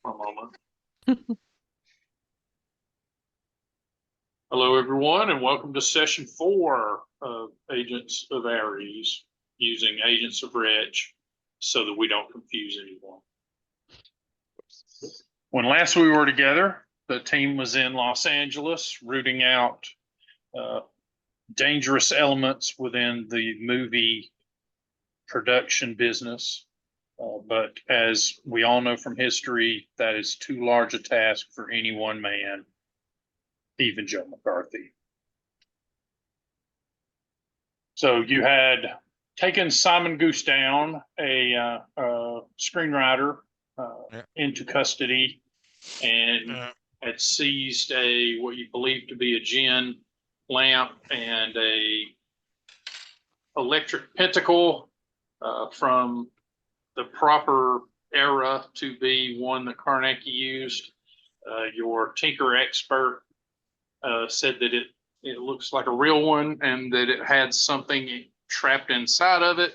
for a moment. Hello, everyone, and welcome to session 4 of Agents of Aries, using Agents of Wretch so that we don't confuse anyone. When last we were together, the team was in Los Angeles rooting out dangerous elements within the movie production business. But as we all know from history, that is too large a task for any one man, even Joe McCarthy. So you had taken Simon Goose down, a screenwriter, into custody, and had seized what you believe to be a gin lamp and a electric pentacle from the proper era to be one that Carnacki used. Your tinker expert said that it looks like a real one and that it had something trapped inside of it.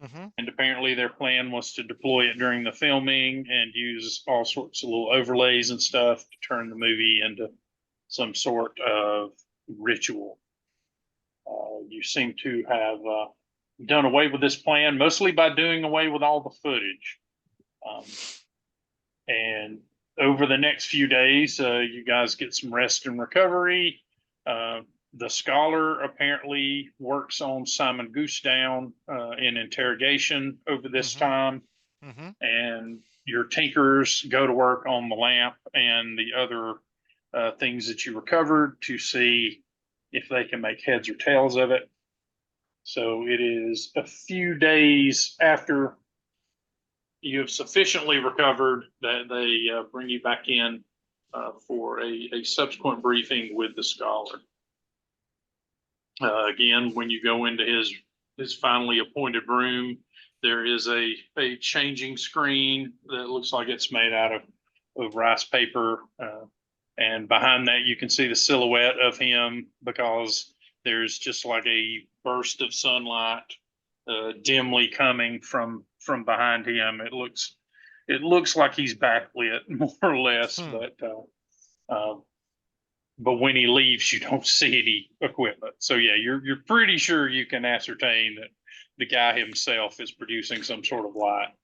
Mm-hmm. And apparently their plan was to deploy it during the filming and use all sorts of little overlays and stuff to turn the movie into some sort of ritual. You seem to have done away with this plan, mostly by doing away with all the footage. And over the next few days, you guys get some rest and recovery. The scholar apparently works on Simon Goosedown in interrogation over this time. Mm-hmm. And your tinkers go to work on the lamp and the other things that you recovered to see if they can make heads or tails of it. So it is a few days after you have sufficiently recovered that they bring you back in for a subsequent briefing with the scholar. Again, when you go into his finally appointed room, there is a changing screen that looks like it's made out of rice paper. And behind that, you can see the silhouette of him because there's just like a burst of sunlight dimly coming from behind him. It looks like he's backlit more or less, but when he leaves, you don't see any equipment. So yeah, you're pretty sure you can ascertain that the guy himself is producing some sort of light.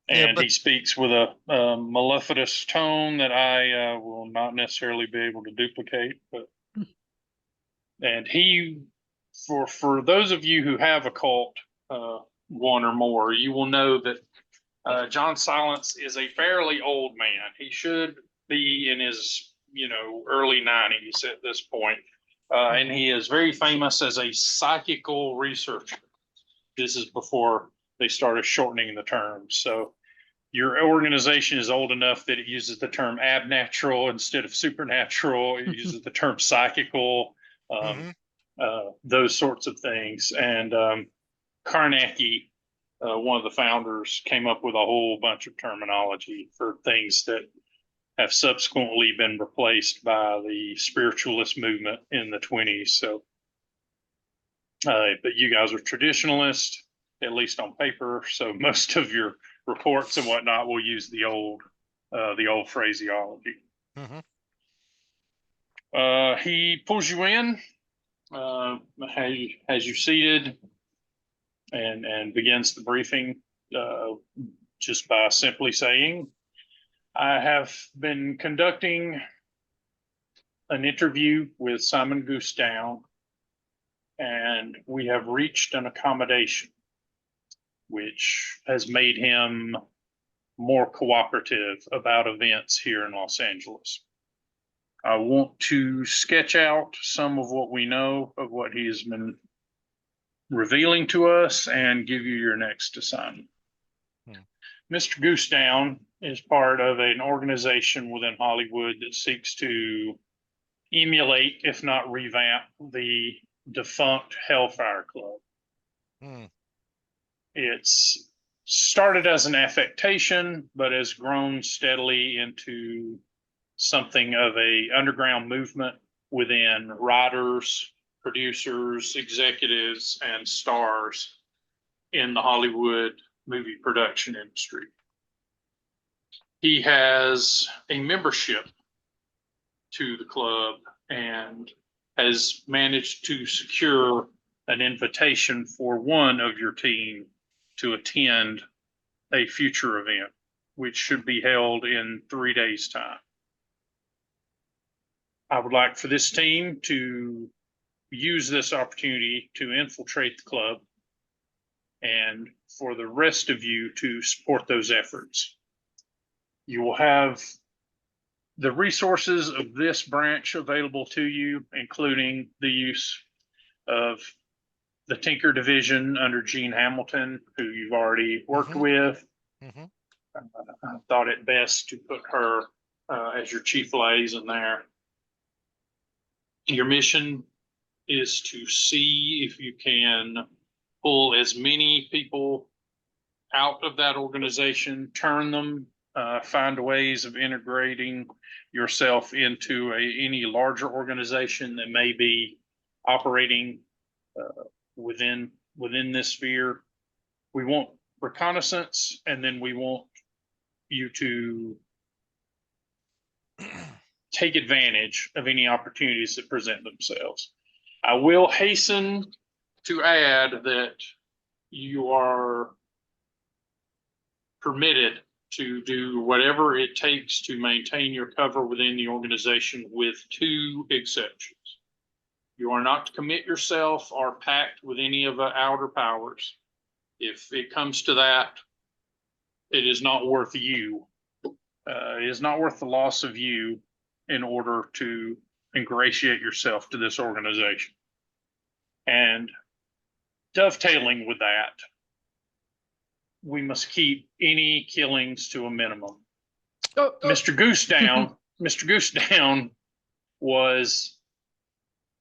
He speaks with a mellifluous tone that I will not necessarily be able to duplicate. And he, for those of you who have occult one or more, you will know that John Silence is a fairly old man. He should be in his early 90s at this point. And he is very famous as a psychical researcher. This is before they started shortening the terms. So your organization is old enough that it uses the term abnatural instead of supernatural. It uses the term psychical, those sorts of things. And Carnacki, one of the founders, came up with a whole bunch of terminology for things that have subsequently been replaced by the spiritualist movement in the 20s. So, but you guys are traditionalists, at least on paper. So most of your reports and whatnot will use the old phraseology. Mm-hmm. He pulls you in, has you seated, and begins the briefing just by simply saying, I have been conducting an interview with Simon Goosedown, and we have reached an accommodation which has made him more cooperative about events here in Los Angeles. I want to sketch out some of what we know of what he has been revealing to us and give you your next assignment. Mr. Goosedown is part of an organization within Hollywood that seeks to emulate, if not revamp, the defunct Hellfire Club. It's started as an affectation, but has grown steadily into something of a underground movement within writers, producers, executives, and stars in the Hollywood movie production industry. He has a membership to the club and has managed to secure an invitation for one of your team to attend a future event, which should be held in 3 days' time. I would like for this team to use this opportunity to infiltrate the club and for the rest of you to support those efforts. You will have the resources of this branch available to you, including the use of the Tinker Division under Gene Hamilton, who you've already worked with. I thought it best to put her as your chief liaison there. Your mission is to see if you can pull as many people out of that organization, turn them, find ways of integrating yourself into any larger organization that may be operating within this sphere. We want reconnaissance, and then we want you to take advantage of any opportunities that present themselves. I will hasten to add that you are permitted to do whatever it takes to maintain your cover within the organization, with 2 exceptions. You are not to commit yourself or pact with any of the outer powers. If it comes to that, it is not worth you. It is not worth the loss of you in order to ingratiate yourself to this organization. And dovetailing with that, we must keep any killings to a minimum. Mr. Goosedown, Mr. Goosedown was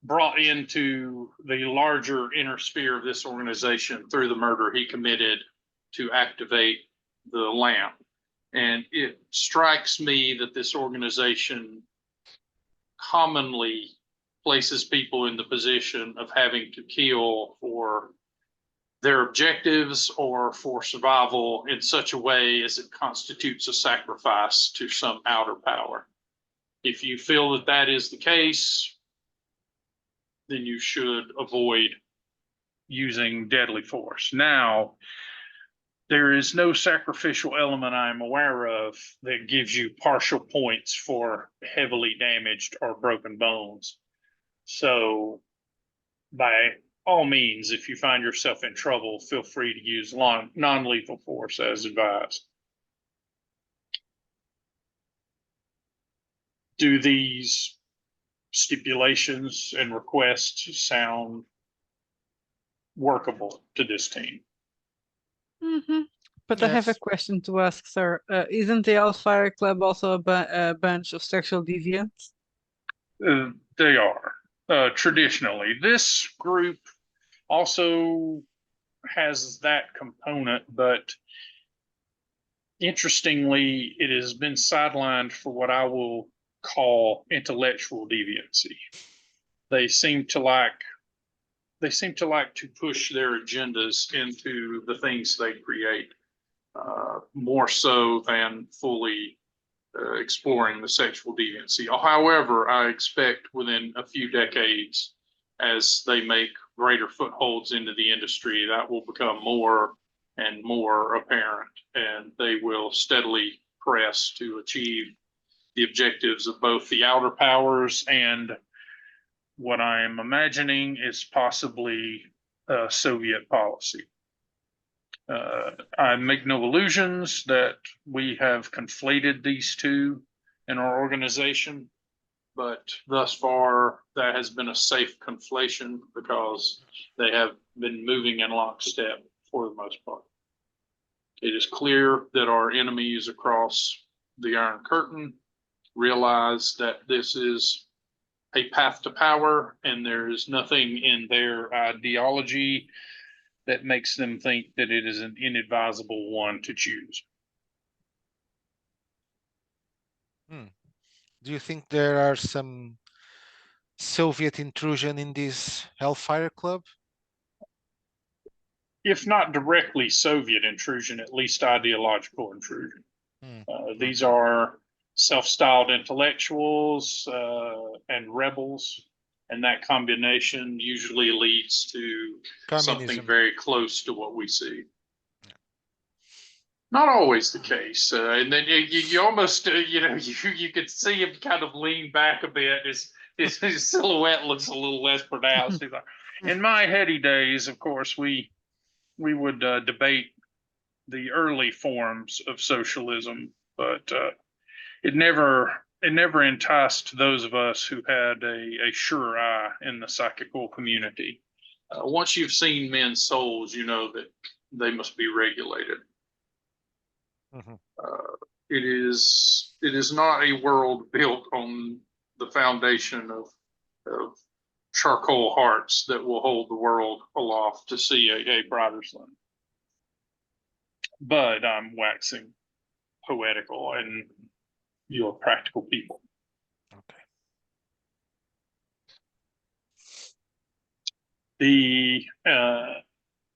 brought into the larger inner sphere of this organization through the murder he committed to activate the lamp. And it strikes me that this organization commonly places people in the position of having to kill for their objectives or for survival in such a way as it constitutes a sacrifice to some outer power. If you feel that that is the case, then you should avoid using deadly force. Now, there is no sacrificial element I'm aware of that gives you partial points for heavily damaged or broken bones. So, by all means, if you find yourself in trouble, feel free to use non-lethal force as advised. Do these stipulations and requests sound workable to this team? But yes. I have a question to ask, sir. Isn't the Hellfire Club also a bunch of sexual deviants? They are. Traditionally, this group also has that component, but interestingly, it has been sidelined for what I will call intellectual deviancy. They seem to like to push their agendas into the things they create, more so than fully exploring the sexual deviancy. However, I expect within a few decades, as they make greater footholds into the industry, that will become more and more apparent, and they will steadily press to achieve the objectives of both the outer powers and what I'm imagining is possibly Soviet policy. I make no illusions that we have conflated these two in our organization, but thus far that has been a safe conflation because they have been moving in lockstep for the most part. It is clear that our enemies across the Iron Curtain realize that this is a path to power, and there is nothing in their ideology that makes them think that it is an inadvisable one to choose. Do you think there are some Soviet intrusion in this Hellfire Club? If not directly Soviet intrusion, at least ideological intrusion. These are self-styled intellectuals and rebels, and that combination usually leads to something Communism. very close to what we see. Not always the case, and then you almost you could see him kind of lean back a bit. His silhouette looks a little less pronounced. He's like, in my heady days, of course, we would debate the early forms of socialism, but it never enticed those of us who had a sure eye in the psychical community. Once you've seen men's souls, you know that they must be regulated. It is not a world built on the foundation of charcoal hearts that will hold the world aloft to see a brighter sun. But I'm waxing poetical, and you're practical people. Okay.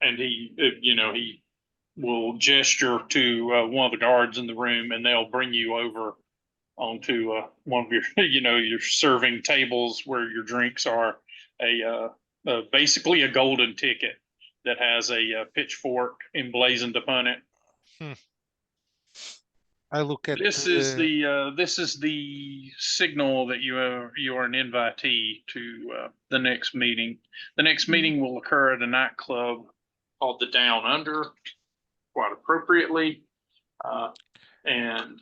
And he will gesture to one of the guards in the room, and they'll bring you over onto one of your your serving tables where your drinks are, basically a golden ticket that has a pitchfork emblazoned upon it. I look at this is the signal that you are an invitee to the next meeting. The next meeting will occur at a nightclub called the Down Under, quite appropriately, and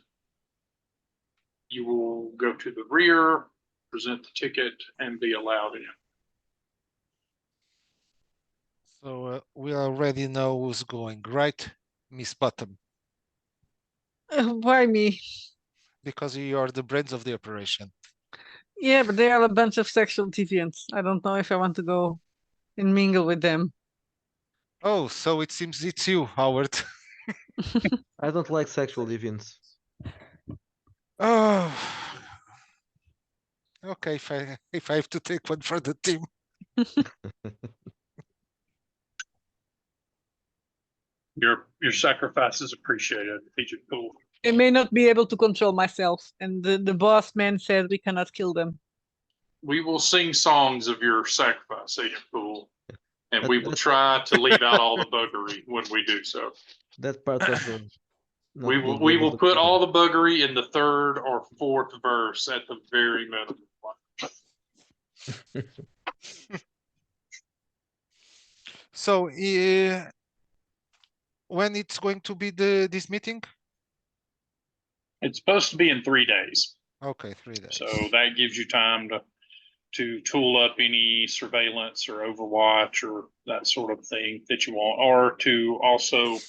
you will go to the rear, present the ticket, and be allowed in. So we already know who's going, right, Miss Bottom? Why me? Because you are the brains of the operation. Yeah, but they are a bunch of sexual deviants. I don't know if I want to go and mingle with them. Oh, so it seems it's you, Howard. I don't like sexual deviants. Oh, okay. If I have to take one for the team. Your sacrifice is appreciated, Agent Poole. I may not be able to control myself, and the boss man said we cannot kill them. We will sing songs of your sacrifice, Agent Poole, and we will try to leave out all the buggery when we do so. That part of the We will put all the buggery in the third or fourth verse at the very minimum. So when it's going to be this meeting? It's supposed to be in 3 days. Okay, 3 days. So that gives you time to tool up any surveillance or overwatch or that sort of thing that you want, or to also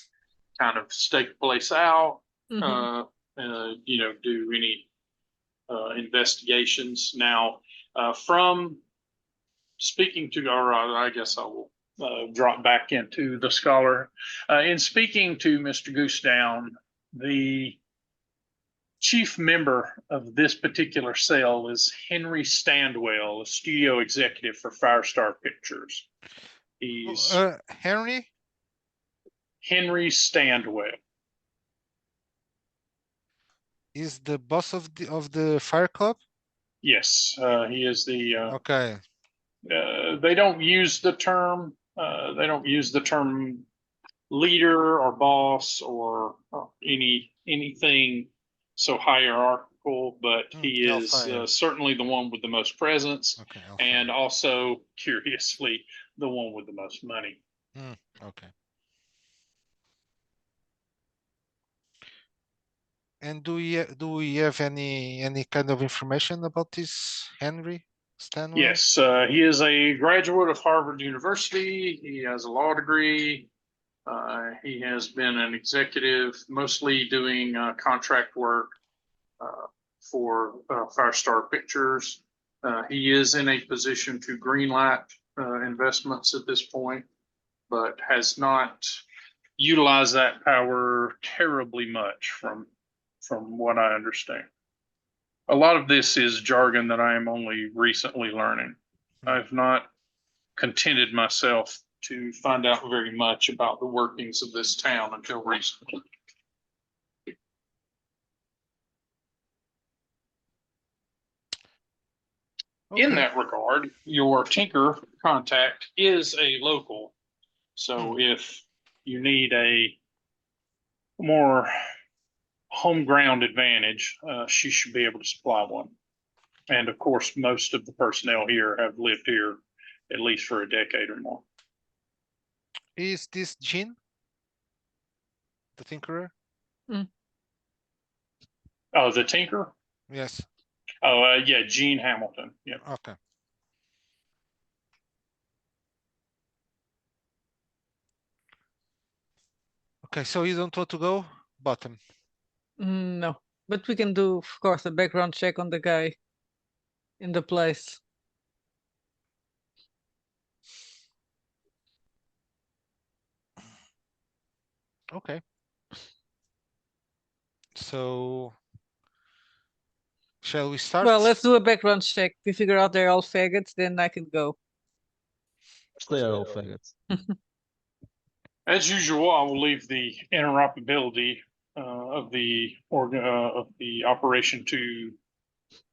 kind of stake the place out, do any investigations. Now, from speaking to, or I guess I will drop back into the scholar. In speaking to Mr. Goosedown, the chief member of this particular cell is Henry Standwell, a studio executive for Firestar Pictures. He's Henry Standwell. Is the boss of the Fire Club? Yes, he is the. Okay. They don't use the term. They don't use the term leader or boss or anything so hierarchical, but he is certainly the one with the most presence, and also curiously the one with the most money. Okay. And do we have any kind of information about this Henry Stanwell? Yes, he is a graduate of Harvard University. He has a law degree. He has been an executive, mostly doing contract work for Firestar Pictures. He is in a position to greenlight investments at this point, but has not utilized that power terribly much from what I understand. A lot of this is jargon that I am only recently learning. I've not contented myself to find out very much about the workings of this town until recently. In Okay. that regard, your tinker contact is a local. So if you need a more home ground advantage, she should be able to supply one. And of course, most of the personnel here have lived here at least for a decade or more. Is this Jean? The Tinkerer? Oh, the tinker? Yes. Oh, yeah, Gene Hamilton. Yeah. Okay. Okay, so you don't want to go bottom. No, but we can do, of course, a background check on the guy in the place. Okay. So shall we start? Well, let's do a background check. If we figure out they're all faggots, then I can go. They are all faggots. As usual, I will leave the interoperability of the operation to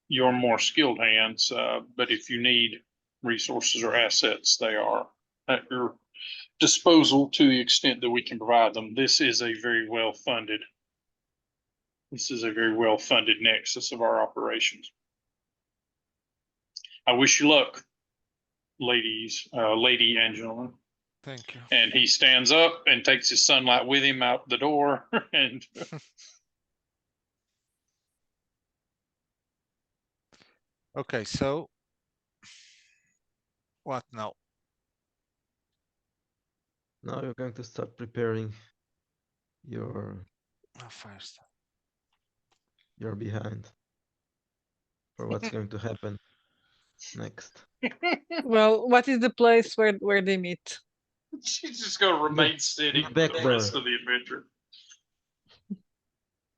your more skilled hands. But if you need resources or assets, they are at your disposal to the extent that we can provide them. This is a very well funded nexus of our operations. I wish you luck, lady and gentlemen. Thank you. And he stands up and takes his sunlight with him out the door and Okay, so what now? Now you're going to start preparing your First. behind for what's going to happen next. Well, what is the place where they meet? she's just going to remain sitting for back the rest door. of the adventure.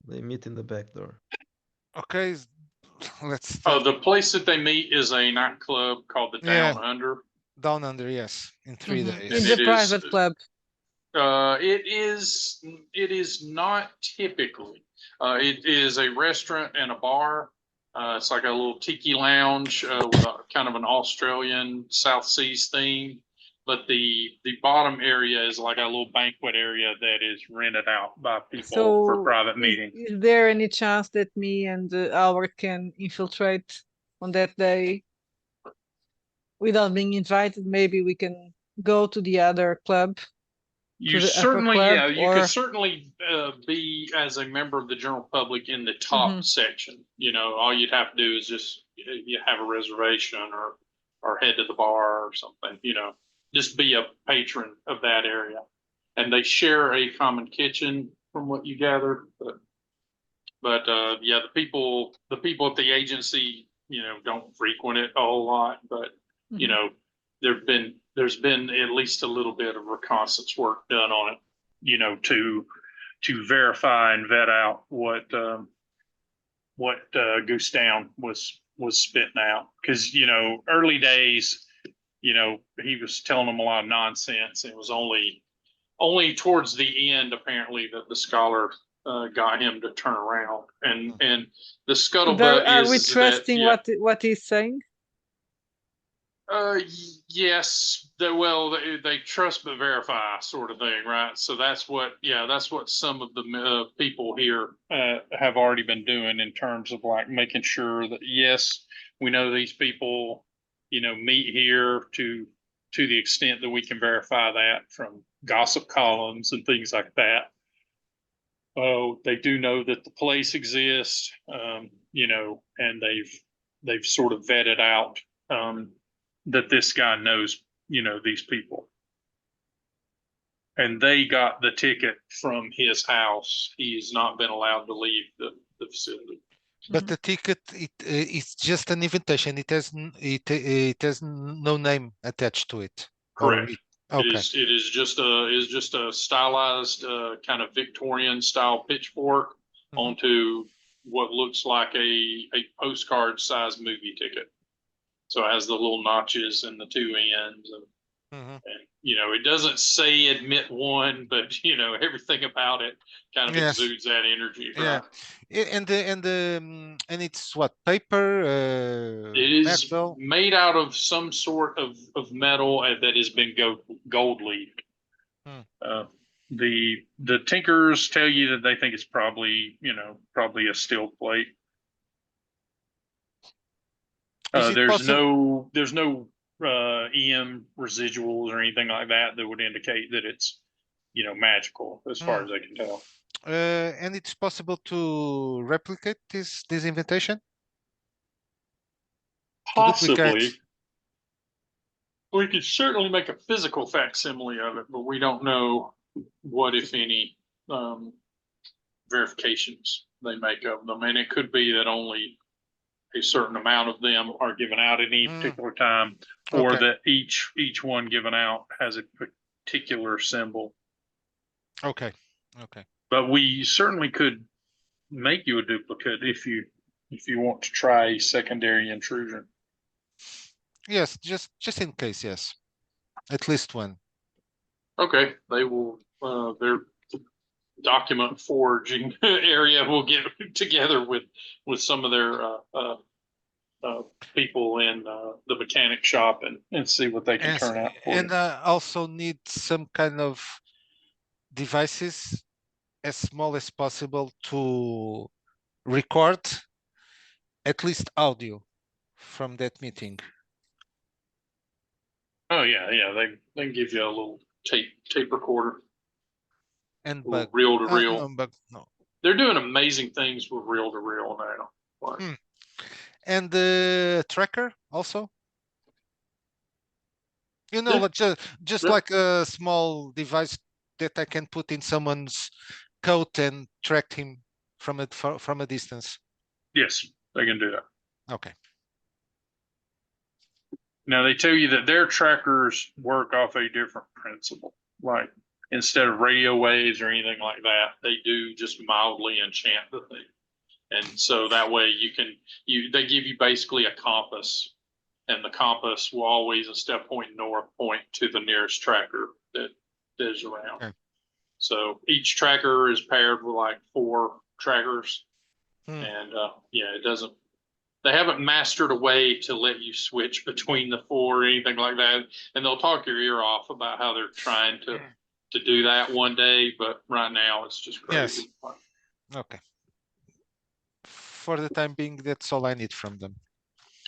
They meet in the back door. Okay, let's Oh, start. the place that they meet is a nightclub called the Yeah. Down Under. Down under, yes, in 3 Mhm. days. In And the it is- private club. It is not typically. It is a restaurant and a bar. It's like a little tiki lounge with a kind of an Australian South Seas theme. But the bottom area is like a little banquet area that is rented out by people for private meetings. Is there any chance that me and Albert can infiltrate on that day without being invited? Maybe we can go to the other club. You the upper certainly, club, yeah, you or- could certainly be as a member of the general public in the top section. You know, all you'd have to do is just you have a reservation or head to the bar or something. You know, just be a patron of that area. And they share a common kitchen, from what you gathered. But yeah, the people at the agency, you know, don't frequent it a whole lot. But you know, there's been at least a little bit of reconnaissance work done on it, you know, to verify and vet out what Goose Down was spitting out. Because, you know, early days, you know, he was telling them a lot of nonsense. It was only towards the end, apparently, that the scholar got him to turn around. And the scuttlebutt Are is we trusting that, what he's saying? yes, they trust but verify, sort of thing, right? So that's what some of the people here have already been doing in terms of like making sure that, yes, we know these people, you know, meet here to the extent that we can verify that from gossip columns and things like that. Oh, they do know that the place exists, you know, and they've sort of vetted out that this guy knows, you know, these people. And they got the ticket from his house. He's not been allowed to leave the facility. But the ticket, it's just an invitation. It has no name attached to it. Correct. Okay. It is just a stylized kind of Victorian style pitchfork onto what looks like a postcard size movie ticket. So it has the little notches and the two ends. Mhm. And, it doesn't say admit one, but everything about it kind of Yes. exudes that energy, Yeah. right? And it's what, paper, It is metal? made out of some sort of metal that has been gold leafed. Hmm. The tinkers tell you that they think it's probably a steel plate. Is it There's possible? no EM residuals or anything like that that would indicate that it's magical as far as I can tell. And it's possible to replicate this invitation? To duplicate? Possibly, we could certainly make a physical facsimile of it, but we don't know what, if any, verifications they make of them. And it could be that only a certain amount of them are given out at any particular time, or Okay. that each one given out has a particular symbol. Okay. Okay. But we certainly could make you a duplicate if you want to try a secondary intrusion. Yes, just in case, yes. At least one. Okay, they will. Their document forging area will get together with some of their people in the mechanic shop and see what they can And turn out for and you. also need some kind of devices as small as possible to record at least audio from that meeting. Oh yeah, they can give you a little tape recorder, And a little bug. reel to reel. No, bug, no. They're doing amazing things with reel to reel now. Like, And the tracker also? Yeah. Like just Yeah. like a small device that I can put in someone's coat and track him from a distance. Yes, they can do that. Okay. Now they tell you that their trackers work off a different principle. Like instead of radio waves or anything like that, they do just mildly enchant the thing. And so that way they give you basically a compass, and the compass will always, instead of pointing north, point to the nearest tracker that is around. Okay. So each tracker is paired with like 4 trackers. Hmm. And they haven't mastered a way to let you switch between the 4 or anything like that. And they'll talk your ear off about how they're trying to do that one day, but right now it's just crazy. Yes. Okay. For the time being, that's all I need from them.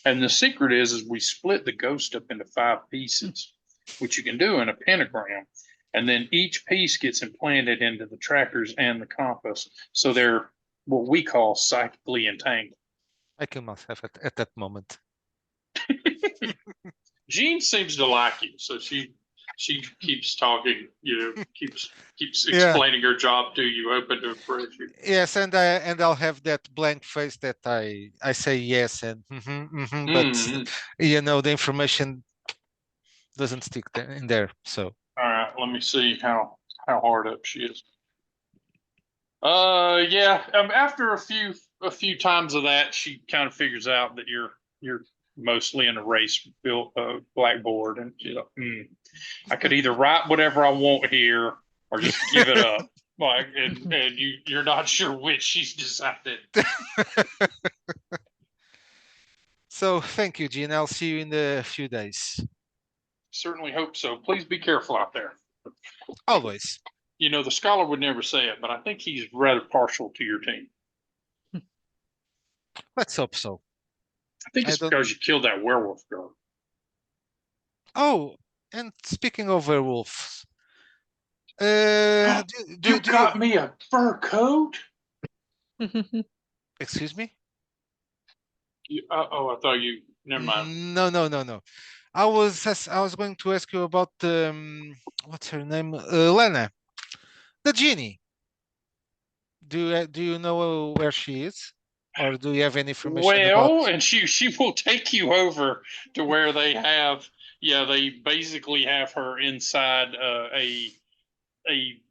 And the secret is we split the ghost up into 5 pieces, which you can do in a pentagram. And then each piece gets implanted into the trackers and the compass. So they're what we call psychically entangled. I kill myself at that moment. Jean seems to like you, so she keeps talking, keeps Yeah. explaining her job to you, open to approach you. Yes, and I'll have that blank face that I say yes and but the information doesn't stick in there. So All right, let me see how hard up she is. Yeah. After a few times of that, she kind of figures out that you're mostly in a race built blackboard, and she's like, I could either write whatever I want here or just give it up. Like, and you're not sure which she's decided. So thank you, Gene. I'll see you in a few days. Certainly hope so. Please be careful out there. Always. The scholar would never say it, but I think he's rather partial to your team. Let's hope so. I think it's because you killed that werewolf girl. Oh, and speaking of werewolves, You got me a fur coat? Excuse me? I thought you. Never mind. No. I was going to ask you about what's her name? Lena, the genie. Do you know where she is, or do you have any information about? And she will take you over to where they have. Yeah, they basically have her inside a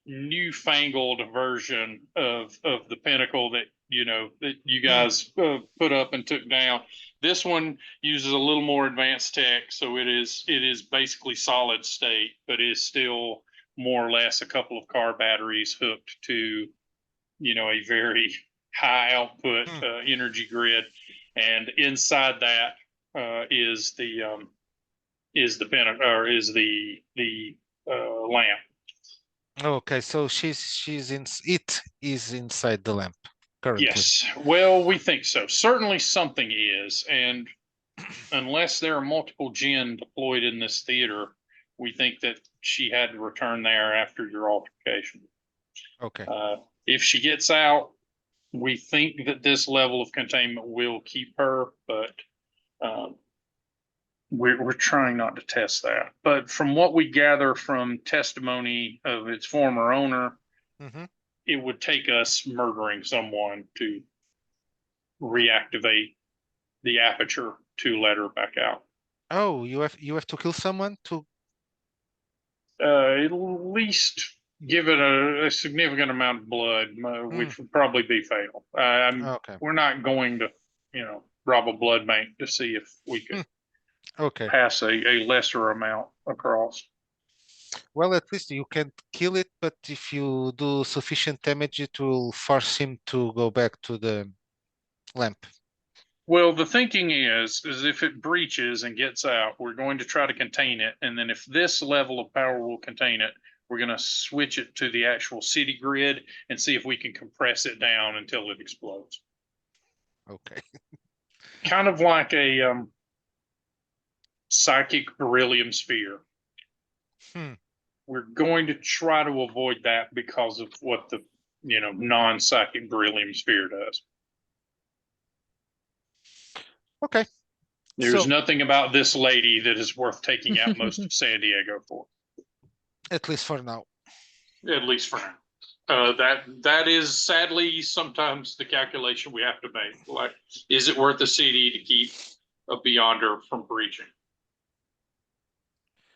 newfangled version of the pinnacle that you guys put up and took down. This one uses a little more advanced tech, so it is basically solid state, but is still more or less a couple of car batteries hooked to, a very high output energy grid, and inside that is the lamp. Okay, so it is inside the lamp currently. Yes, well, we think so. Certainly something is, and unless there are multiple Jinn deployed in this theater, we think that she had to return there after your altercation. Okay. If she gets out, we think that this level of containment will keep her, but we're trying not to test that. But from what we gather from testimony of its former owner, it would take us murdering someone to reactivate the aperture to let her back out. Oh, you have to kill someone to. At least give it a significant amount of blood, which would probably be fatal. Okay. We're not going to, rob a blood bank to see if we could Okay. pass a lesser amount across. Well, at least you can kill it, but if you do sufficient damage, it will force him to go back to the lamp. Well, the thinking is if it breaches and gets out, we're going to try to contain it. And then if this level of power will contain it, we're going to switch it to the actual city grid and see if we can compress it down until it explodes. Okay. Kind of like a psychic beryllium sphere. We're going to try to avoid that because of what the, non-psychic beryllium sphere does. Okay. There's nothing about this lady that is worth taking out most of San Diego for. At least for now. At least for now. That is sadly sometimes the calculation we have to make. Like, is it worth the city to keep a Beyonder from breaching?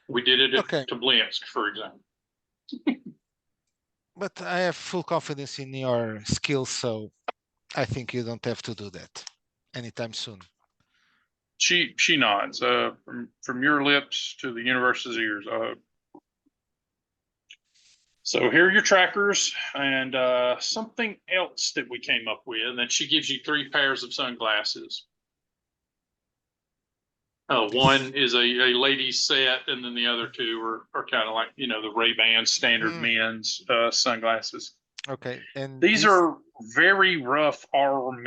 We did it to Blinsk, for example. But I have full confidence in your skills, so I think you don't have to do that anytime soon. She nods. From your lips to the universe's ears. So here are your trackers and something else that we came up with. And then she gives you 3 pairs of sunglasses. One is a ladies set, and then the other 2 are kind of like, the Ray-Ban standard men's sunglasses. Okay. And these are very rough aural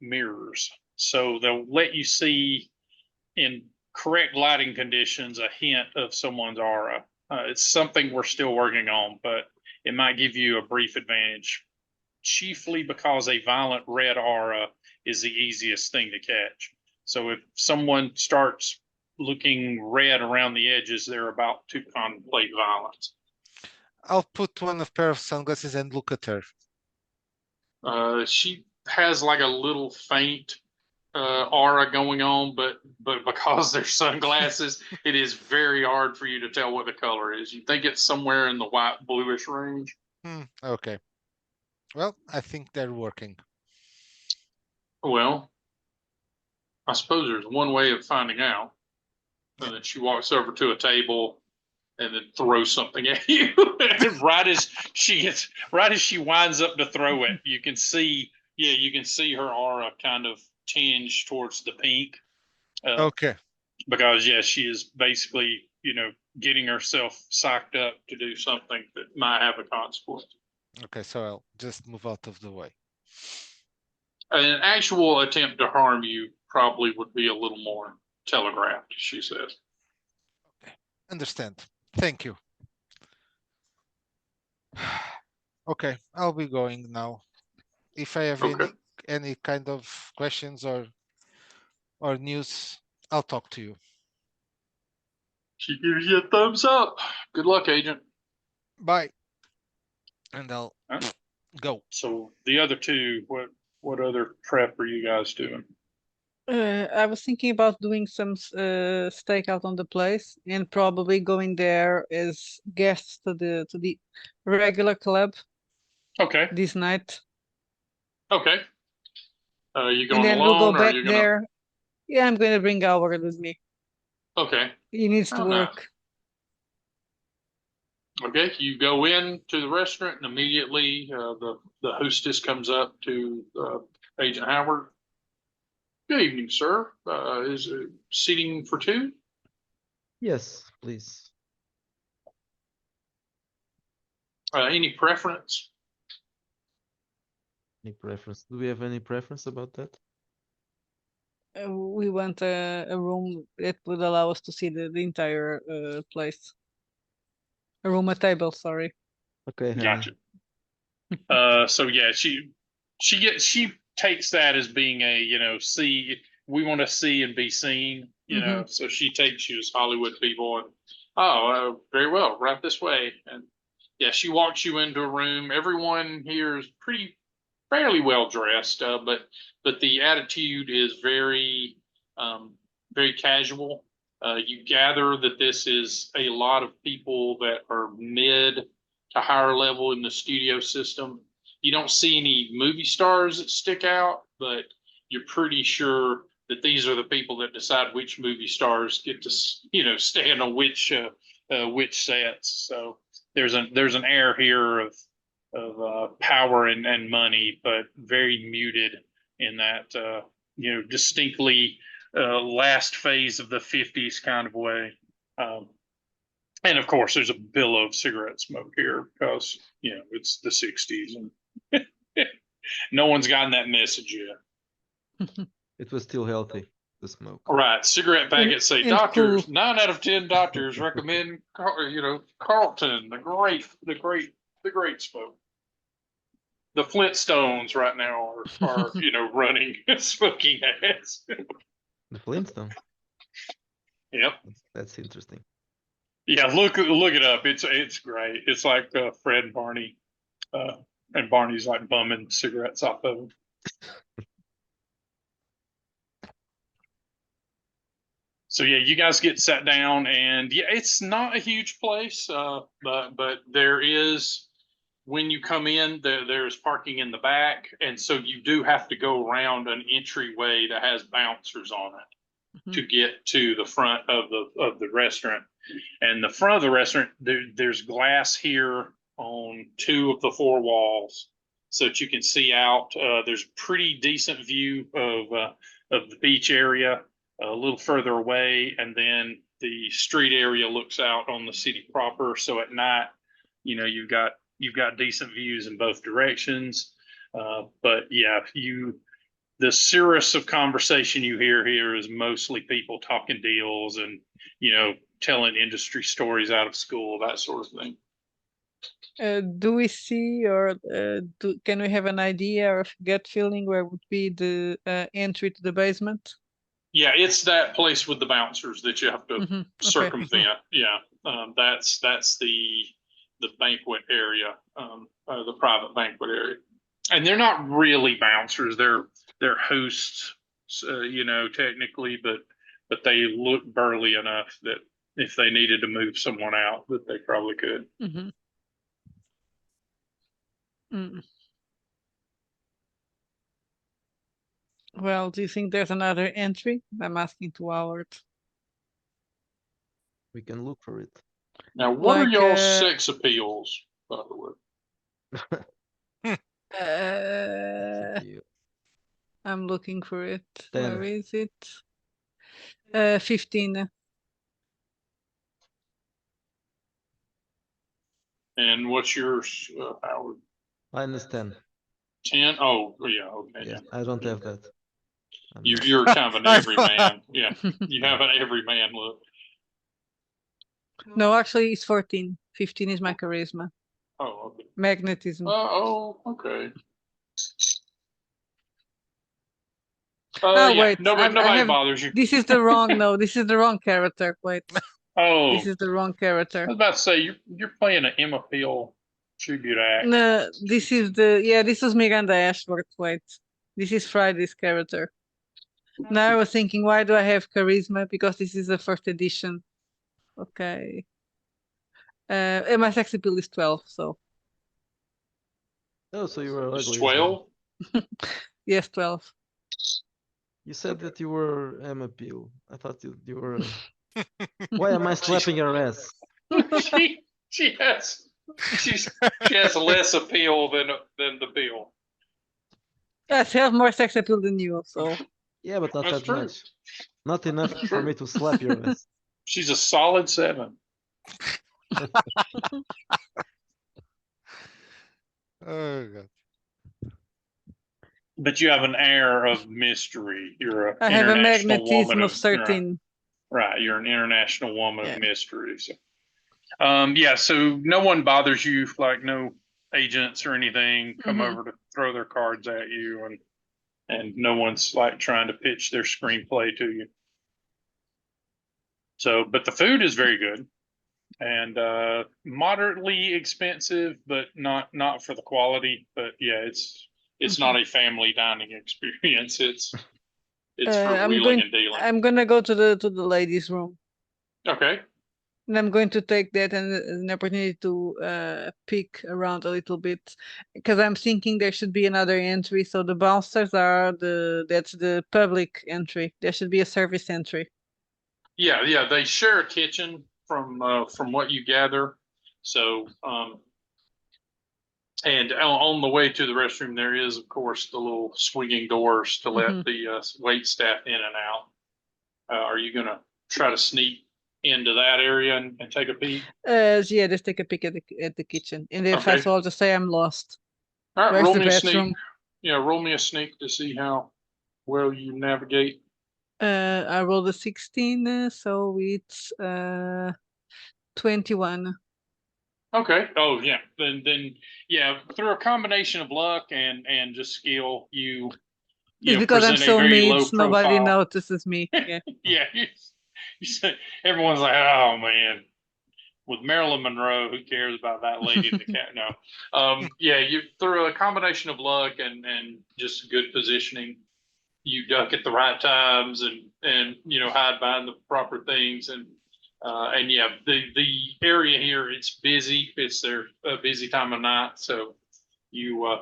mirrors. So they'll let you see in correct lighting conditions a hint of someone's aura. It's something we're still working on, but it might give you a brief advantage, chiefly because a violent red aura is the easiest thing to catch. So if someone starts looking red around the edges, they're about to contemplate violence. I'll put one pair of sunglasses and look at her. She has like a little faint aura going on, but because they're sunglasses, it is very hard for you to tell what the color is. You think it's somewhere in the white bluish range. Okay. Well, I think they're working. Well, I suppose there's one way of finding out. And then she walks over to a table and then throws something at you. right as she winds up to throw it, you can see her aura kind of tinge towards the pink. Okay. Because she is basically, getting herself psyched up to do something that might have a consequence. Okay, so I'll just move out of the way. An actual attempt to harm you probably would be a little more telegraphed, she says. Okay, understand. Thank you. Okay, I'll be going now. If I have any kind of questions or news, I'll talk to you. She gives you a thumbs up. Good luck, Agent. Bye. And I'll go. So the other 2, what other prep are you guys doing? I was thinking about doing some stakeout on the place and probably going there as guests to the regular club. Okay. This night. Okay. You And going then we'll go alone or are back you gonna? there. Yeah, I'm gonna bring Albert with me. Okay. He needs to Oh, nice. work. Okay, you go in to the restaurant and immediately the hostess comes up to Agent Howard. Good evening, sir. Is it seating for two? Yes, please. Any preference? Any preference? Do we have any preference about that? We want a room that would allow us to see the entire place. A table, sorry. Okay, honey. Gotcha. So yeah, she takes that as being a, we want to see and be seen, so she takes you as Hollywood people and, very well, right this way. And yeah, she walks you into a room. Everyone here is fairly well dressed, but the attitude is very casual. You gather that this is a lot of people that are mid to higher level in the studio system. You don't see any movie stars that stick out, but you're pretty sure that these are the people that decide which movie stars get to, stand on which sets. So there's an air here of power and money, but very muted in that distinctly last phase of the 50s kind of way. And of course, there's a billow of cigarette smoke here because it's the 60s and no one's gotten that message yet. It was still healthy, the smoke. All right, cigarette packets say and doctors. cool. 9 out of 10 doctors recommend Carlton, the great smoke. The Flintstones right now are running smoking ads. The Flintstone. Yep. That's interesting. Yeah, look it up. It's great. It's like Fred and Barney, and Barney's like bumming cigarettes off of him. So yeah, you guys get sat down, and yeah, it's not a huge place, but there is, when you come in, there's parking in the back, and so you do have to go around an entryway that has bouncers on it to get to the front of the restaurant. And the front of the restaurant, there's glass here on 2 of the 4 walls, so that you can see out. There's pretty decent view of the beach area a little further away, and then the street area looks out on the city proper. So at night, you've got decent views in both directions. But yeah, the cirrus of conversation you hear here is mostly people talking deals and telling industry stories out of school, that sort of thing. Do we see or can we have an idea or gut feeling where would be the entry to the basement? Yeah, it's that place with the bouncers that you have to circumvent. Okay. Yeah, that's the banquet area, the private banquet area, and they're not really bouncers. They're hosts, technically, but they look burly enough that if they needed to move someone out, that they probably could. Well, do you think there's another entry? I'm asking to Howard. We can look for it. Now, what are y'all's sex appeals, by the way? I'm looking for it. 10. Where is it? 15. And what's yours, Howard? Mine is 10. 10? Oh, yeah, okay. Yeah, I don't have that. You're kind of an everyman. Yeah, you have an everyman look. No, actually, it's 14. 15 is my charisma. Oh, okay. Magnetism. Okay. Wait. Nobody bothers you. This is the wrong. No, this is the wrong character. Wait. Oh, this is the wrong character. I was about to say you're playing an Emma Peel tribute act. No, this is this was Miranda Ashworth. Wait, this is Friday's character. Now I was thinking, why do I have charisma? Because this is the first edition. Okay. And my sex appeal is 12, so. Oh, so you were ugly. 12? Yes, 12. You said that you were Emma Peel. I thought you were. Why am I slapping your ass? she has she has less appeal than the peel. Yes, have more sex appeal than you, so Yeah, but not That's that true. much. Not enough That's for true. me to slap your ass. She's a solid 7. Oh God. But you have an air of mystery. You're an I have a international woman magnetism of 13. right. You're an international woman Yeah. of mystery. So, yeah. So no one bothers you, like no agents or anything come Mhm. over to throw their cards at you, and no one's like trying to pitch their screenplay to you. So, but the food is very good and moderately expensive, but not for the quality. But yeah, it's not a family dining experience. It's for I'm wheeling going. and dealing. I'm gonna go to the ladies' room, Okay. and I'm going to take that as an opportunity to peek around a little bit, because I'm thinking there should be another entry. So the bouncers are that's the public entry. There should be a service entry. Yeah. They share a kitchen from what you gather. So and on the way to the restroom, there is of course the little swinging doors to let Mhm. the wait staff in and out. Are you gonna try to sneak into that area and take a peek? Yeah, just take a peek at the kitchen, and if I Okay. saw, I'll just say I'm lost. All right, Where's roll the me a sneak. bathroom? Yeah, roll me a sneak to see how well you navigate. I rolled a 16, so it's 21. Okay. Oh yeah. Then yeah, through a combination of luck and just skill, you It's because I'm present a so very low mid, nobody profile. notices me. Yeah. Yeah, you say everyone's like, oh man, with Marilyn Monroe, who cares about that lady in the cat? No. Yeah, you through a combination of luck and just good positioning, you duck at the right times and hide behind the proper things and yeah, the area here, it's busy. It's their busy time of night, so you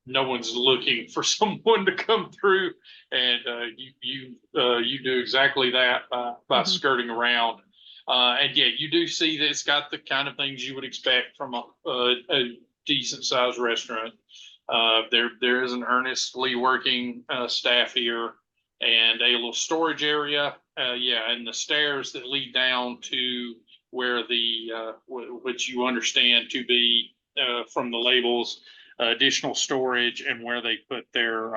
no one's looking for someone to come through, and you do exactly that by Mhm. skirting around. And yeah, you do see that it's got the kind of things you would expect from a decent sized restaurant. There is an earnestly working staff here, and a little storage area. Yeah, and the stairs that lead down to where which you understand to be from the labels, additional storage, and where they put their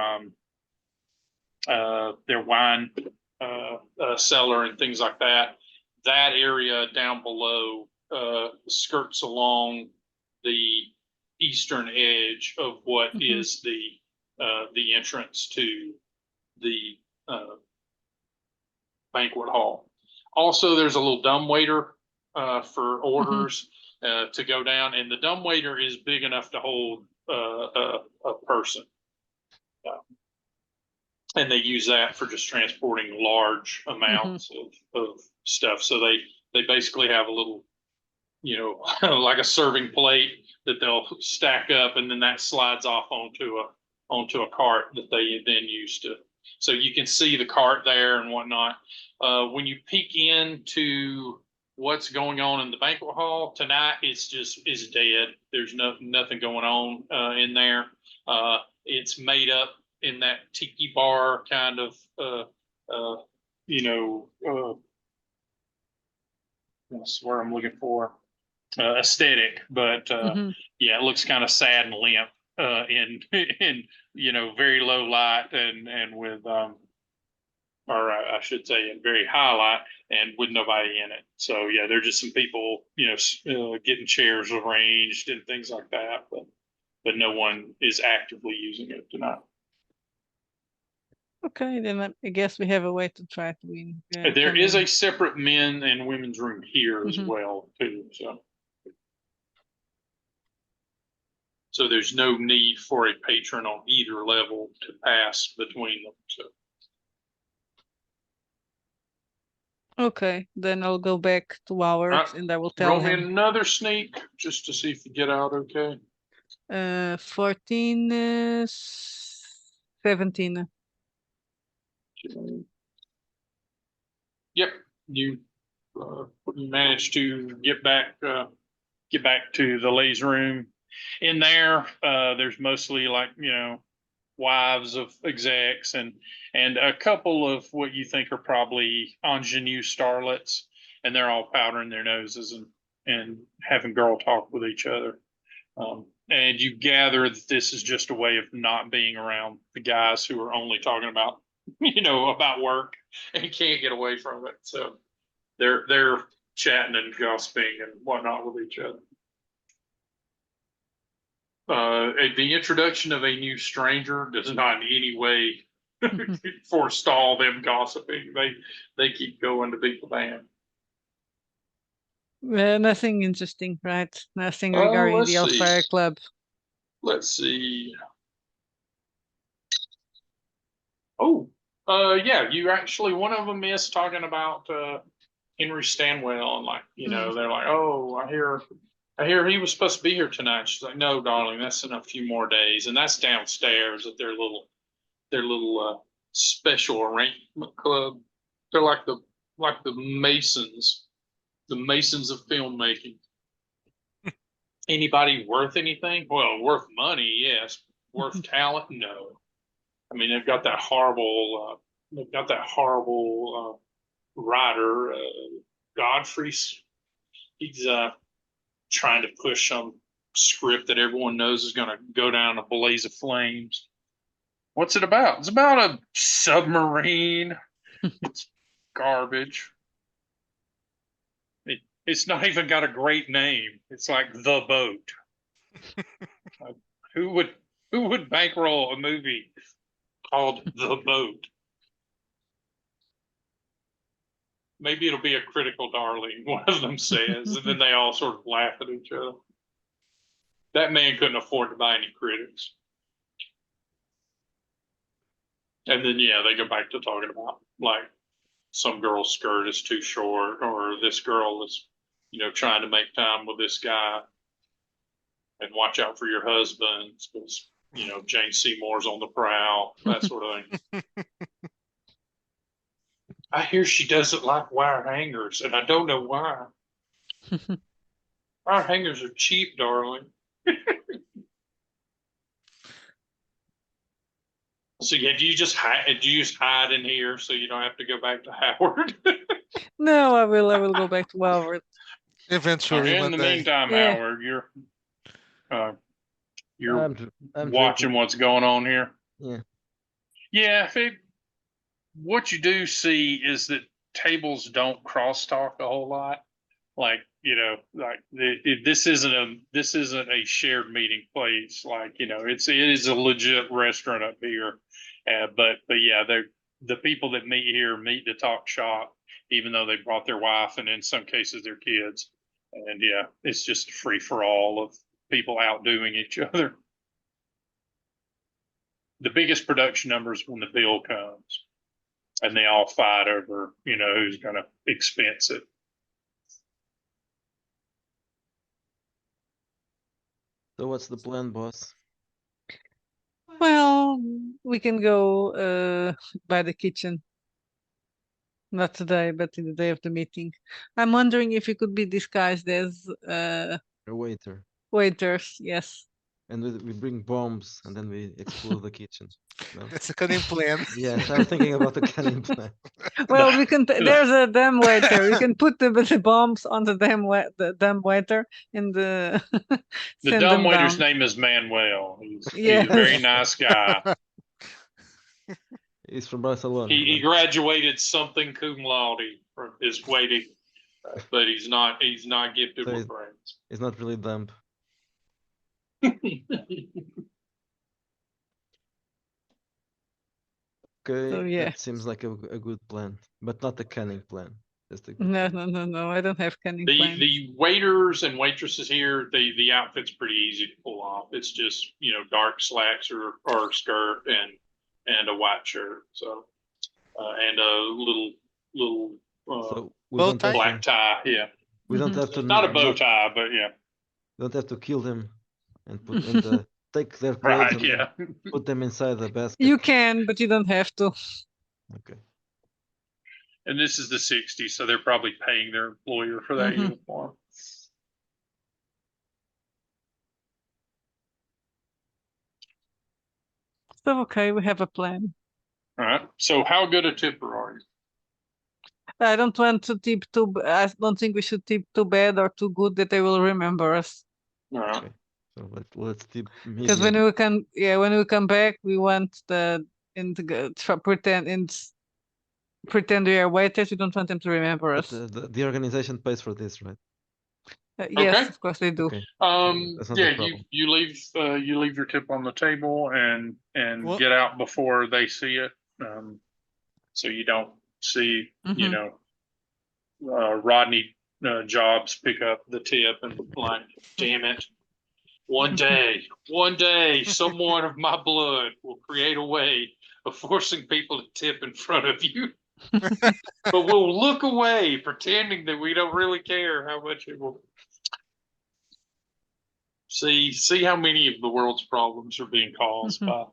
wine cellar and things like that. That area down below skirts along the eastern edge of what Mhm. is the entrance to the banquet hall. Also, there's a little dumbwaiter for orders to go down, and the dumbwaiter is big enough to hold a person. And they use that for just transporting large amounts of stuff. So they basically have a little, like a serving plate that they'll stack up, and then that slides off onto a cart that they then use to. So you can see the cart there and whatnot. When you peek into what's going on in the banquet hall tonight, it's dead. There's nothing going on in there. It's made up in that tiki bar kind of that's where I'm looking for aesthetic, but yeah, it looks kind of sad and limp in very low light and with or I should say in very high light and with nobody in it. So yeah, there's just some people getting chairs arranged and things like that, but no one is actively using it tonight. Okay, then I guess we have a way to try to win. There is a separate men and women's room here as well too. So there's no need for a patron on either level to pass between them. So Okay, then I'll go back to ours right. and I will tell roll me him. another sneak just to see if you get out okay. 14, 17. Yep, you managed to get back to the ladies' room. In there, there's mostly like, wives of execs and a couple of what you think are probably ingenue starlets, and they're all powdering their noses and having girl talk with each other. And you gather that this is just a way of not being around the guys who are only talking about, about work and can't get away from it. So they're chatting and gossiping and whatnot with each other. The introduction of a new stranger does not in any way forestall them gossiping. They keep going to beat the band. Nothing interesting, right? Nothing regarding let's the Hellfire see. Club. Let's see. Oh, yeah, you actually, one of them is talking about Henry Stanwell, and like, they're like, oh, I hear he was supposed to be here tonight. She's like, no, darling, that's in a few more days, and that's downstairs at their little special arrangement club. They're like the Masons, the Masons of filmmaking. Anybody worth anything? Well, worth money, yes. Worth talent, no. I mean, they've got that horrible writer, Godfrey. He's trying to push some script that everyone knows is going to go down a blaze of flames. What's it about? It's about a submarine. It's garbage. It's not even got a great name. It's like The Boat. Who would bankroll a movie called The Boat? Maybe it'll be a critical darling, one of them says, and then they all sort of laugh at each other. That man couldn't afford to buy any critics. And then, yeah, they go back to talking about, like, some girl's skirt is too short, or this girl is, trying to make time with this guy, and watch out for your husbands, because, Jane Seymour's on the prowl, that sort of thing. I hear she doesn't like wire hangers, and I don't know why. Wire hangers are cheap, darling. So yeah, do you just hide in here so you don't have to go back to Howard? No, I will go back to W.R.E.T.C.H. Eventually, In one the day. meantime, Yeah. Howard, you're I'm watching drinking. what's going on here. Yeah. Yeah, what you do see is that tables don't crosstalk a whole lot. Like, this isn't a shared meeting place. Like, it is a legit restaurant up here. But yeah, the people that meet here meet to talk shop, even though they brought their wife and in some cases their kids. And yeah, it's just a free for all of people outdoing each other. The biggest production numbers when the bill comes, and they all fight over, who's going to expense it. So what's the plan, boss? Well, we can go by the kitchen. Not today, but in the day of the meeting. I'm wondering if you could be disguised as A waiter. waiters. Yes. And we bring bombs and then we explode the kitchen. No? That's a cunning plan. Yes, I'm thinking about the cunning plan. Well, we can. There's a dumb waiter. We can put the bombs on the dumb waiter and The send dumb them waiter's down. name is Manuel. He's Yes. a very nice guy. He's from Barcelona. He right? graduated something cum laude from his waiting, but he's not gifted So with brains. It's not really dumb. Okay, So, yeah. that seems like a good plan, but not a cunning plan. Just a good No, plan. no. I don't have cunning plans. The waiters and waitresses here, the outfit's pretty easy to pull off. It's just dark slacks or skirt and a white shirt. So and a little So we bow don't have black to, tie. Yeah, we don't have to not a bow tie, but yeah, don't have to kill them and put take their clothes right. and Yeah, put them inside the basket. You can, but you don't have to. Okay. And this is the 60s, so they're probably paying their employer for that Mhm. uniform. So okay, we have a plan. All right. So how good a tipper are you? I don't want to tip I don't think we should tip too bad or too good that they will remember us. All right. Okay. So let's tip Because medium. when we come back, we want pretend we are waiters. We don't want them to remember But us. the organization pays for this, right? Yes, Okay. of course they do. Okay. That's not a Yeah, problem. you leave your tip on the table and Well, get out before they see it. So you don't see, you Mhm. know, Rodney Jobs pick up the tip and like, damn it. One day, someone of my blood will create a way of forcing people to tip in front of you. But we'll look away, pretending that we don't really care how much it will. See how many of the world's problems are being caused by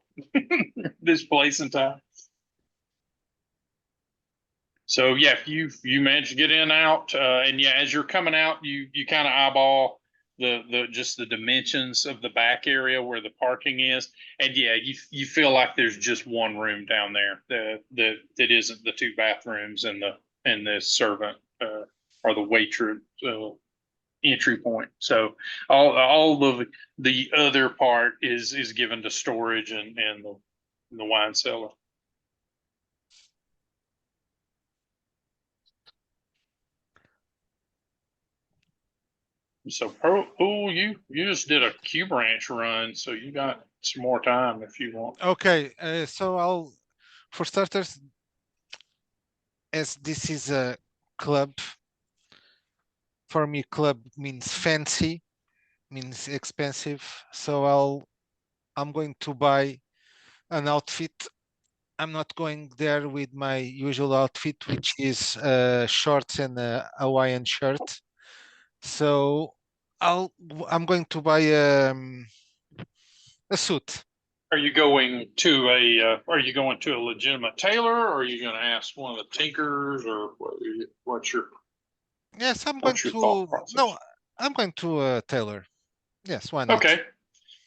this place and time. So yeah, if you manage to get in and out, and yeah, as you're coming out, you kind of eyeball the just the dimensions of the back area where the parking is, and yeah, you feel like there's just one room down there that isn't the two bathrooms and the servant or the waitress entry point. So all of the other part is given to storage and the wine cellar. So Pool, you just did a Q branch run, so you got some more time if you want. okay. So for starters, as this is a club, for me, club means fancy, means expensive. So I'm going to buy an outfit. I'm not going there with my usual outfit, which is shorts and a Hawaiian shirt. So I'm going to buy a suit. Are you going to a legitimate tailor, or are you going to ask one of the tinkers, or what's your Yes, thought process? no, I'm going to a tailor. Yes, why not? Okay.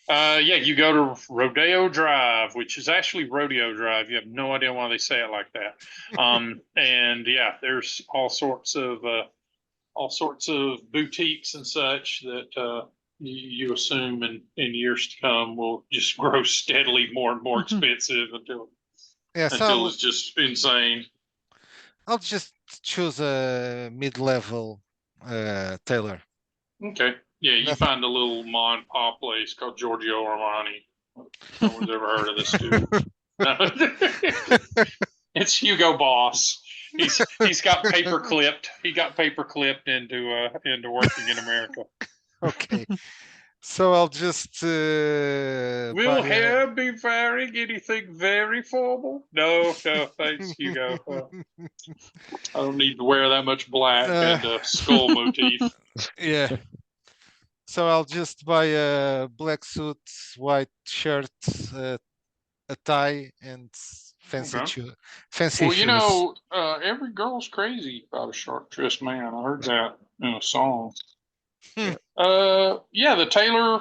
Yeah, you go to Rodeo Drive, which is actually Rodeo Drive. You have no idea why they say it like that. And yeah, there's all sorts of boutiques and such that you assume in years to come will just grow steadily more and more expensive Yes, until it's just insane. I'll just choose a mid-level tailor. Okay. Yeah, you Nothing. find a little mom and pop place called Giorgio Armani. No one's ever heard of this dude. It's Hugo Boss. He's got paper clipped. He got paper clipped into working in America. Okay, so I'll just Will hair be wearing anything very formal? No, thanks, Hugo. I don't need to wear that much black and skull motif. Yeah. So I'll just buy a black suit, white shirt, a tie, and fancy Okay. fancy Well, shoes. every girl's crazy about a sharp dressed man. I heard that in a song. Hmm. Yeah, the Taylor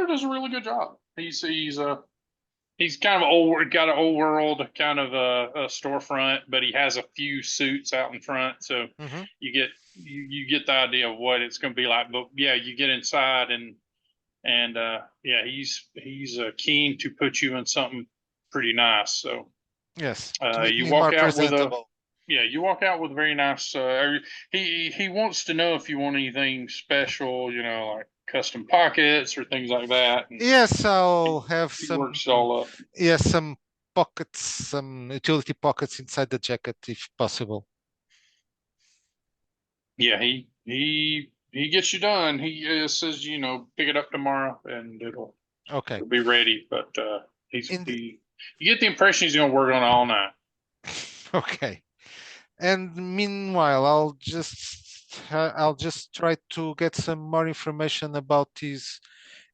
does a really good job. He's kind of old, got an old world kind of a storefront, but he has a few suits out in front, so Mhm. you get the idea of what it's going to be like. But yeah, you get inside and yeah, he's keen to put you in something pretty nice. So Yes, to make you me more walk out with a presentable. yeah, you walk out with very nice. He wants to know if you want anything special, like custom pockets or things like that. And Yes, I'll have he some. works it all up. Yes, some pockets, some utility pockets inside the jacket, if possible. Yeah, he gets you done. He says, pick it up tomorrow and Okay. it'll be ready. But In the, you get the impression he's going to work on it all night. okay. And meanwhile, I'll just try to get some more information about this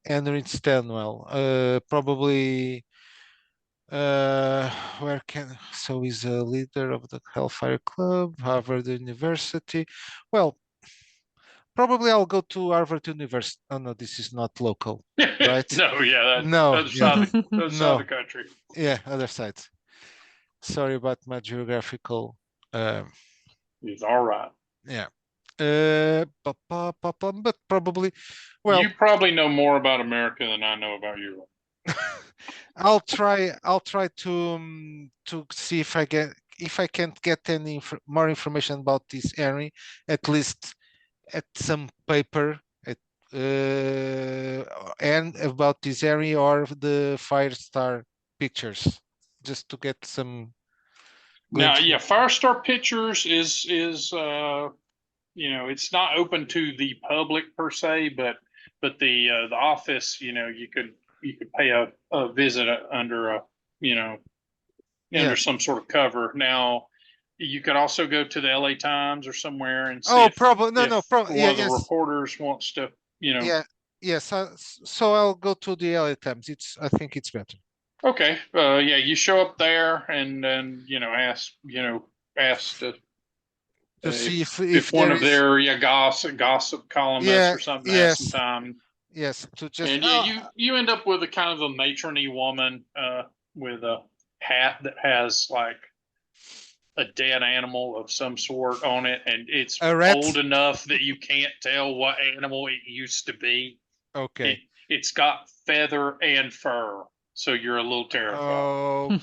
Henry Stanwell. Probably Where can so he's a leader of the Hellfire Club, Harvard University. Well, probably I'll go to Harvard University. Oh no, this is not local, right? No, yeah, No, other yeah, side, other side of no, the country. yeah, other side. Sorry about my geographical. He's all right. Yeah. But probably, well, You probably know more about America than I know about Europe. I'll try to see if I can't get any more information about this Henry, at least at some paper and about this area or the Firestar pictures, just to get some Now, glimpse. yeah, Firestar Pictures is it's not open to the public per se, but the office, you could pay a visit under a you know Yeah. under some sort of cover. Now, you could also go to the LA Times or somewhere and see Oh, probably no, if no, probably one yeah, of the yes, reporters wants to, yeah, yes. So I'll go to the LA Times. I think it's better. Okay. Yeah, you show up there and then, ask To see if if one there of is, their gossip columnists yeah, or something has some yes, time. yes, to just And yeah, you end up with a kind of a matronly woman with a hat that has like a dead animal of some sort on it, and it's a rat. old enough that you can't tell what animal it used to be. It Okay. it's got feather and fur, so you're a little terrified.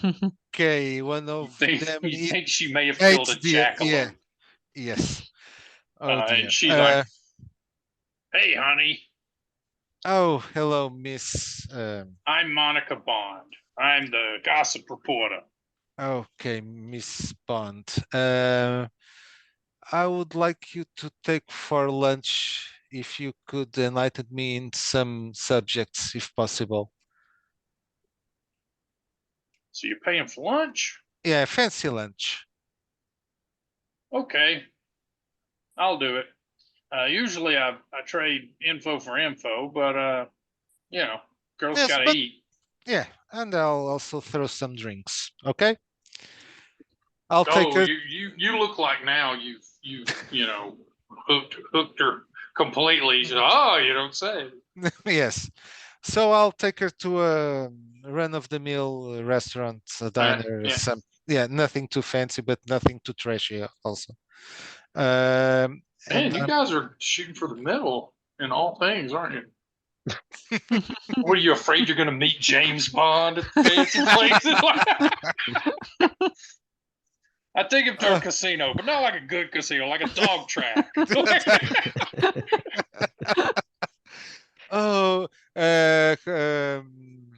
Okay, one You of think them you think she may have killed hates a the yeah, jackalope, yes. Oh and dear. she's like, "Hey, honey, Oh, hello, Miss. I'm Monica Bond. I'm the gossip reporter." Okay, Miss Bond. I would like you to take for lunch if you could enlighten me in some subjects, if possible. So you're paying for lunch? Yeah, fancy lunch. Okay, I'll do it. Usually I trade info for info, but girls Yes, gotta but eat. yeah, and I'll also throw some drinks. Okay, I'll take Oh, her. you look like now you've hooked her completely. Oh, you don't say. Yes, so I'll take her to a run-of-the-mill restaurant, a diner, Yeah. some yeah, nothing too fancy, but nothing too trashy also. Man, And you guys are shooting for the middle in all things, aren't you? What are you afraid you're going to meet James Bond at fancy places? I take him to a casino, but not like a good casino, like a dog track. Oh, All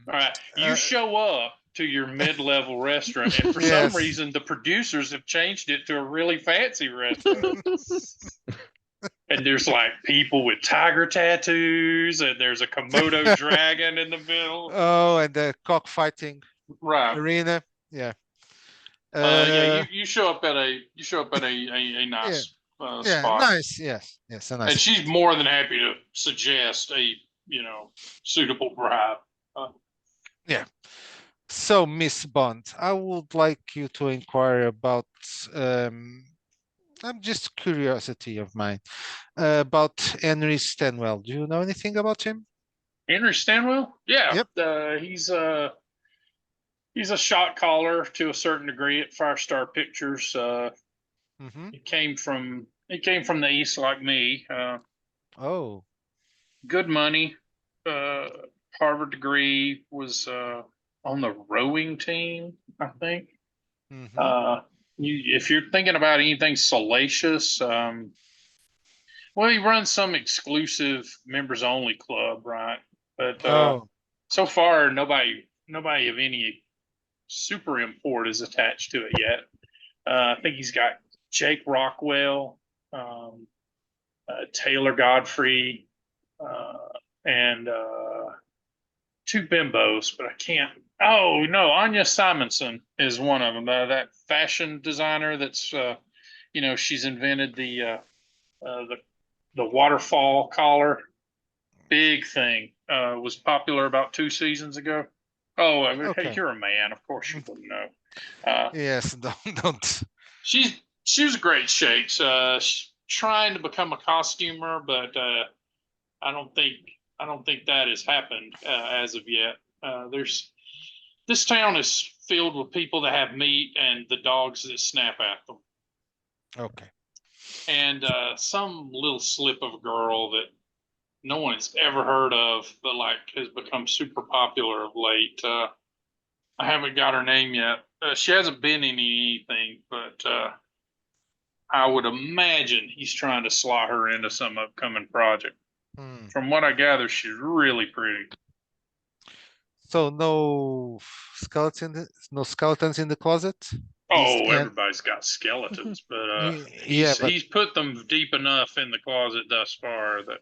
right, you show up to your mid-level restaurant, and for some yes. reason, the producers have changed it to a really fancy restaurant. And there's like people with tiger tattoos, and there's a Komodo dragon in the middle. Oh, and the cockfighting Right. arena. Yeah. Yeah. You show up at a Yeah. nice Yeah. spot, Nice. Yes. Yes. A nice. and she's more than happy to suggest a suitable bribe. Yeah. So, Miss Bond, I would like you to inquire about. I'm just curiosity of mine about Henry Stanwell. Do you know anything about him? Henry Stanwell, yeah, Yep. he's a shot caller to a certain degree at Firestar Pictures. Mm-hmm. He came from the East like me. Oh. Good money. Uh, Harvard degree, was on the rowing team, I think. Mm-hmm. If you're thinking about anything salacious, well, he runs some exclusive members only club, right? But Oh. so far, nobody of any super import is attached to it yet. I think he's got Jake Rockwell, Taylor Godfrey, and two bimbos, but I can't. Oh no, Anya Simonson is one of them. That fashion designer that's she's invented the waterfall collar. Big thing. Was popular about 2 seasons ago. Oh, I mean, hey, Okay. you're a man. Of course you wouldn't know. Yes, don't. She was great shakes. She's trying to become a costumer, but I don't think I don't think that has happened as of yet. There's this town is filled with people that have meat and the dogs that snap at them, Okay. and some little slip of a girl that no one's ever heard of, but like has become super popular of late. I haven't got her name yet. She hasn't been in anything, but I would imagine he's trying to slot her into some upcoming project. Hmm. From what I gather, she's really pretty. So no skeletons in the closet. Oh, And everybody's got skeletons, but yeah, but he's put them deep enough in the closet thus far that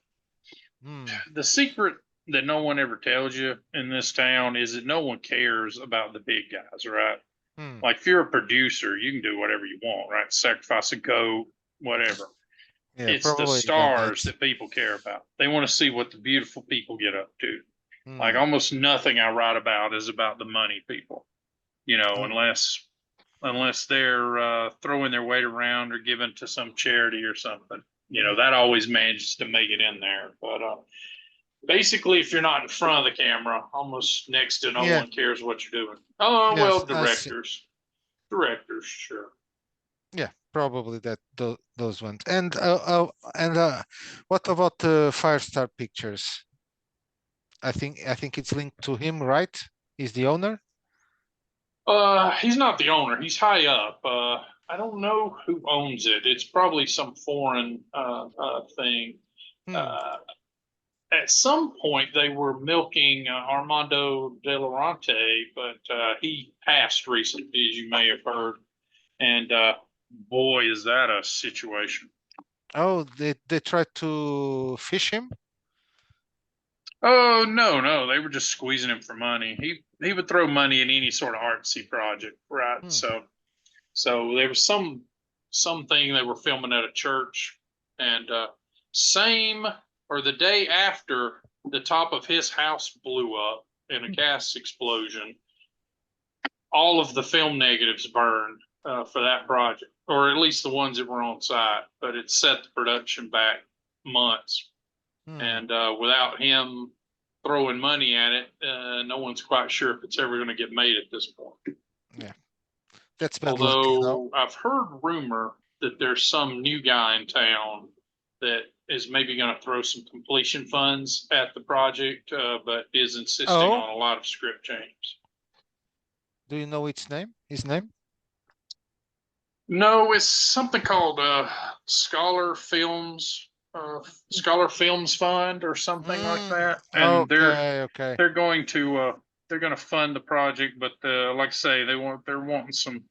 hmm, the secret that no one ever tells you in this town is that no one cares about the big guys, right? hmm, Like if you're a producer, you can do whatever you want, right? Sacrifice a goat, whatever. yeah, It's the probably done that. stars that people care about. They want to see what the beautiful people get up to. Like Hmm. almost nothing I write about is about the money people, Oh, unless they're throwing their weight around or giving to some charity or something. hmm. That always manages to make it in there. But basically, if you're not in front of the camera, almost next to no Yeah, one cares what you're doing. Oh yes, well, I see. directors, sure. Yeah, probably those ones. And what about Firestar Pictures? I think it's linked to him, right? He's the owner. He's not the owner. He's high up. I don't know who owns it. It's probably some foreign thing. Hmm. Uh, at some point, they were milking Armando De Laurenti, but he passed recently, as you may have heard. And boy, is that a situation. Oh, they tried to fish him. Oh no, they were just squeezing him for money. He would throw money at any sort of artsy project, right? Hmm. So there was something they were filming at a church, and same or the day after the top of his house blew up in a gas explosion, all of the film negatives burned for that project, or at least the ones that were on site. But it set the production back months, Hmm. and without him throwing money at it, no one's quite sure if it's ever going to get made at this point. Yeah, that's bad luck, Although I've heard rumor that there's some new guy in town that is maybe going to throw some completion funds at the project, but is insisting Oh, on a lot of script changes. do you know its name? His name? No, it's something called Scholar Films Fund or something like Mm, that, and okay. they're going to they're going to fund the project, but like I say, they're wanting some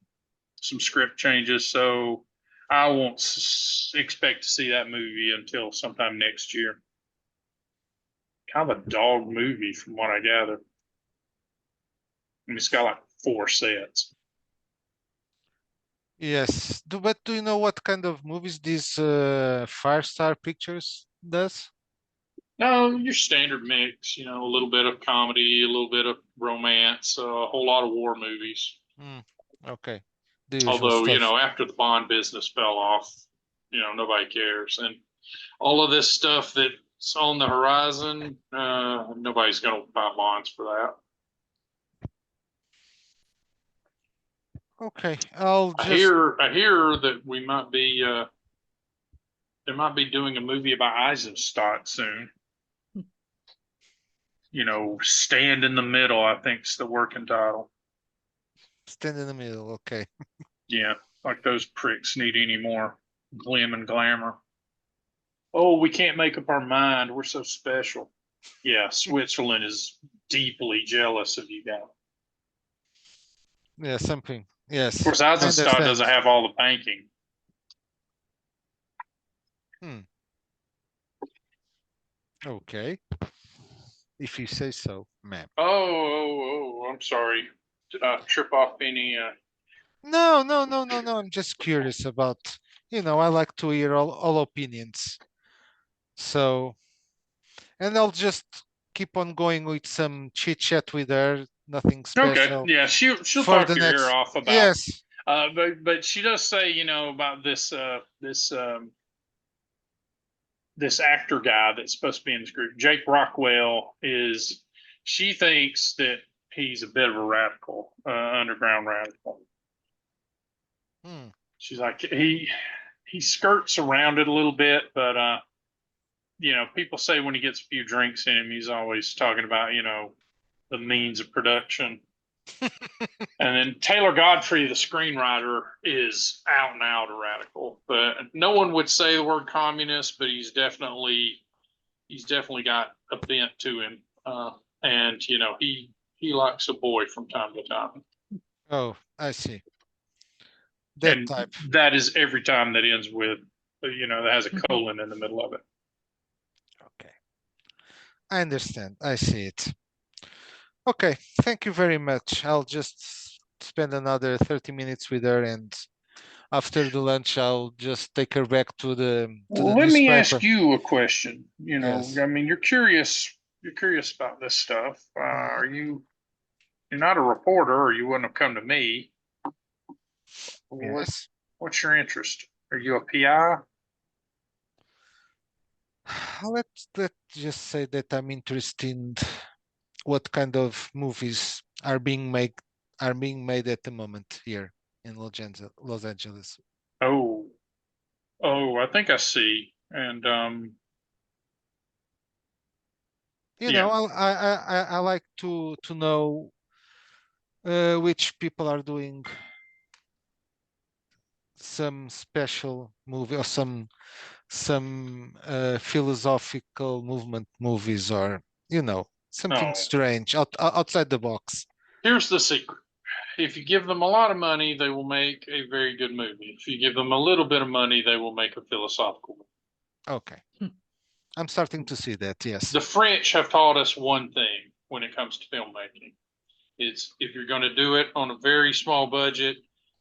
script changes, so I won't expect to see that movie until sometime next year. Kind of a dog movie, from what I gather. I mean, it's got like 4 sets. Yes. But do you know what kind of movies this Firestar Pictures does? No, your standard mix, a little bit of comedy, a little bit of romance, a whole lot of war movies. Mm, okay. The usual Although, stuff. after the Bond business fell off, nobody cares. And all of this stuff that's on the horizon, nobody's going to buy bonds for that. Okay. I'll I just hear, I hear that we might be, they might be doing a movie about Eisenstadt soon. Stand in the middle, I think's the working title. stand in the middle. Okay. Yeah, like those pricks need any more glim and glamour. Oh, we can't make up our mind. We're so special. Yeah, Switzerland is deeply jealous of you guys. Yeah, something. Of Yes. course, I Eisenstadt understand. doesn't have all the banking. Hmm. Okay. If you say so, ma'am. I'm sorry. Did I trip off any? No. I'm just curious about, I like to hear all opinions. So, and I'll just keep on going with some chit chat with her nothing Okay, special. yeah, she'll for talk the your ear next. off about. Yes. But she does say, about this actor guy that's supposed to be in this group, Jake Rockwell, she thinks that he's a bit of a radical, underground radical. Hmm. She's like, he skirts around it a little bit, but people say when he gets a few drinks in him, he's always talking about, the means of production. And then Taylor Godfrey, the screenwriter, is out and out a radical, but no one would say the word communist, but he's definitely got a bent to him. And he likes a boy from time to time. Oh, I see. That And type. that is every time that ends with, that has a colon in the middle of it. Okay. I understand. I see it. Okay. Thank you very much. I'll just spend another 30 minutes with her, and after the lunch, I'll just take her back to the Well, let me ask newspaper. you a question. Yes. I mean, you're curious about this stuff. You're not a reporter, or you wouldn't have come to me. Yes. What's your interest? Are you a PI? Let's just say that I'm interested in what kind of movies are being made at the moment here in Los Angeles. Oh, I think I see. And You yeah. know, I like to know which people are doing some special movie or some philosophical movement movies, or something No. strange outside the box. Here's the secret. If you give them a lot of money, they will make a very good movie. If you give them a little bit of money, they will make a philosophical movie. Okay. I'm starting to see that, yes. The French have taught us one thing when it comes to filmmaking. It's if you're going to do it on a very small budget,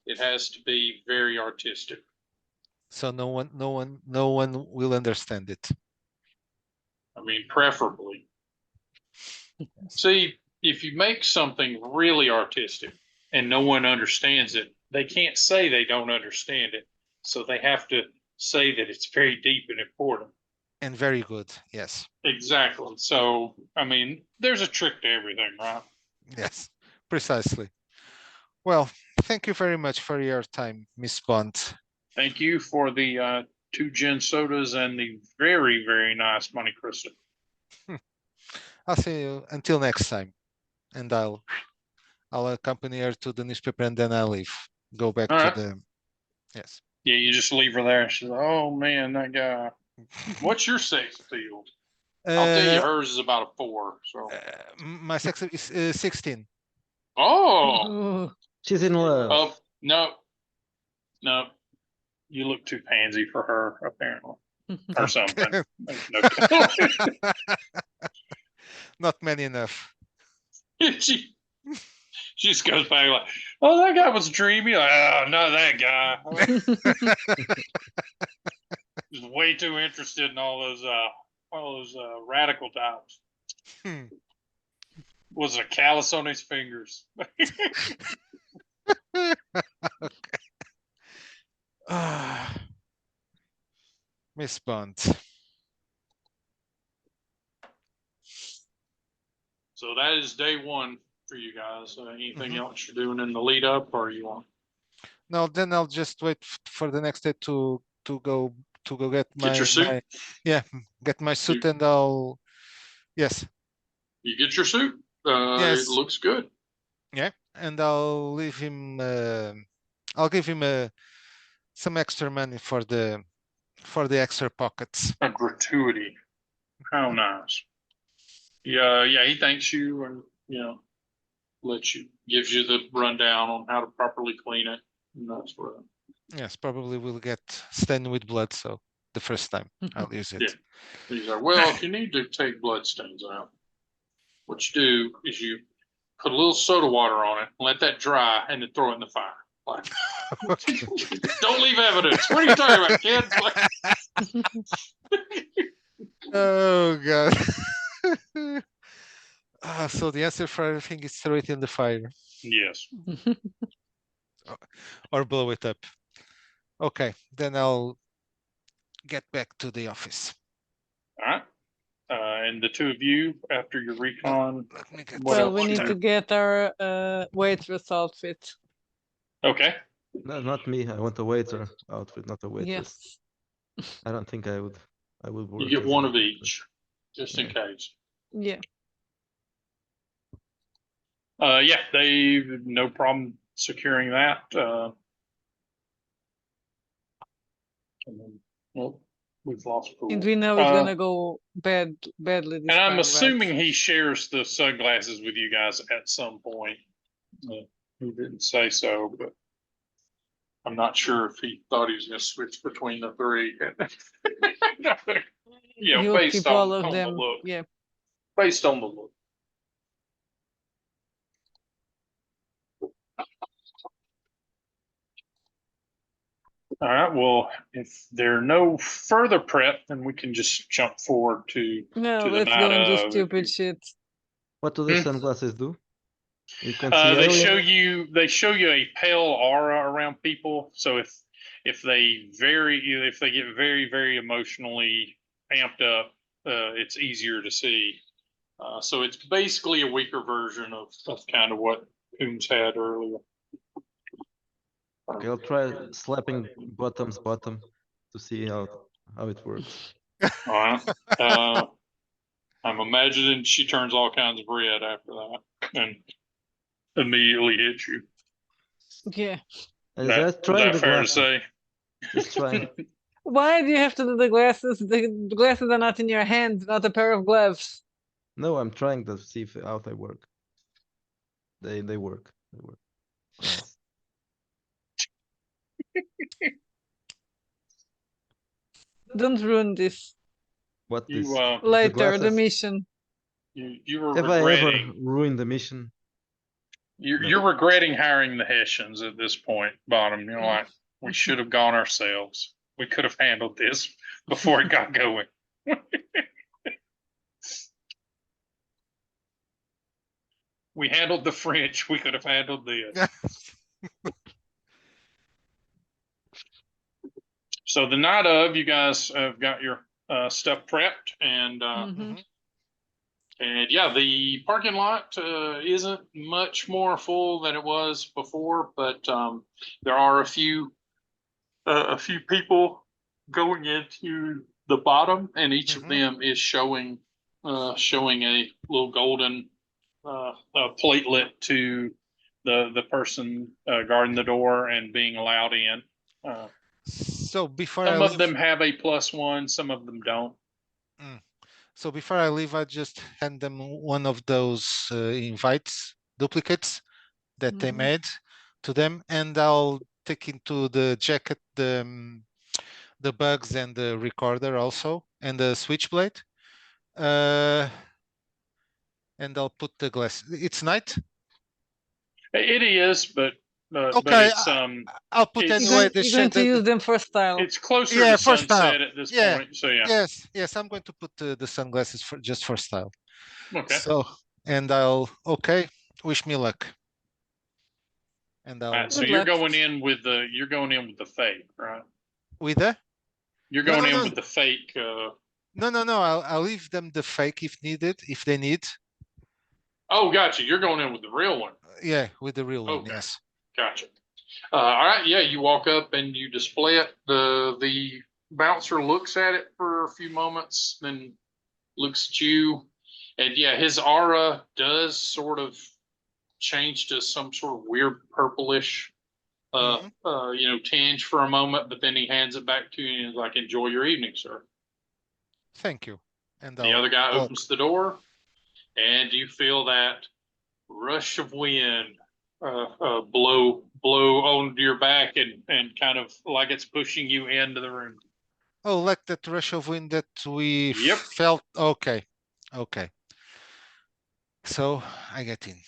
it has to be very artistic. So no one will understand it. I mean, preferably. See, if you make something really artistic and no one understands it, they can't say they don't understand it. So they have to say that it's very deep and important. And very good, yes. Exactly. So, I mean, there's a trick to everything, right? Yes, precisely. Well, thank you very much for your time, Miss Bond. Thank you for the 2 gin sodas and the very, very nice Monte Cristo. I'll see you until next time, and I'll accompany her to the newspaper, and then I'll leave. Go back All to right. the yes. Yeah, you just leave her there. She's like, oh man, that guy. What's your sex appeal? I'll tell you, hers is about a 4. So. My sex is 16. Oh. She's in love. Oh no, you look too pansy for her, apparently, or something. No. Not many enough. she just goes back like, oh, that guy was dreamy. Like, oh, not that guy. He's way too interested in all those radical types. Was a callus on his fingers. Miss Bond. So that is day 1 for you guys. Anything else you're doing in the lead up, or you want? No, then I'll just wait for the next day to go get your suit? get my suit, and I'll yes. You get your suit. Yes. It looks good. Yeah, and I'll leave him. I'll give him some extra money for the extra pockets. A gratuity. How nice. Yeah, he thanks you, and gives you the rundown on how to properly clean it, and that's what. Yes, probably will get stained with blood, so the first time I'll use it. Yeah. He's like, well, if you need to take blood stains out, what you do is you put a little soda water on it, let that dry, and then throw it in the fire. Like, don't leave evidence. What are you talking about, kid? Oh God. So the answer for everything is throw it in the fire Yes. or blow it up. Okay, then I'll get back to the office. All right. And the two of you, after your recon, Let me get what Well, else we you need do? to get our waitress outfit. Okay. No, not me. I want a waiter outfit, not a waitress. Yes. I don't think I would You work get as one a of waitress. each, just in Yeah. case. Yeah. Yeah, they no problem securing that. And then, well, we've lost And pool. we know it's gonna go badly this And I'm time, assuming right? he shares the sunglasses with you guys at some point. He didn't say so, but I'm not sure if he thought he was going to switch between the three. You know, He'll based keep all of on the them. look. Yeah. Based on the look. All right. Well, if there are no further prep, then we can just jump forward to No, the let's night go and do of. stupid shit. What do the Hmm? sunglasses do? You can see They aliens? show you a pale aura around people. So if they get very very emotionally amped up, it's easier to see. So it's basically a weaker version of kind of what Coombs had earlier. Okay, I'll try slapping bottom to see how it works. All right. I'm imagining she turns all kinds of red after that and immediately hits you. Yeah. And That, just is trying that the fair to glasses. say? Just trying. Why do you have to do the glasses? The glasses are not in your hand, not a pair of gloves. No, I'm trying to see how they work. They work. They work. Nice. Don't ruin this. What You this? The Later, the glasses? mission. you were Have I ever regretting ruined the mission? you're regretting hiring the Hessians at this point, Bottom. You're like, we should have gone ourselves. We could have handled this before it got going. We handled the French. We could have handled this. So the night of, you guys have got your stuff prepped, and Mhm. and yeah, the parking lot isn't much more full than it was before, but there are a few people going into the bottom, and each of them is showing a little golden platelet to the person guarding the door and being allowed in. So before I Some of leave, them have a +1, some of them don't. so before I leave, I just hand them one of those invites, duplicates that they Mhm. made to them, and I'll take into the jacket the bugs and the recorder also, and the switchblade. And I'll put the glass. It's night. It is, but Okay, it's I'll put it's- anyway the You're going to use them for style. it's closer yeah, to for style. sunset at this Yeah, point. So yeah. yes, I'm going to put the sunglasses for just for style. Okay. So, and I'll wish me luck. And All I'll right. So Good you're luck. going in with the fake, right? with the You're No, going no, in no. with the fake. no. I'll leave them the fake if needed, if they need. Oh, gotcha. You're going in with the real one. Yeah, with the real one. Okay. Yes. Gotcha. All right. Yeah, you walk up and you display it. The bouncer looks at it for a few moments, then looks at you, and yeah, his aura does sort of change to some sort of weird purplish, Mhm. tinge for a moment, but then he hands it back to you and is like, "Enjoy your evening, sir." Thank you. And The other guy opens the door, and you feel that rush of wind blow onto your back and kind of like it's pushing you into the room. Oh, like that rush of wind that we Yep. felt. Okay. So I get in.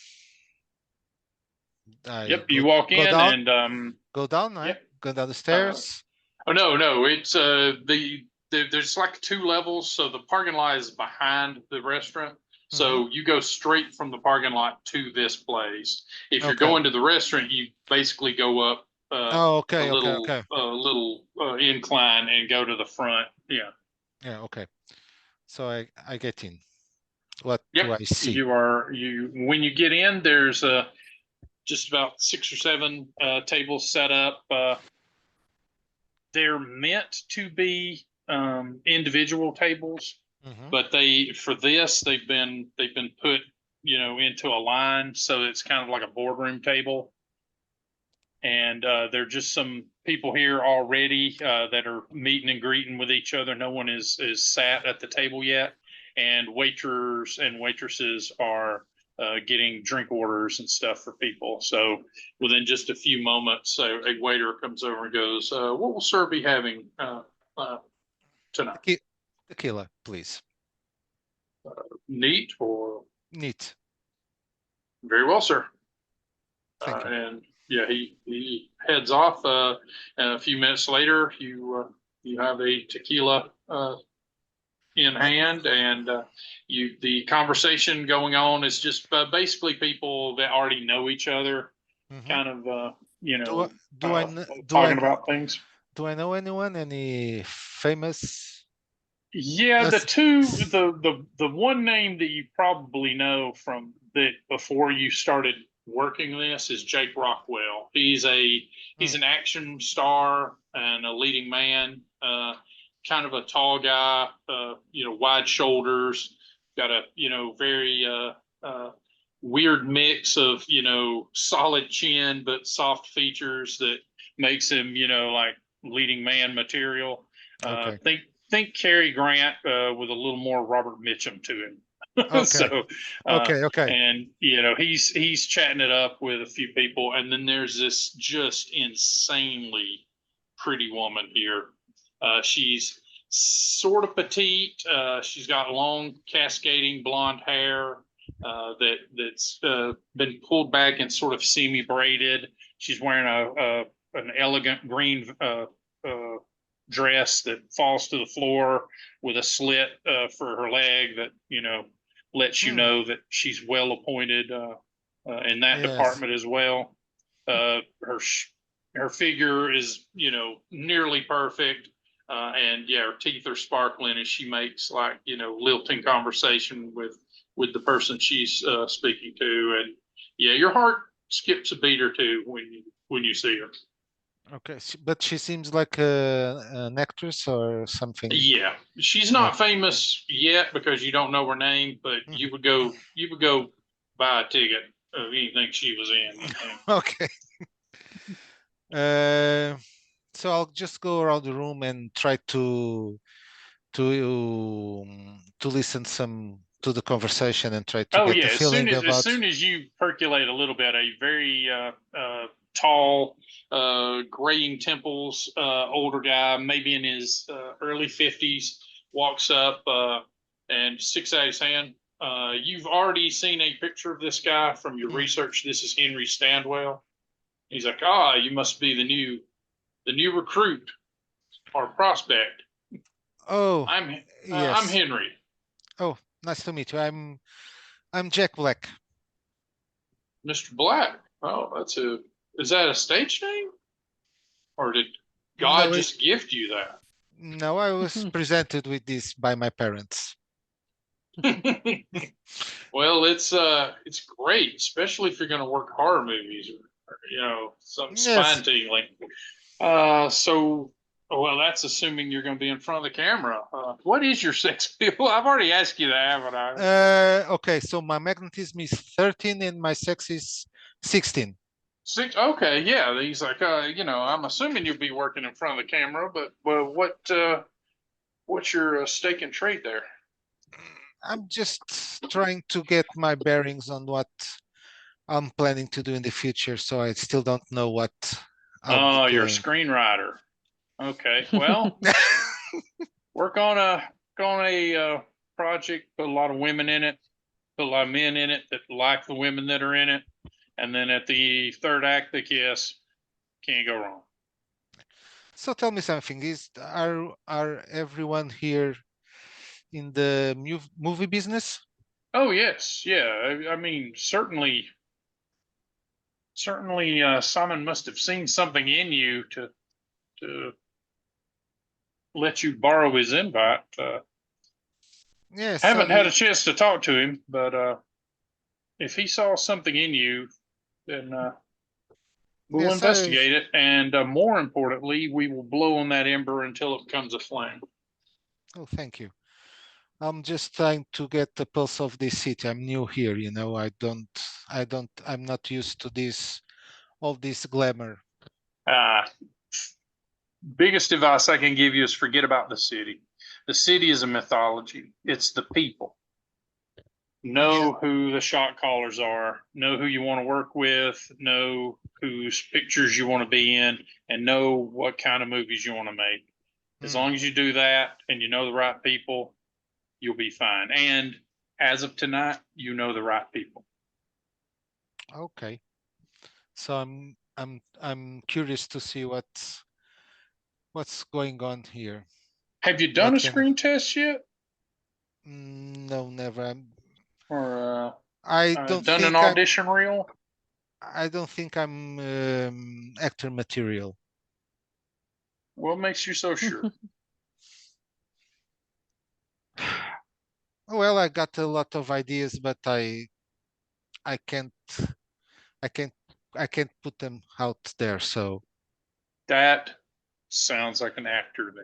Yep. You walk go in down, and go down, right? yep. Go down the stairs. Oh no, it's there's like 2 levels. So the parking lot is behind the restaurant. So you go straight from the parking lot to this place. If you're Okay. going to the restaurant, you basically go up Oh, okay, a okay, little okay. incline and go to the front. Yeah. Yeah, okay. So I get in. What do Yep. I see? When you get in, there's just about 6 or 7 tables set up. They're meant to be individual tables, Mhm. but they've been put, into a line, so it's kind of like a boardroom table. And there are just some people here already that are meeting and greeting with each other. No one is sat at the table yet, and waiters and waitresses are getting drink orders and stuff for people. So within just a few moments, a waiter comes over and goes, "What will sir be having tonight?" Tequila, please. Neat, or Neat. very well, sir. Thank you. And yeah, he heads off. And a few minutes later, you have a tequila in hand, and the conversation going on is just basically people that already know each other, Mhm. kind of Do I talking about things. do I know anyone? Any famous? Yeah, Yes. the one name that you probably know from that before you started working this is Jake Rockwell. He's an action star and a leading man, kind of a tall guy, wide shoulders, got a very weird mix of solid chin but soft features that makes him like leading man material. Okay. Think Cary Grant with a little more Robert Mitchum to him. Okay. So, Okay. and he's chatting it up with a few people, and then there's this just insanely pretty woman here. She's sort of petite. She's got long, cascading blonde hair that's been pulled back and sort of semi braided. She's wearing an elegant green dress that falls to the floor with a slit for her leg that lets you know that she's well appointed in that Yes. department as well. Her figure is nearly perfect, and yeah, her teeth are sparkling as she makes lilting conversation with the person she's speaking to, and yeah, your heart skips a beat or two when you see her. Okay. But she seems like an actress or something. Yeah, she's not famous yet because you don't know her name, but you would go buy a ticket of anything she was in. I think. Okay. So I'll just go around the room and try to listen some to the conversation and try to Oh get the yeah, feeling as about. soon as you percolate a little bit, a very tall, graying temples, older guy, maybe in his early 50s, walks up and sticks out his hand. You've already seen a picture of this guy from your research. This is Henry Standwell. He's like, you must be the new recruit or prospect. Oh, I'm yes. Henry. Oh, nice to meet you. I'm Jack Black. Mr. Black. Oh, is that a stage name? Or did God No, just gift you that? no, I was presented with this by my parents. Well, it's great, especially if you're going to work horror movies or something Yes. spine tingling. Well, that's assuming you're going to be in front of the camera. What is your sex appeal? I've already asked you that, haven't I? Okay, so my magnetism is 13 and my sex is 16. Okay, yeah. He's like, I'm assuming you'll be working in front of the camera, but what's your stake and trade there? I'm just trying to get my bearings on what I'm planning to do in the future, so I still don't know what I'll be You're a doing. screenwriter. Okay, well, work on a project. Put a lot of women in it. Put a lot of men in it that like the women that are in it, and then at the third act, they kiss. Can't go wrong. So tell me something: are everyone here in the movie business? Oh yes, yeah. I mean, certainly, Simon must have seen something in you to let you borrow his invite. Yes, Haven't had a chance to talk to him, but if he saw something in you, then we'll yes, I. investigate it, and more importantly, we will blow on that ember until it becomes a flame. Oh, thank you. I'm just trying to get the pulse of this city. I'm new here, you know. I'm not used to all this glamour. Uh, Biggest advice I can give you is forget about the city. The city is a mythology. It's the people. Yeah. Know who the shot callers are, know who you want to work with, know whose pictures you want to be in, and know what kind of movies you want to make. As Mm, long as you do that and you know the right people, you'll be fine. And as of tonight, you know the right people. okay. So I'm curious to see what's going on here. Have you done What a can screen test yet? No, never. Or I don't done an think I'm audition reel? I don't think I'm actor material. What makes you so sure? Well, I got a lot of ideas, but I can't I can't I can't put them out there. So That sounds like an actor to me.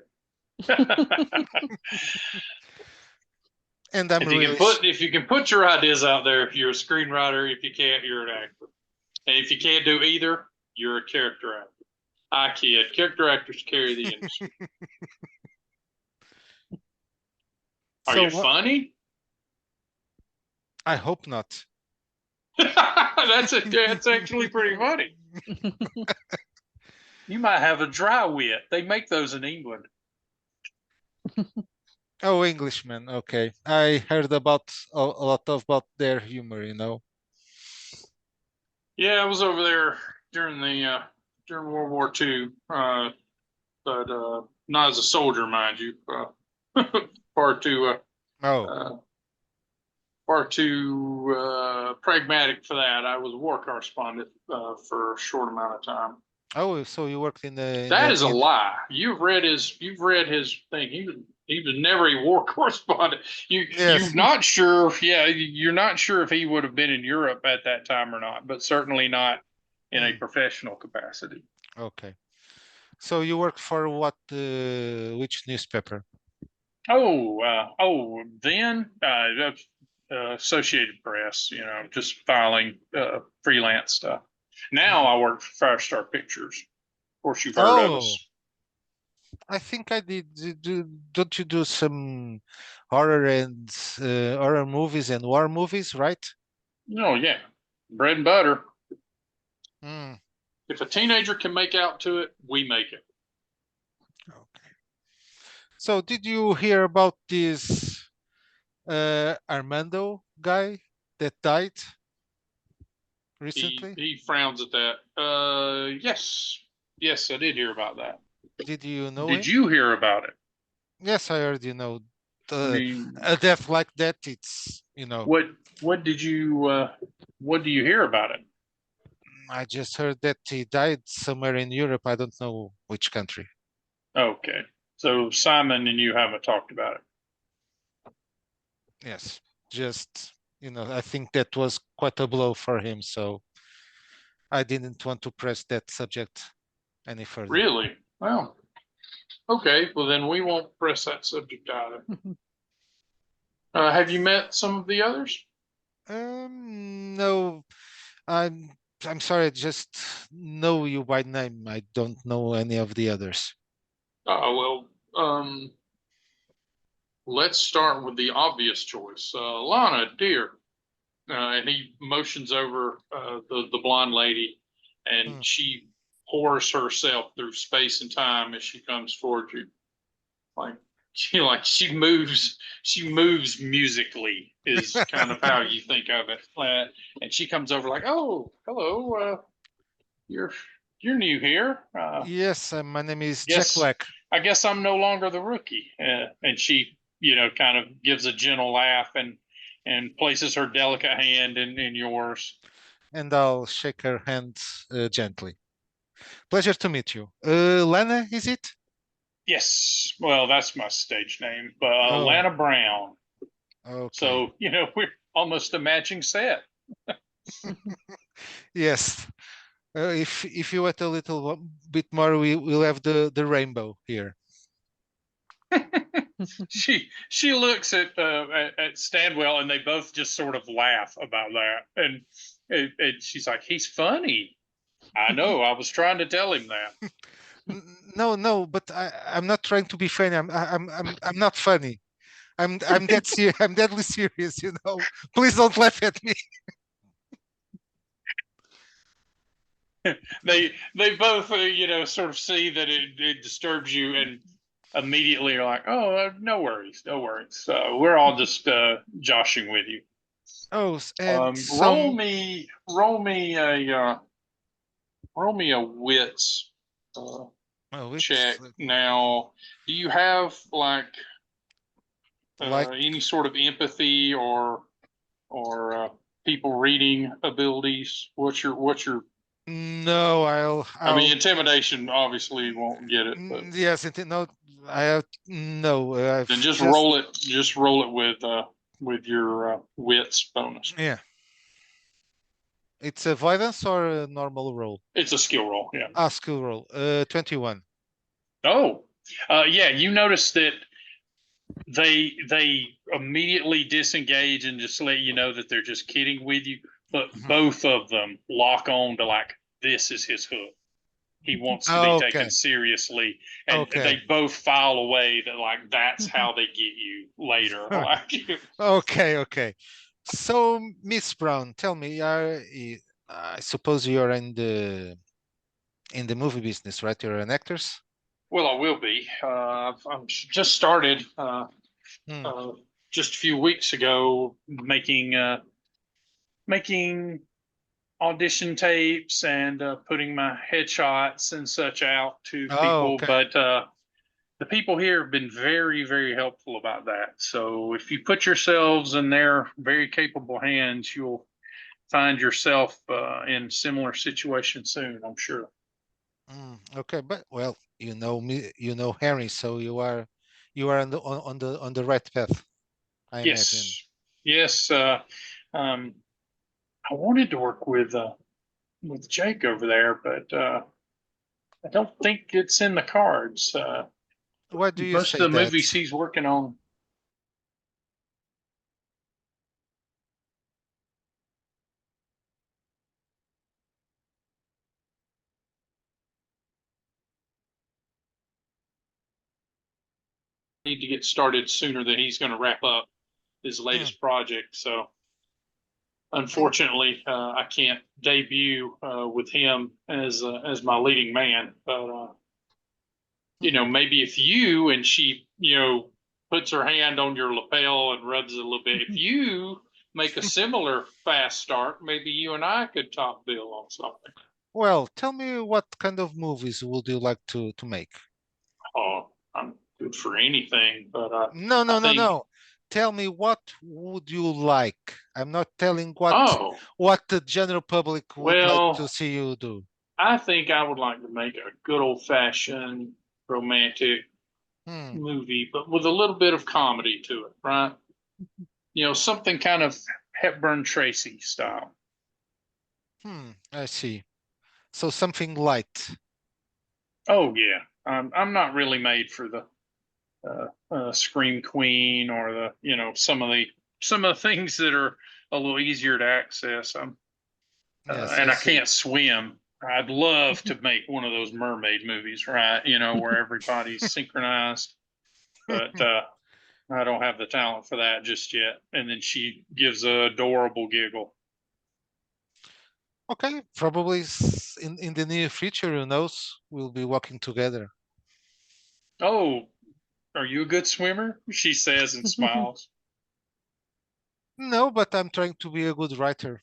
and I'm If you can really put your ideas out there, you're a screenwriter. If you can't, you're an actor. And if you can't do either, you're a character actor. I kid. Character actors carry the industry. Are so you what funny? I hope not. That's actually pretty funny. You might have a dry wit. They make those in England. Oh, Englishman. Okay, I heard about a lot about their humor. You know. Yeah, I was over there during during World War II, but not as a soldier, mind you. Far too Oh, uh, far too pragmatic for that. I was a war correspondent for a short amount of time. oh, so you worked in the That is a lie. You've read his thing. He was never a war correspondent. You're yes. not sure. Yeah, you're not sure if he would have been in Europe at that time or not, but certainly not in a Mm, professional capacity. okay. So you worked for what? Which newspaper? Then Associated Press. You know, just filing freelance stuff. Now Mm. I work for Five Star Pictures. Of course, you've heard of Oh, us. I think I did. Don't you do some horror and horror movies and war movies, right? Oh yeah, bread and butter. Mm, If a teenager can make out to it, we make it. okay. So did you hear about this Armando guy that died recently? He frowns at that. Yes, yes, I did hear about that. Did you know Did him? you hear about it? Yes, I heard. You know, I the, mean, a death like that, it's what did you what do you hear about it? I just heard that he died somewhere in Europe. I don't know which country. Okay, so Simon and you haven't talked about it. Yes, just I think that was quite a blow for him. So I didn't want to press that subject any further. Really? Well, okay. Well, then we won't press that subject either. Have you met some of the others? No, I'm I'm sorry. I just know you by name. I don't know any of the others. Oh well. Let's start with the obvious choice. Lana, dear. And he motions over the blonde lady, and Hmm. she pours herself through space and time as she comes toward you. Like she moves musically is kind of how you think of it. And she comes over like, oh, hello, you're you're new here. Yes, my name is Jack Guess Black. I guess I'm no longer the rookie. And she, kind of gives a gentle laugh, and and places her delicate hand in yours. And I'll shake her hand gently. Pleasure to meet you. Lena, is it? Yes, well, that's my stage name, but Oh, Lana Brown. okay. So, we're almost a matching set. Yes. If you wait a little bit more, we'll have the rainbow here. She looks at Stanwell, and they both just sort of laugh about that, and she's like, "He's funny." I know. I was trying to tell him that. No, but I'm not trying to be funny. I'm not funny. I'm deadly serious, you know. Please don't laugh at me. They both sort of see that it disturbs you, and immediately are like, "Oh, no worries, no worries." So we're all just joshing with you. Oh, and Roll some me roll me a wits oh, check. it's Now, do you have like any sort of empathy or people reading abilities? What's your no, I mean, I'll intimidation obviously won't get it, but yes, no, I have no, then I've just roll it. Just roll it with your wits bonus. yeah. It's avoidance or a normal roll? It's a skill roll. Yeah. Ah, skill roll. 21. Oh, yeah. You notice that they immediately disengage and just let you know that they're just kidding with you. But Mhm. both of them lock on to this is his hook. He wants to be taken Okay. seriously, and Okay. they both file away that that's how they get you later. Okay, okay. So, Miss Brown, tell me, I suppose you're in the movie business, right? You're an actress? Well, I will be. I'm just started Hmm. just a few weeks ago making audition tapes and putting my headshots and such out to Oh, people. okay. But the people here have been very, very helpful about that. So if you put yourselves in their very capable hands, you'll find yourself in similar situations soon, I'm sure. Okay, but well, you know me, you know Henry, so you are on the right path, I imagine. Yes, yes. Um, I wanted to work with Jake over there, but I don't think it's in the cards. Why do you Most of say the that? movies he's working on. Need to get started sooner than he's going to wrap up his latest project. So unfortunately, I can't debut with him as my leading man. But maybe if you and she, puts her hand on your lapel and rubs it a little bit, if you make a similar fast start, maybe you and I could top bill on something. Well, tell me what kind of movies would you like to make? Oh, I'm good for anything, but No, I no, no, think. no. Tell me what would you like? I'm not telling Oh, what the general public would like to well, see you do. I think I would like to make a good old fashioned romantic Hmm. movie, but with a little bit of comedy to it, right? Something kind of Hepburn Tracy style. I see. So something light. Oh yeah, I'm not really made for the scream queen or the some of the things that are a little easier to access. Yes, I And I see. can't swim. I'd love to make one of those mermaid movies, right? Where everybody's synchronized, but I don't have the talent for that just yet. And then she gives a adorable giggle. Okay, probably in the near future, who knows? We'll be walking together. Oh, are you a good swimmer? She says and smiles. No, but I'm trying to be a good writer.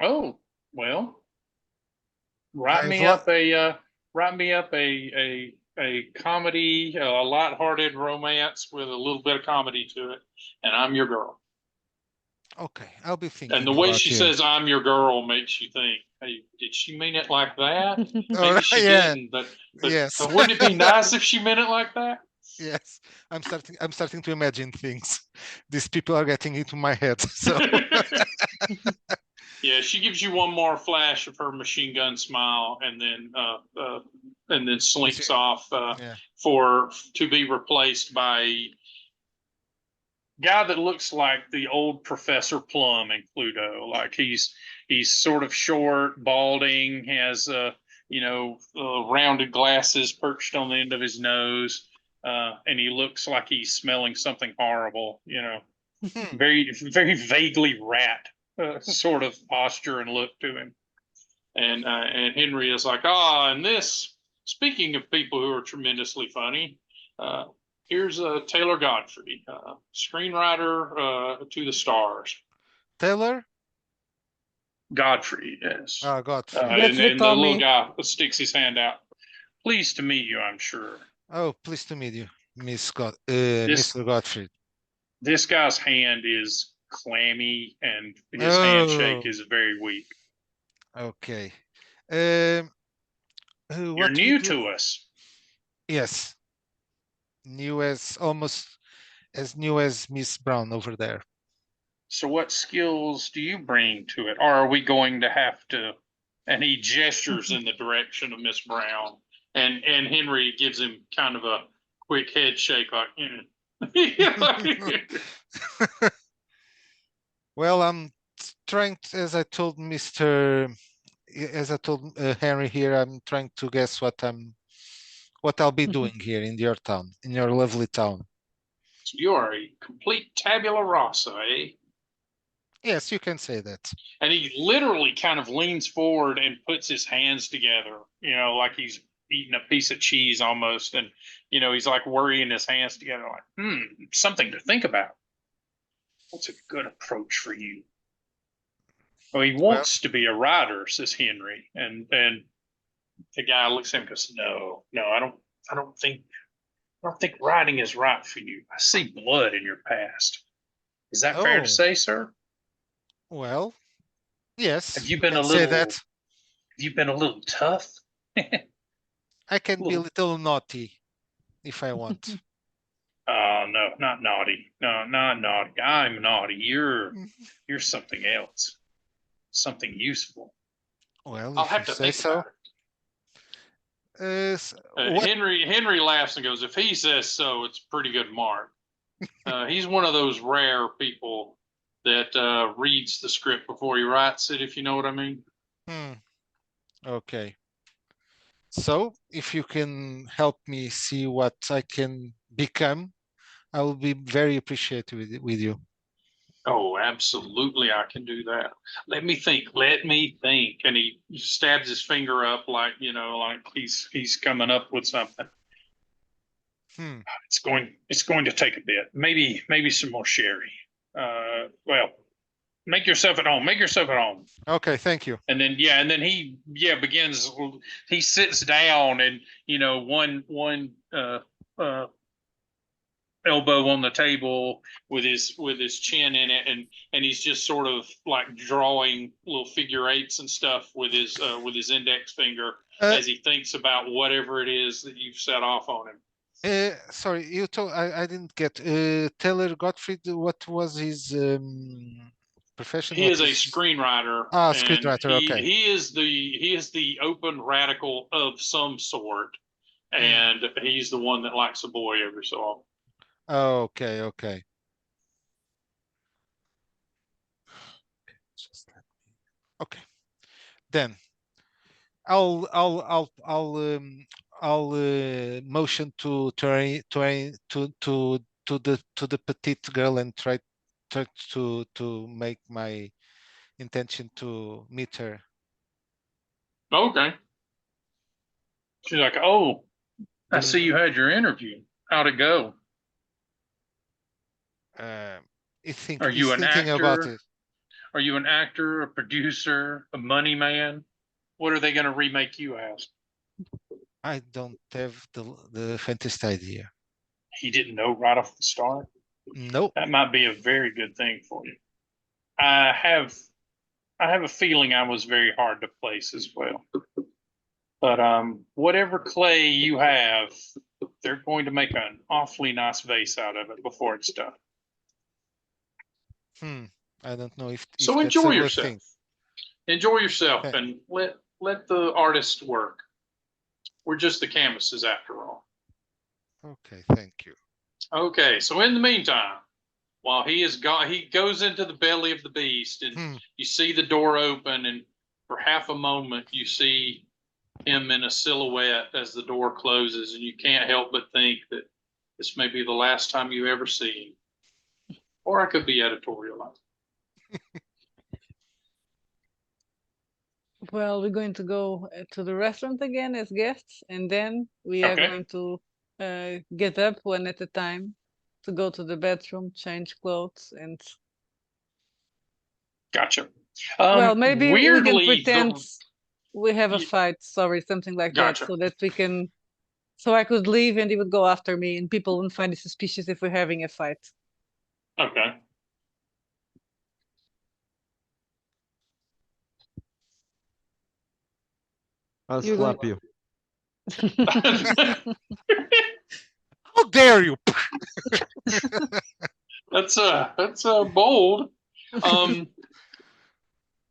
Oh, well, write I've me lo up a comedy, a light-hearted romance with a little bit of comedy to it, and I'm your girl. Okay, I'll be thinking And the way about she you. says "I'm your girl" makes you think, "Hey, did she mean it like that? Oh, Maybe she yeah. didn't, but Yes. wouldn't it be nice if she meant it like that?" Yes. I'm starting to imagine things. These people are getting into my head. So Yeah, she gives you one more flash of her machine gun smile, and then slinks off yeah. to be replaced by a guy that looks like the old Professor Plum in Pluto. Like he's sort of short, balding, has rounded glasses perched on the end of his nose, and he looks like he's smelling something horrible. Hmm. Very very vaguely rat sort of posture and look to him. And Henry is like, and this. Speaking of people who are tremendously funny, here's Taylor Godfrey, screenwriter to the stars. Taylor? Godfrey, yes. Godfrey. That's the And the little Tommy. guy sticks his hand out. Pleased to meet you, I'm sure. Oh, pleased to meet you, Mr. This Godfrey. this guy's hand is clammy, and his handshake Oh, is very weak. okay. You're What we new do? to us. Yes, new as almost as new as Miss Brown over there. So what skills do you bring to it? Or are we going to have to? And he gestures in the direction of Miss Brown, and Henry gives him kind of a quick head shake, like, Well, I'm trying to, as I told Henry here, I'm trying to guess what I'll be doing here in your town, in your lovely town. You are a complete tabula rasa, eh? Yes, you can say that. And he literally kind of leans forward and puts his hands together, like he's eating a piece of cheese almost. And, he's like worrying his hands together, like, something to think about. What's a good approach for you? Well, he Well, wants to be a writer, says Henry. And the guy looks at him and goes, No, I don't think writing is right for you. I see blood in your past. Is that fair to oh, say, sir? well, yes, Have you you been can a say little that. have you been a little tough? I can be a Little little naughty if I want. no, not naughty. No, not naughty. I'm naughty. You're something else. Something useful. Well, I'll if you have to say think so. about it. What? Henry laughs and goes, "If he says so, it's a pretty good mark." He's one of those rare people that reads the script before he writes it, if you know what I mean. Okay. So, if you can help me see what I can become, I will be very appreciative with you. Oh, absolutely, I can do that. Let me think. Let me think. And he stabs his finger up like like he's coming up with something. Hmm. It's going to take a bit. Maybe some more sherry. Well, make yourself at home. Make yourself at home. Okay, thank you. And then he begins. He sits down, and one elbow on the table with his chin in it, and he's just sort of like drawing little figure eights and stuff with his index finger as he thinks about whatever it is that you've set off on him. Sorry, you told I didn't get Taylor Gottfried. What was his profession? He What is a is screenwriter, and screenwriter. Okay. he is the open radical of some sort, and he's the one that likes a boy every so often. Okay, okay. Okay. Then I'll motion to the petite girl and try to make my intention to meet her. Okay. She's like, "Oh, I see you had your interview. How'd it go? Are you He's an thinking about actor? it. Are you an actor, a producer, a money man? What are they going to remake you as?" I don't have the faintest idea. He didn't know right off the start. Nope. That might be a very good thing for you. I have a feeling I was very hard to place as well. But whatever clay you have, they're going to make an awfully nice vase out of it before it's done. I don't know if So that's enjoy a good yourself. thing. Enjoy yourself Okay. and let the artist work. We're just the canvases after all. Okay, thank you. Okay, so in the meantime, while he is gone, he goes into the belly of the beast, and you see the door open, and for half a moment you see him in a silhouette as the door closes, and you can't help but think that this may be the last time you ever see him. Or I could be editorialized. Well, we're going to go to the restaurant again as guests, and then we are Okay. going to get up one at a time to go to the bathroom, change clothes, and Gotcha. well, maybe we can Weirdly, pretend we have a fight, sorry, something like that, Gotcha. so that we can. So I could leave and he would go after me, and people wouldn't find it suspicious if we're having a fight. Okay. I'll You're slap going- you. How dare you? That's bold.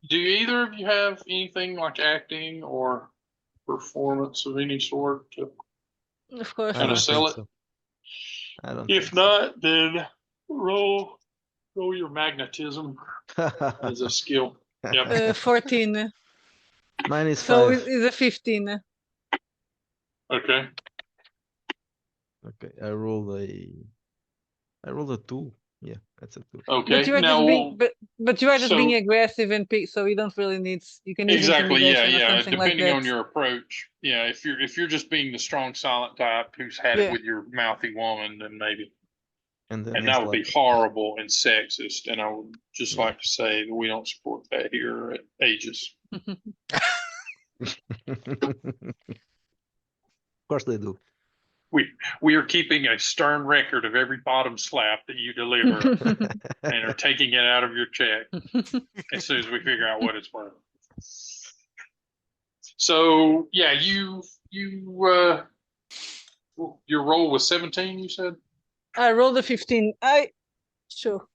Do either of you have anything like acting or performance of any sort to Of course kind of not. sell it? So. I don't If think so. not, then roll your magnetism as a skill. Yep. 14. Mine is So 5. it's a 15. Okay. Okay, I rolled a 2. Yeah, that's a 2. Okay. But you are Now, just being, but you are just being so- aggressive and so you don't really need. You can use exactly. Yeah. intimidation or Yeah. something like Depending on that. your approach. Yeah. If you're just being the strong, silent type who's had Yeah. it with your mouthy woman, then maybe. And then And I that would be slap horrible and sexist. And I would just Yeah. like to say that we don't support that here at Aegis. Of course they do. We are keeping a stern record of every bottom slap that you deliver and are taking it out of your check as soon as we figure out what it's worth. So yeah, your roll was 17, you said? I rolled a 15. Sure.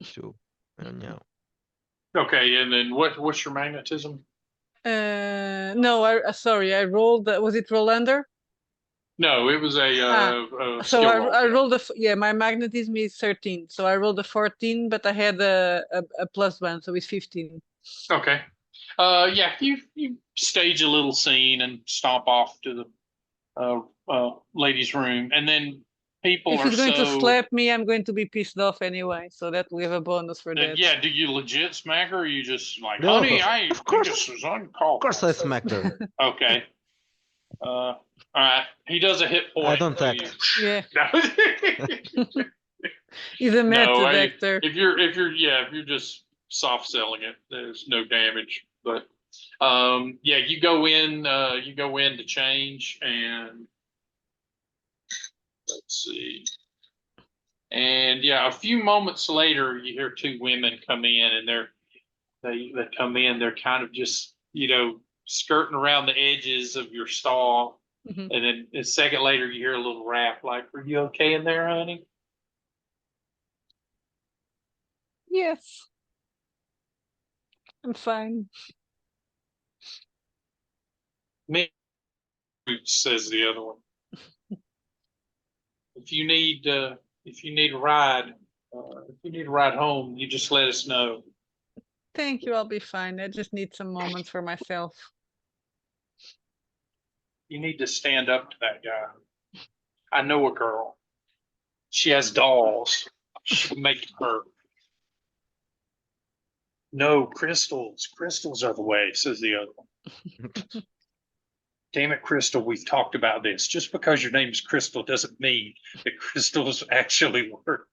Sure. Yeah. Okay, and then what's your magnetism? No, sorry, I rolled. Was it roll under? No, it was a So skill roll. I rolled my magnetism is 13. So I rolled a 14, but I had a +1, so it's 15. Okay. Yeah, you stage a little scene and stomp off to the ladies' room, and then people If are he's going to so. slap me, I'm going to be pissed off anyway. So that we have a bonus for Then, that. yeah, do you legit smack her, or you just like, No, honey, I of think course. this was uncalled Of course for. I smacked her. Okay. All right. He does a hit point. I don't so act. Yeah, No. he's a method No, actor. if you're just soft selling it, there's no damage. But yeah, you go in to change, and let's see. And yeah, a few moments later, you hear two women come in, and they come in. They're kind of just skirting around the edges of your stall, Mhm. and then a second later, you hear a little rap like, "Are you okay in there, honey?" Yes, I'm fine. Me, says the other one. If you need a ride, if you need a ride home, you just let us know. Thank you. I'll be fine. I just need some moments for myself. You need to stand up to that guy. I know a girl. She has dolls. She'll make her. No, crystals. Crystals are the way, says the other one. Damn it, Crystal, we've talked about this. Just because your name is Crystal doesn't mean that crystals actually work.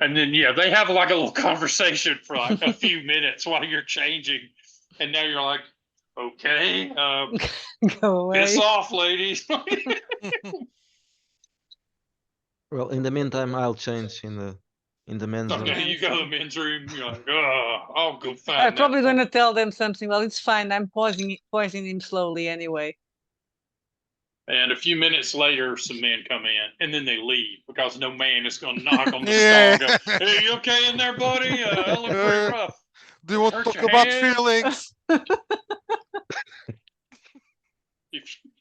And then, yeah, they have like a little conversation for like a few minutes while you're changing. And now you're like, okay, Go away. piss off, ladies. Well, in the meantime, I'll change in the in the men's room. Okay, you go to the men's room. You're like, oh, I'll go find I'm that probably for going to you." tell them something. Well, it's fine. I'm poisoning him slowly anyway. And a few minutes later, some men come in, and then they leave because no man is going to knock on the Yeah. stall and go, "Hey, you okay in there, buddy? I look pretty rough. Do you want to Hurt talk your about hand?" feelings?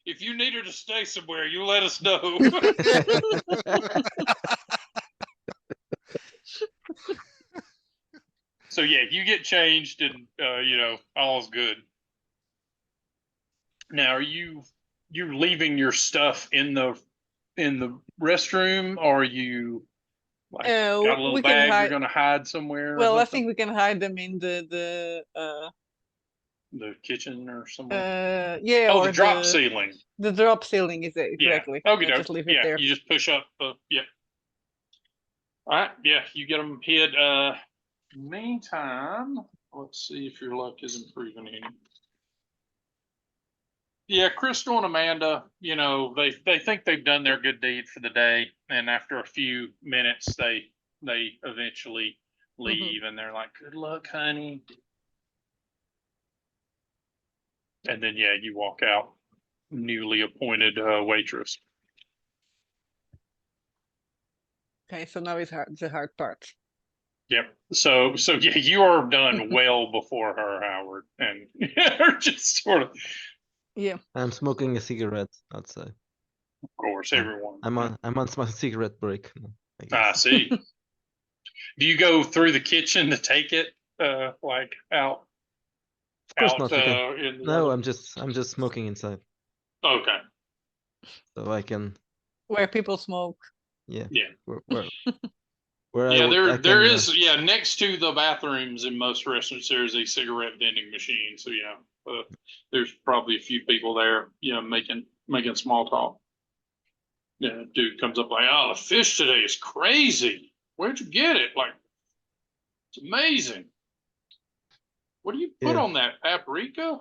If you needed to stay somewhere, you let us know. So yeah, you get changed, and all's good. Now, are you're leaving your stuff in the restroom, or are you like got a little We can bag you're hide. going to hide somewhere? Well, or I something? think we can hide them in The kitchen or somewhere. yeah, Oh, or the drop ceiling. the drop ceiling is it, Yeah. exactly. Okay. I just leave it Yeah. there. You just push up. Yeah. All right. Yeah. You get them hid. Meantime, let's see if your luck is improving any. Yeah, Crystal and Amanda, they think they've done their good deed for the day, and after a few minutes, they eventually leave, and they're like, "Good luck, honey." And then yeah, you walk out, newly appointed waitress. Okay, so now it's the hard part. Yep. So yeah, you are done well before her, Howard, and you're just sort of Yeah. I'm smoking a cigarette outside. Of course, everyone. I'm on my cigarette break. I I guess. see. Do you go through the kitchen to take it, like out? Of course Out not. in the No, other- I'm just smoking inside, Okay. so I can. Where people smoke. Yeah. Yeah. Where Yeah, I there can, is next to the bathrooms in most restaurants there is a cigarette vending machine. So yeah, there's probably a few people there, making small talk. Yeah, dude comes up like, "Oh, the fish today is crazy. Where'd you get it? Like, it's amazing. What do you put Yeah. on that, paprika?"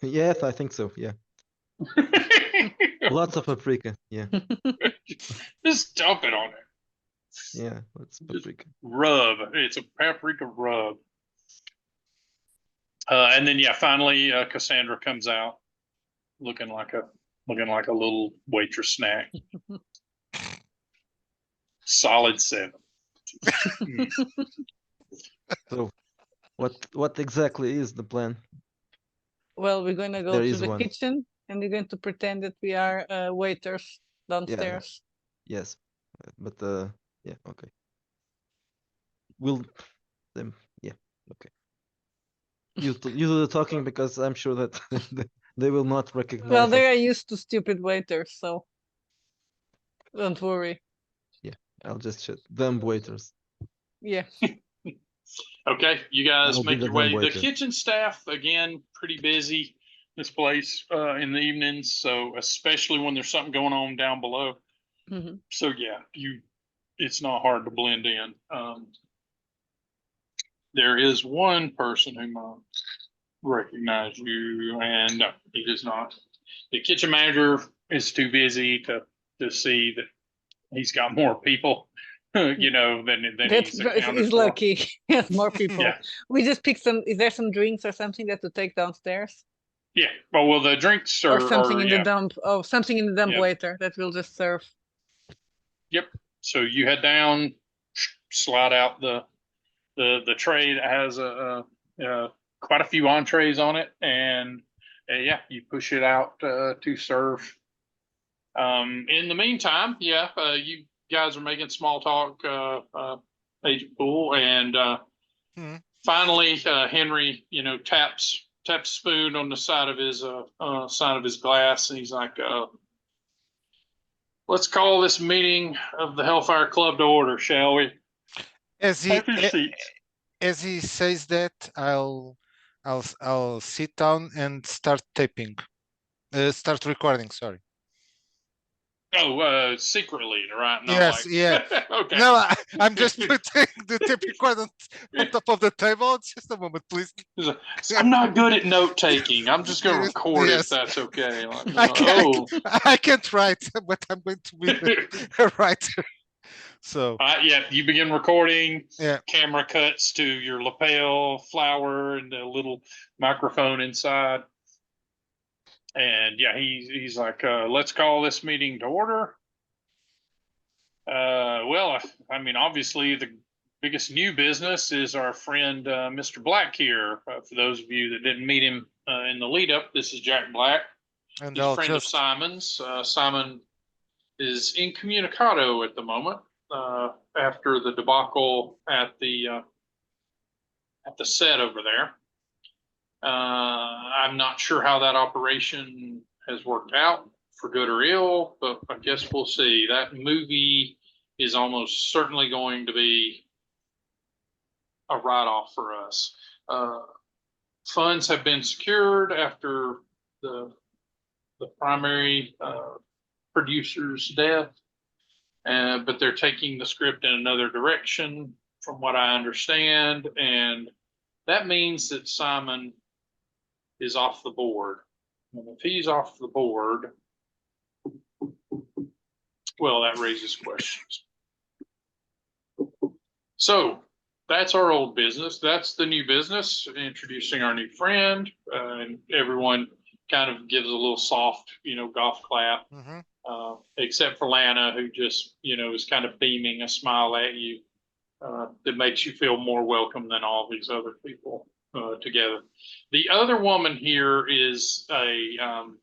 Yes, I think so. Yeah, lots of paprika. Yeah, Just dump it on it. yeah, that's paprika. Rub. It's a paprika rub. And then finally Cassandra comes out looking like a little waitress snack. Solid 7. So, what exactly is the plan? Well, we're going to go There to is the one. kitchen and we're going to pretend that we are waiters downstairs. Yes, but yeah, okay. We'll them. Yeah, okay. You do the talking because I'm sure that they will not recognize Well, us. they are used to stupid waiters, so don't worry. Yeah, I'll just shut dumb waiters. Yeah. Okay, you guys I'll be make the your way. dumb The waiter. kitchen staff, again, pretty busy this place in the evenings. So especially when there's something going on down below. Mhm. So yeah, it's not hard to blend in. There is one person who might recognize you, and no, he does not. The kitchen manager is too busy to see that he's got more people, than he's accounted He's for. lucky. He has more people. Yeah. We just picked some. Is there some drinks or something that to take downstairs? Yeah. Well, the drinks Or are something in yeah. the dump? Oh, something in the dump Yeah. waiter that we'll just serve. Yep. So you head down, slide out the tray that has quite a few entrees on it, and you push it out to serve. In the meantime, you guys are making small talk, Agent Pool, and finally Henry, taps spoon on the side of his glass, and he's like, "Let's call this meeting of the Hellfire Club to order, shall we?" As he Have your seats. as he says that, I'll sit down and start taping. Start recording. Sorry. Oh, secretly, right? Not Yes, like, yeah. Okay. No, I'm just putting the tape recorder on top of the table. Just a moment, please. I'm not good at note taking. I'm just going to Yes, record yes. if that's okay. Like, I can't write, but I'm going to be a writer. So Yeah, you begin recording. yeah, Camera cuts to your lapel, flower, and a little microphone inside. And yeah, he's like, let's call this meeting to order. Well, I mean, obviously the biggest new business is our friend Mr. Black here. For those of you that didn't meet him in the lead up, this is Jack Black. and He's a I'll friend of just Simon's. Simon is incommunicado at the moment after the debacle at the set over there. I'm not sure how that operation has worked out, for good or ill, but I guess we'll see. That movie is almost certainly going to be a write-off for us. Funds have been secured after the primary producer's death, but they're taking the script in another direction, from what I understand, and that means that Simon is off the board. And if he's off the board, well, that raises questions. So that's our old business. That's the new business, introducing our new friend. And everyone kind of gives a little soft, golf clap, except for Lana, who just, is kind of beaming a smile at you that makes you feel more welcome than all these other people together. The other woman here is a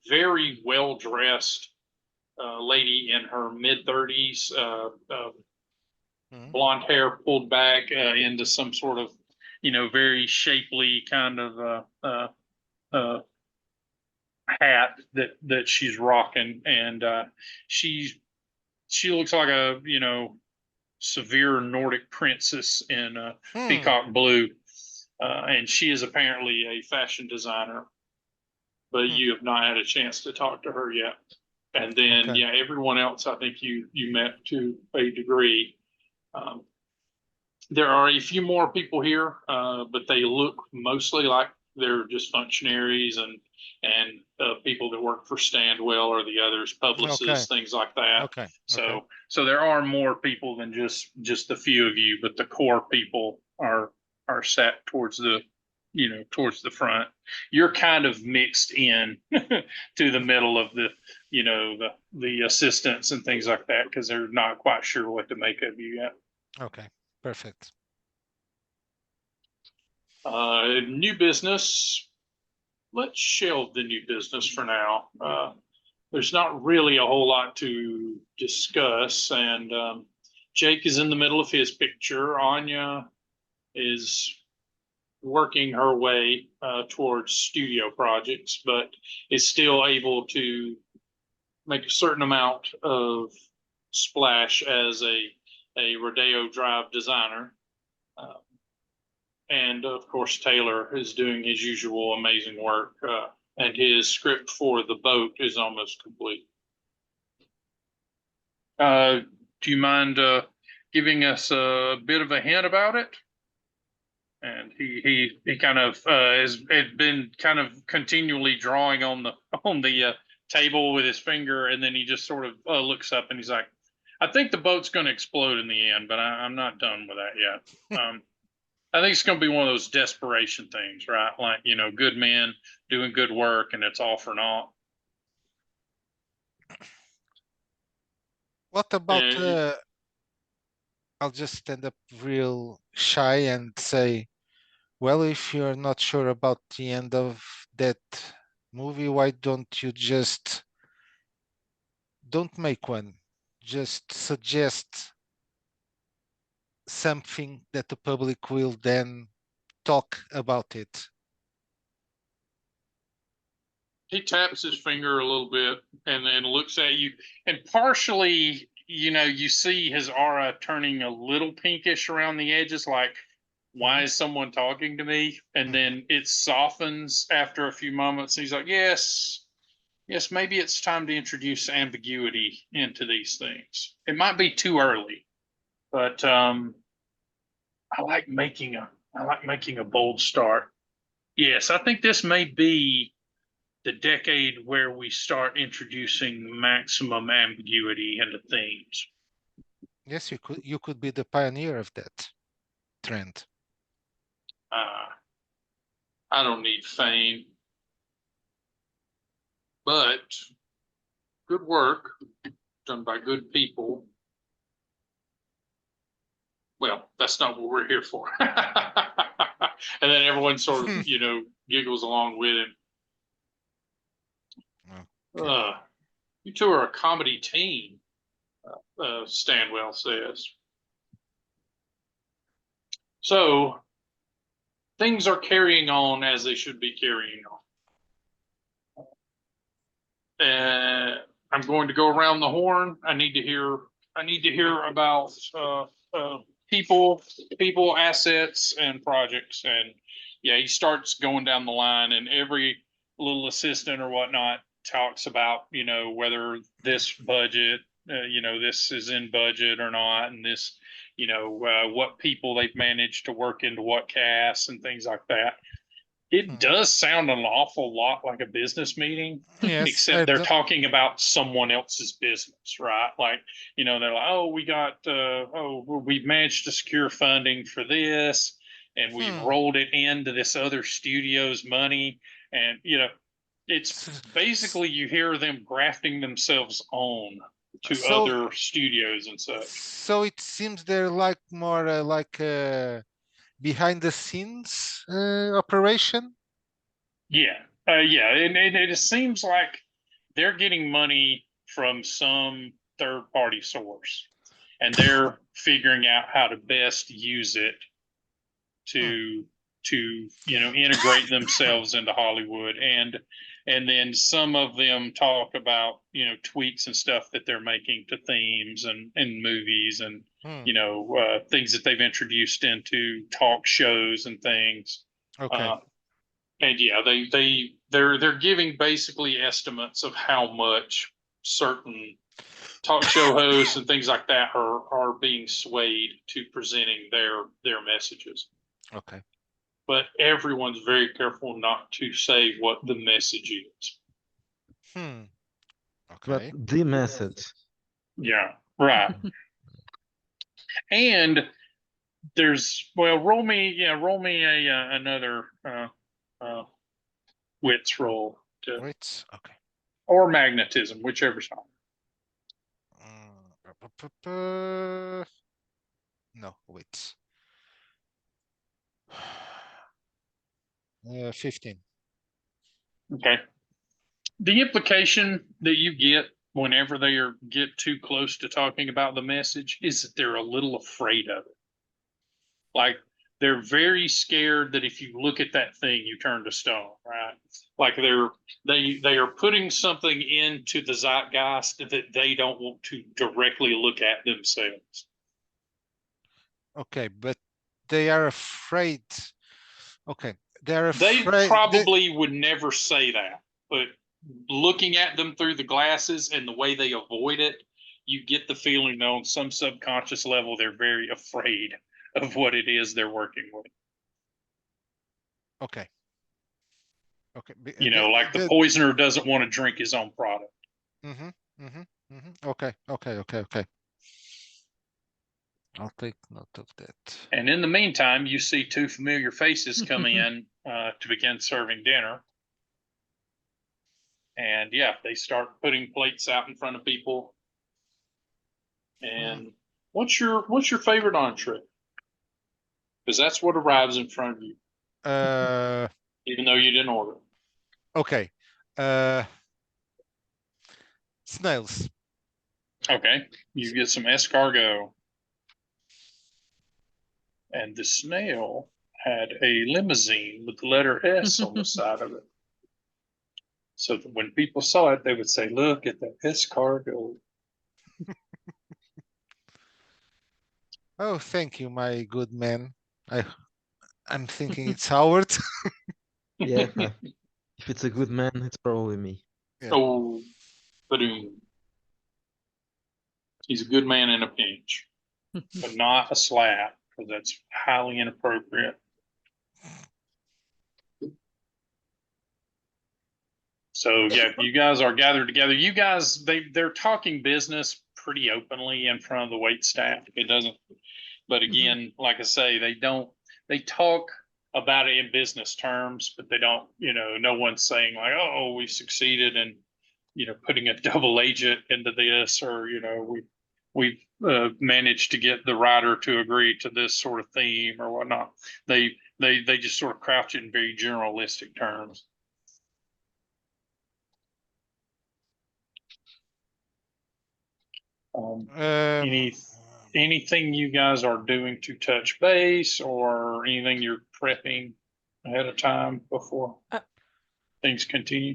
very well-dressed lady in her mid-30s, blonde hair pulled back into some sort of, very shapely kind of hat that she's rocking, and she looks like a severe Nordic princess in peacock blue, and she is apparently a fashion designer, but you have not had a chance to talk to her yet. And then Okay. yeah, everyone else I think you met to a degree. There are a few more people here, but they look mostly like they're just functionaries and people that work for Standwell or the others, publicists, things like that. Okay. So there are more people than just a few of you, but the core people are sat towards the towards the front. You're kind of mixed in to the middle of the the assistants and things like that, because they're not quite sure what to make of you yet. Okay. Perfect. New business. Let's shelve the new business for now. There's not really a whole lot to discuss, and Jake is in the middle of his picture. Anya is working her way towards studio projects, but is still able to make a certain amount of splash as a Rodeo Drive designer. And of course, Taylor is doing his usual amazing work, and his script for The Boat is almost complete. Do you mind giving us a bit of a hint about it? And he kind of has been kind of continually drawing on the table with his finger, and then he just sort of looks up and he's like, "I think the boat's going to explode in the end, but I'm not done with that yet." I think it's going to be one of those desperation things, right? Like, good men doing good work, and it's all for naught. What about I'll just stand up real shy and say, well, if you're not sure about the end of that movie, why don't you just don't make one? Just suggest something that the public will then talk about it. He taps his finger a little bit and then looks at you, and partially, you see his aura turning a little pinkish around the edges, like, why is someone talking to me? And then it softens after a few moments. He's like, yes, maybe it's time to introduce ambiguity into these things. It might be too early, but I like making a bold start. Yes, I think this may be the decade where we start introducing maximum ambiguity into themes. Yes, you could be the pioneer of that trend. I don't need fame, but good work done by good people. Well, that's not what we're here for. And then everyone sort of, giggles along with him. Okay. You two are a comedy team, Stanwell says. So things are carrying on as they should be carrying on. I'm going to go around the horn. I need to hear about people, assets, and projects. And yeah, he starts going down the line, and every little assistant or whatnot talks about, whether this budget, this is in budget or not, and this, what people they've managed to work into what casts and things like that. It does sound an awful lot like a business meeting, Yes, except they're talking about someone else's business, right? Like, they're like, oh, we've managed to secure funding for this, and we've rolled it into this other studio's money. And, it's basically you hear them grafting themselves on to other studios and such. So it seems they're like more like behind the scenes operation. Yeah, and it seems like they're getting money from some third party source, and they're figuring out how to best use it to integrate themselves into Hollywood, and then some of them talk about tweaks and stuff that they're making to themes and movies and things that they've introduced into talk shows and things. Okay. And yeah, they're giving basically estimates of how much certain talk show hosts and things like that are being swayed to presenting their messages. Okay. But everyone's very careful not to say what the message is. Okay. But the message. Yeah, right. And there's roll me a another wits roll Wits. Okay. or magnetism, whichever's on. No, wits. 15. Okay. The implication that you get whenever they get too close to talking about the message is that they're a little afraid of it. Like they're very scared that if you look at that thing, you turn to stone, right? Like they are putting something into the zeitgeist that they don't want to directly look at themselves. Okay, but they are afraid. Okay, they're They afraid. probably would never say that, but looking at them through the glasses and the way they avoid it, you get the feeling that on some subconscious level they're very afraid of what it is they're working with. Okay. Okay. Like the poisoner doesn't want to drink his own product. Okay. Okay. I'll take note of that. And in the meantime, you see two familiar faces come in to begin serving dinner. And yeah, they start putting plates out in front of people. And what's your favorite entree? Because that's what arrives in front of you. Even though you didn't order. Okay. Snails. Okay. You get some escargot. And the snail had a limousine with the letter S on the side of it. So that when people saw it, they would say, look at that escargot. Oh, thank you, my good man. I'm thinking it's Howard. Yeah. If it's a good man, it's probably me. Yeah. Oh, but he's a good man in a pinch, but not a slap, because that's highly inappropriate. So yeah, you guys are gathered together. You guys, they're talking business pretty openly in front of the wait staff. It doesn't, but again, like I say, they talk about it in business terms, but they don't, no one's saying like, oh, we succeeded in, putting a double agent into this, or, we've managed to get the writer to agree to this sort of theme or whatnot. They just sort of crouch it in very generalistic terms. Um, Anything you guys are doing to touch base, or anything you're prepping ahead of time before things continue?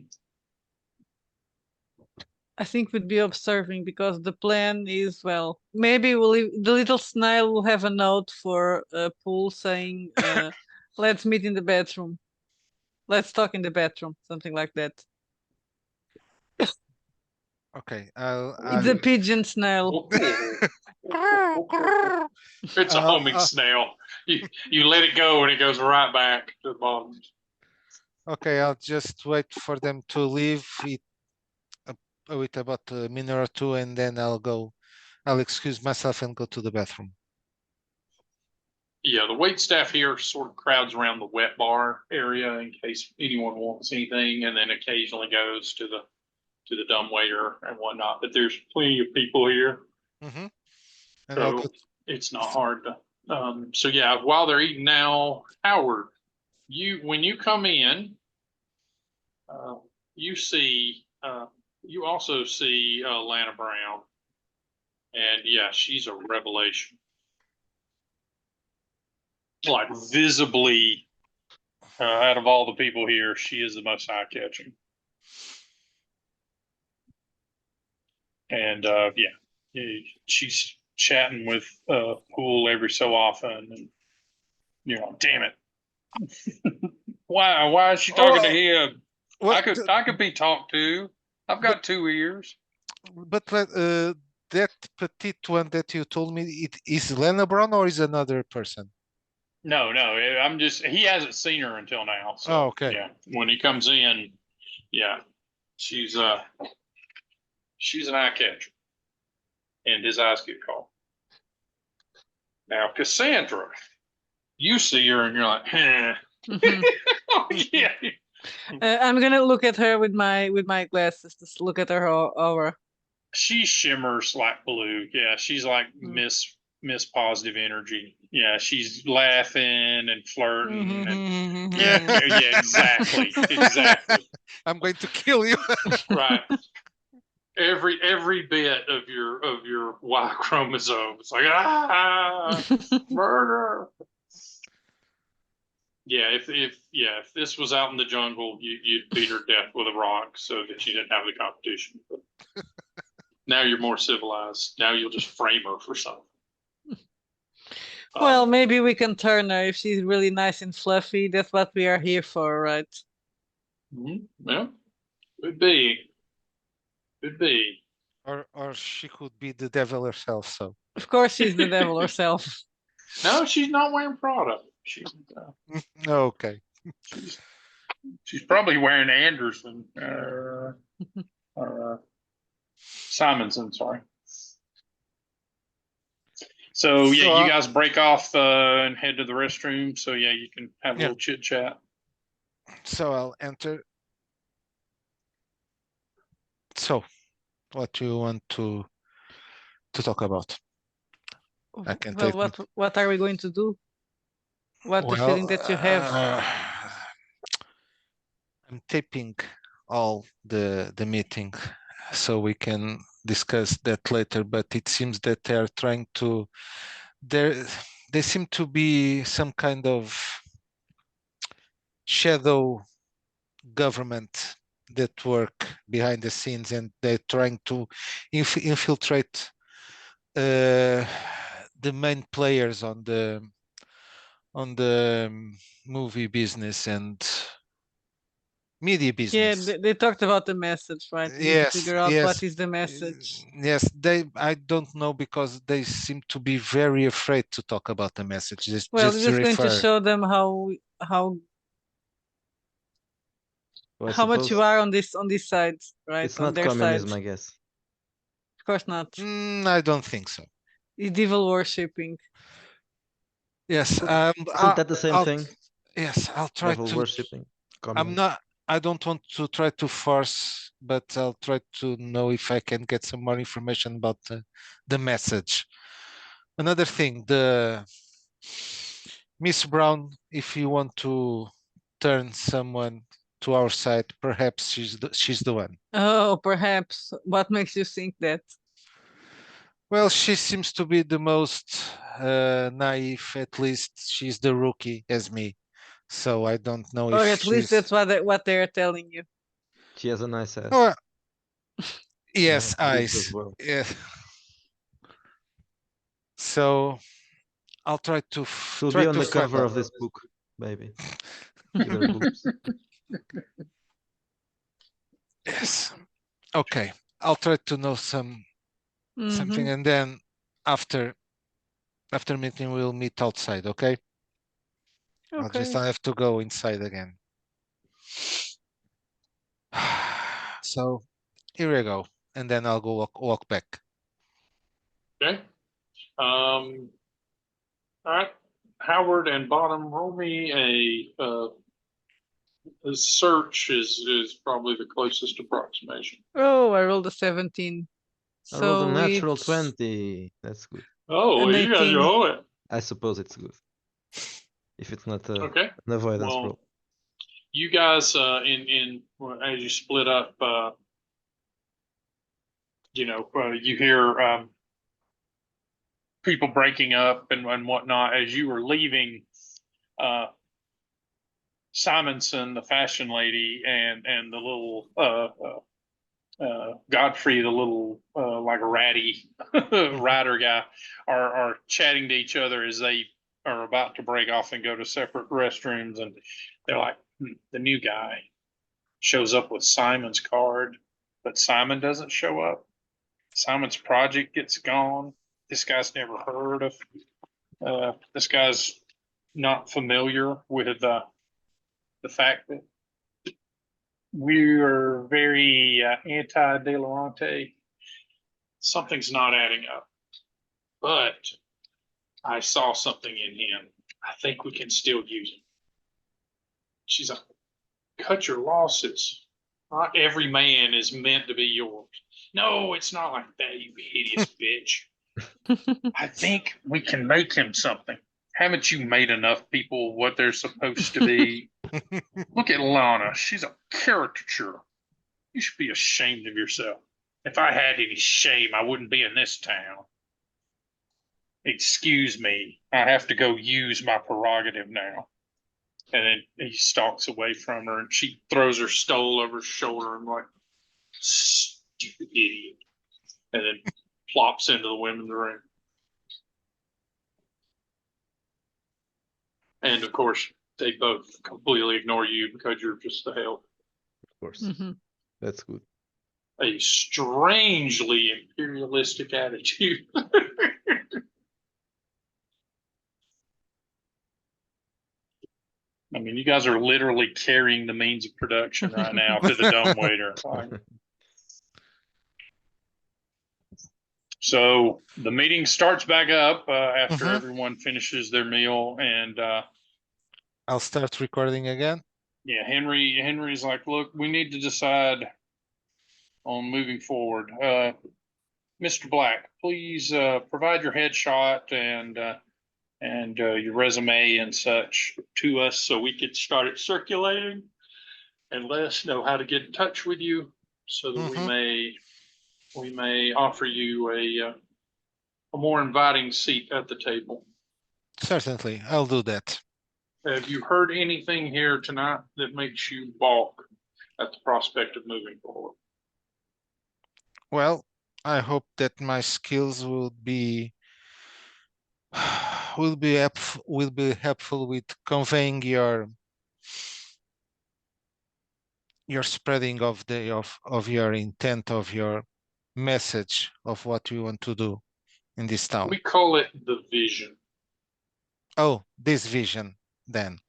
I think we'd be observing, because the plan is, well, maybe the little snail will have a note for Pool saying, let's meet in the bedroom. Let's talk in the bedroom, something like that. okay, It's a pigeon snail. It's a homing snail. You let it go and it goes right back to the bottom. okay, I'll just wait for them to leave. Wait about a minute or two, and then I'll excuse myself and go to the bathroom. Yeah, the wait staff here sort of crowds around the wet bar area in case anyone wants anything, and then occasionally goes to the dumb waiter and whatnot. But there's plenty of people here, Mm-hmm. And I'll so go. it's not hard to. So yeah, while they're eating now, Howard, when you come in, you see, you also see Lana Brown, and yeah, she's a revelation. Like visibly, out of all the people here, she is the most eye-catching. And yeah, she's chatting with Pool every so often, and damn it, why is she talking to him? I could be talked to. I've got 2 ears. But that petite one that you told me, it is Lena Brown or is another person? No, he hasn't seen her until now. So, okay. Yeah, when he comes in, yeah, she's an eye catcher, and his eyes get caught. Now, Cassandra, you see her and you're like, oh, yeah. I'm gonna look at her with my glasses to look at her aura. She shimmers like blue. Yeah, she's like Miss Positive Energy. Yeah, she's laughing and flirting and yeah, exactly. I'm going to kill you. Right. Every bit of your Y chromosome. It's like murder. Yeah, if this was out in the jungle, you'd beat her death with a rock so that you didn't have the competition. But now you're more civilized. Now you'll just frame her for something. Well, maybe we can turn her if she's really nice and fluffy. That's what we are here for, right? Well, could be. Or she could be the devil herself. So of course she's the devil herself. No, she's not wearing Prada. She's okay. She's probably wearing Anderson Simonson. Sorry. So yeah, you guys break off and head to the restroom. So yeah, you can have a little chit chat. So I'll enter. So, what do you want to talk about? I can take. What are we going to do? What the feeling that you have? I'm taping all the meeting, so we can discuss that later. But it seems that they are trying to. They seem to be some kind of shadow government that work behind the scenes, and they're trying to infiltrate the main players on the movie business and media business. Yeah, they talked about the message, right? Yes, to figure out what is the message. Yes, I don't know, because they seem to be very afraid to talk about the message. Well, just going to show them how much you are on this side, right? It's not communism, I guess. course not. I don't think so. It's devil worshipping. Yes. Isn't that the same thing? Yes, I'll try Devil to. worshipping. I'm Communist. not. I don't want to try to force, but I'll try to know if I can get some more information about the message. Another thing, the Miss Brown, if you want to turn someone to our side, perhaps she's the one. Oh, perhaps. What makes you think that? Well, she seems to be the most naive. At least she's the rookie as me, so I don't know Or if at least she's. that's what they're telling you. She has a nice ass. Oh, yes, Yeah, boobs eyes. as well. Yeah. So I'll try to She'll try be on to the find cover out. of this book, maybe. With her boobs. Yes. Okay. I'll try to know something, Mhm. and then after meeting we'll meet outside. Okay. Okay. I have to go inside again. So here we go, and then I'll go walk back. Okay. All right. Howard and Bottom, roll me a search is probably the closest approximation. Oh, I rolled a 17. I rolled a So natural it's 20. That's good. Oh, an well, you guys 18. roll it. I suppose it's good. If it's not Okay. an avoidance Well, roll. you guys well, as you split up, you hear people breaking up and whatnot. As you were leaving, Simonson, the fashion lady, and the little Godfrey, the little like a ratty rider guy, are chatting to each other as they are about to break off and go to separate restrooms, and they're like, the new guy shows up with Simon's card, but Simon doesn't show up. Simon's project gets gone. This guy's never heard of. This guy's not familiar with the fact that we are very anti De Laurenti. Something's not adding up. But I saw something in him. I think we can still use him. She's like, cut your losses. Not every man is meant to be yours. No, it's not like that, you hideous bitch. I think we can make him something. Haven't you made enough people what they're supposed to be? Look at Lana. She's a caricature. You should be ashamed of yourself. If I had any shame, I wouldn't be in this town. Excuse me. I have to go use my prerogative now. And then he stalks away from her and she throws her stole over his shoulder and like, stupid idiot. And then plops into the women's room. And of course, they both completely ignore you because you're just the help. Of course. Mhm. That's good. A strangely imperialistic attitude. I mean, you guys are literally carrying the means of production right now to the dumbwaiter. So the meeting starts back up after everyone finishes their meal, and I'll start recording again. yeah, Henry's like, look, we need to decide on moving forward. Mr. Black, please provide your headshot and your resume and such to us so we could start it circulating and let us know how to get in touch with you so that we may offer you a more inviting seat at the table. Certainly, I'll do that. Have you heard anything here tonight that makes you balk at the prospect of moving forward? Well, I hope that my skills will be helpful with conveying your spreading of your intent, of your message of what you want to do in this town. We call it the vision. Oh, this vision then.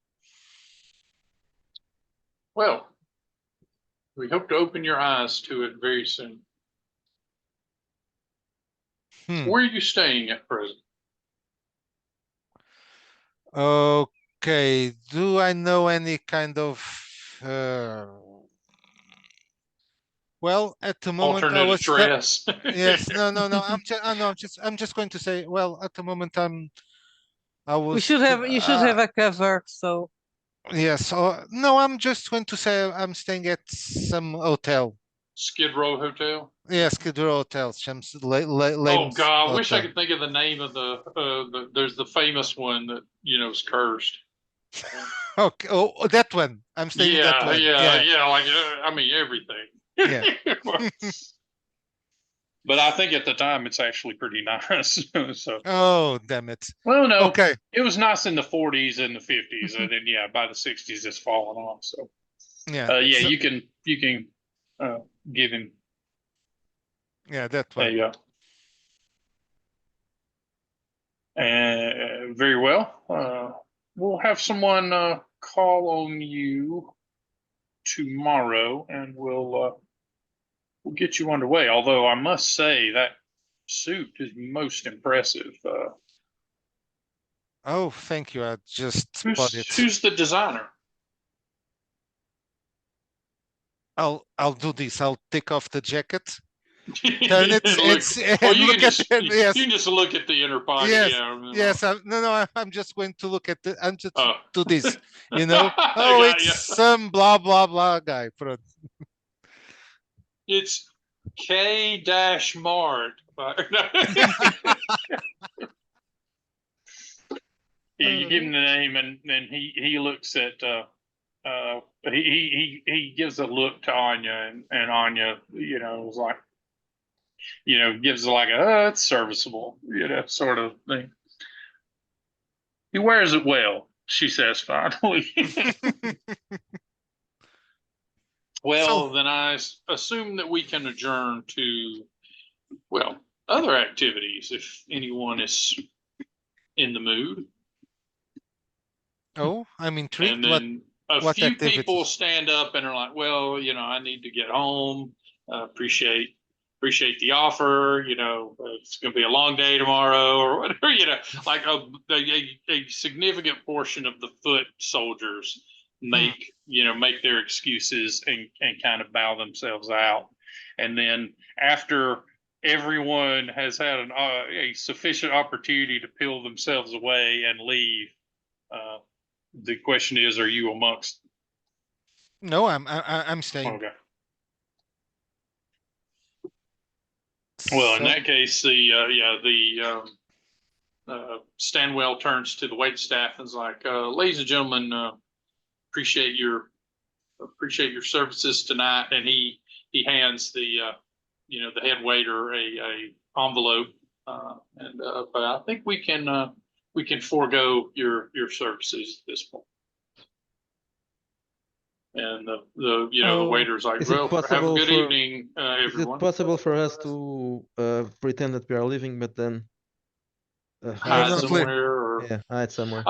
Well, we hope to open your eyes to it very soon. Where are you staying at present? Okay. Do I know any kind of uh, well, at the moment I Alternate was address? yes, no, no, no. I'm just going to say, well, at the moment I We was should have you should have a cover, so yes. No, I'm just going to say I'm staying at some hotel. Skid Row Hotel? Yes, Skid Row Hotel, some Oh lame God, I wish I hotel. could think of the name of there's the famous one that, is cursed. Okay, oh, that one. I'm staying in that Yeah, one. yeah, Yeah, yeah, like, I mean, everything. yeah. But I think at the time it's actually pretty nice. So, Oh, damn it. well, no, Okay. it was nice in the 40s and the 50s, and then yeah, by the 60s it's fallen off. So, Yeah. yeah, So, you can give him yeah, that a one. very well. We'll have someone call on you tomorrow, and we'll get you underway. Although I must say that suit is most impressive. Oh, thank you. I just bought it. Who's the designer? I'll do this. I'll take off the jacket. Turn it. Look, It's well, and look at it. you Yes. can just look at the inner pocket. Yes. Yeah. Yes. No, no. I'm just going to look at the. I'm just Oh. do this. You know. I Oh, got it's ya. some blah blah blah guy. Pronto. It's K-Mart. You give him the name, and then he looks at he gives a look to Anya, and Anya, is like, gives like it's serviceable, sort of thing. He wears it well, she says finally. Well, So, then I assume that we can adjourn to, well, other activities if anyone is in the mood. oh, I'm And intrigued. then a What few people activities? stand up and are like, well, I need to get home. Appreciate the offer. It's going to be a long day tomorrow or whatever, like a significant portion of the foot soldiers make their excuses and kind of bow themselves out. And then after everyone has had a sufficient opportunity to peel themselves away and leave, the question is, are you amongst? No, I'm staying. Okay. Well, in So, that case, Stanwell turns to the wait staff and is like, "Ladies and gentlemen, appreciate your services tonight." And he hands the head waiter a envelope, but I think we can forego your services at this point. And the waiter's like, Is it well, have a possible good for- evening, Is everyone. it possible for us to pretend that we are leaving, but then Hide not clear. somewhere or hide somewhere?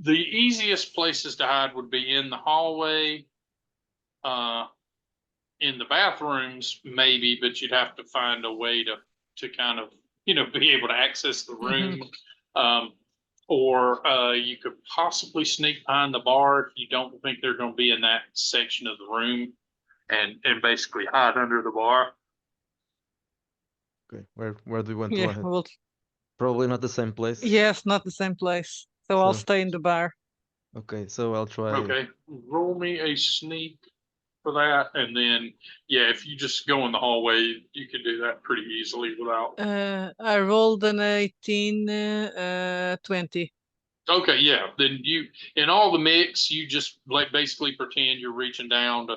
The easiest places to hide would be in the hallway, in the bathrooms, maybe, but you'd have to find a way to kind of, be able to access the room. Or you could possibly sneak behind the bar if you don't think they're going to be in that section of the room, and basically hide under the bar. Okay, where do you want to yeah, hide? well, Probably not the same place. yes, not the same place. So I'll So- stay in the bar. Okay, so I'll try. Okay, roll me a sneak for that, and then if you just go in the hallway, you can do that pretty easily without. I rolled an 18, 20. Okay, yeah. Then you, in all the mix, you just like basically pretend you're reaching down to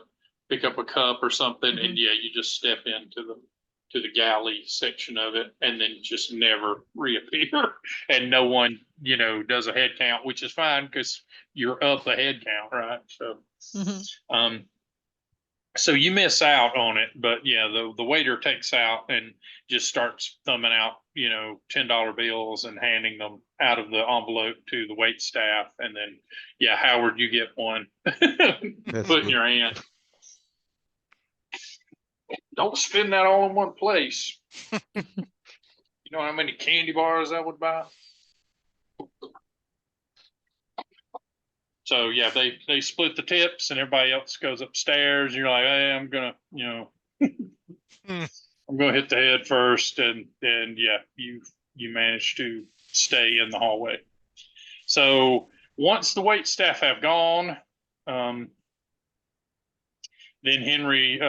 pick up a cup or something, and you just step into the galley section of it, and then just never reappear, and no one does a head count, which is fine because you're up a head count, right? So, so you miss out on it, but the waiter takes out and just starts thumbing out, $10 bills and handing them out of the envelope to the wait staff. And then, Howard, you get one, put in your hand. don't spend that all in one place. You know how many candy bars I would buy? So yeah, they split the tips and everybody else goes upstairs. You're like, hey, I'm gonna, Hmm. I'm gonna hit the head first, and yeah, you manage to stay in the hallway. So once the wait staff have gone, then Henry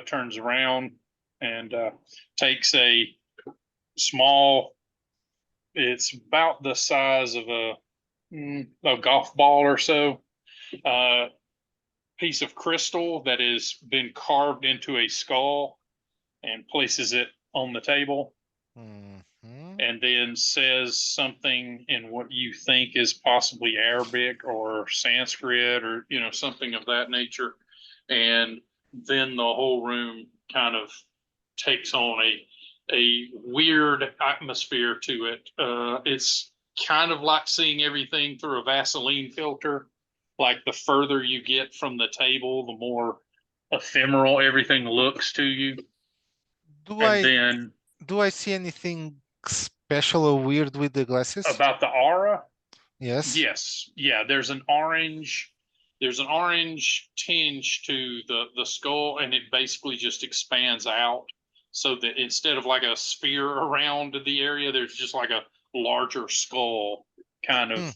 turns around and takes a small. It's about the size of a golf ball or so. Piece of crystal that has been carved into a skull and places it on the table. Mhm. And then says something in what you think is possibly Arabic or Sanskrit or something of that nature, and then the whole room kind of takes on a weird atmosphere to it. It's kind of like seeing everything through a Vaseline filter. Like the further you get from the table, the more ephemeral everything looks to you. Do And I then do I see anything special or weird with the glasses? about the aura, Yes. yes, yeah. There's an orange tinge to the skull, and it basically just expands out, so that instead of like a sphere around the area, there's just like a larger skull kind of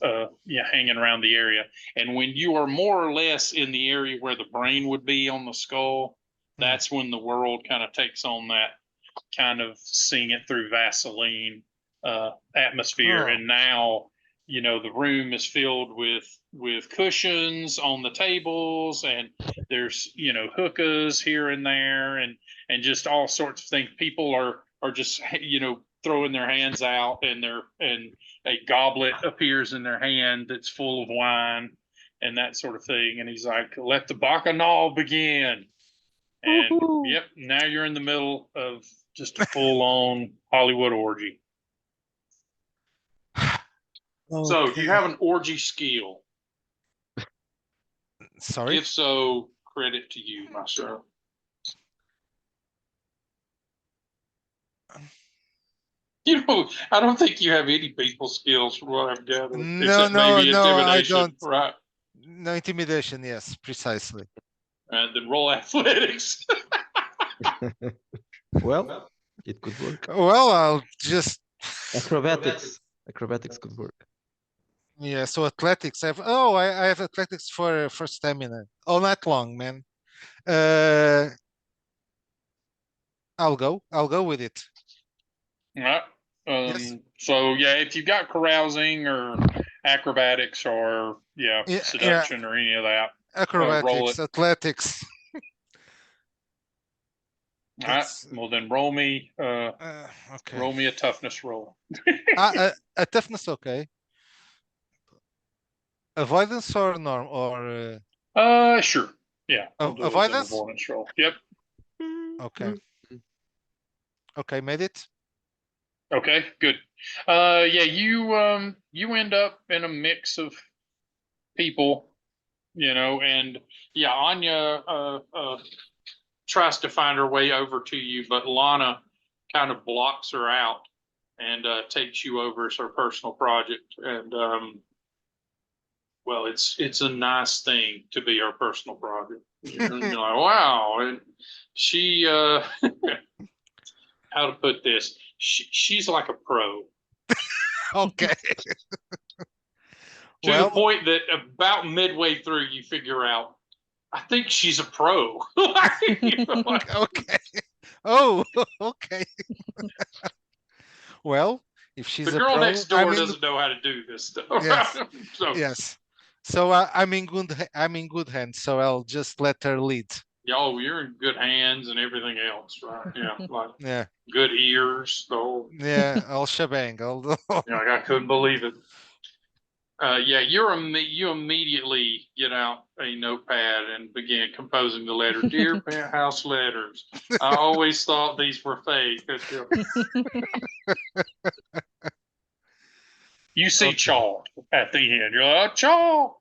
hanging around the area. And when you are more or less in the area where the brain would be on the skull, that's when the world kind of takes on that kind of seeing it through Vaseline atmosphere. Oh. And now, the room is filled with cushions on the tables, and there's hookahs here and there, and just all sorts of things. People are just throwing their hands out, and a goblet appears in their hand that's full of wine and that sort of thing. And he's like, "Let the bacchanal begin." And yep, now you're in the middle of just a full-on Hollywood orgy. So, do you have an orgy skill? Sorry? If so, credit to you, my sir. I don't think you have any people skills from what I've gathered, No, except no, maybe no, I intimidation, don't. right? No intimidation, yes, precisely. And then roll athletics. Well, it could work. Well, I'll just Acrobatics. Acrobatics could work. yeah, so athletics. I have athletics for stamina all night long, man. I'll go with it. Right. Yes. So yeah, if you've got carousing or acrobatics or Yeah, seduction or any of that, roll acrobatics, it. athletics. All right. Well, then roll me. Okay. Roll me a toughness roll. A toughness, okay. Avoidance or norm or Sure. Yeah, we'll do it as an avoidance? avoidance roll. Yep. Okay. Okay, made it. Okay, good. Yeah, you end up in a mix of people, and yeah, Anya tries to find her way over to you, but Lana kind of blocks her out and takes you over as her personal project. And well, it's a nice thing to be her personal project. You're like, wow. And she how to put this? She's like a pro. Okay. To Well, the point that about midway through, you figure out, I think she's a pro. okay. Oh, okay. Well, if she's The a girl pro, next door doesn't know how to do this stuff. yes, So yes. So I'm in good hands. So I'll just let her lead. you're in good hands and everything else, right? Yeah, like Yeah, good ears. The whole, yeah. I'll shebang. like I couldn't believe it. Yeah, you immediately get out a notepad and begin composing the letter. Dear Penthouse Letters, I always thought these were fake. You see Okay. chalk at the end. You're like, oh, chalk.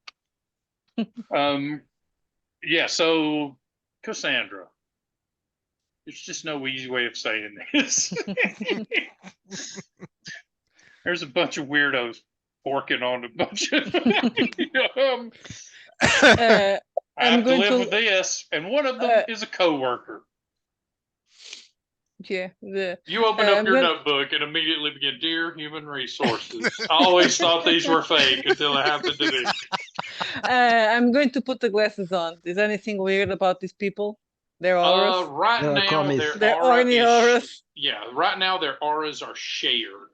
Yeah. So, Cassandra, There's just no easy way of saying this. There's a bunch of weirdos working on a bunch of. Uh, I I'm have to going live to- with this, and one of them is a coworker. yeah. You open up I'm your going- notebook and immediately begin, "Dear Human Resources, I always thought these were fake until it happened to me." I'm going to put the glasses on. Is anything weird about these people? Their auras? Right There are now, commies. their Their aura orny is auras. yeah. Right now, their auras are shared.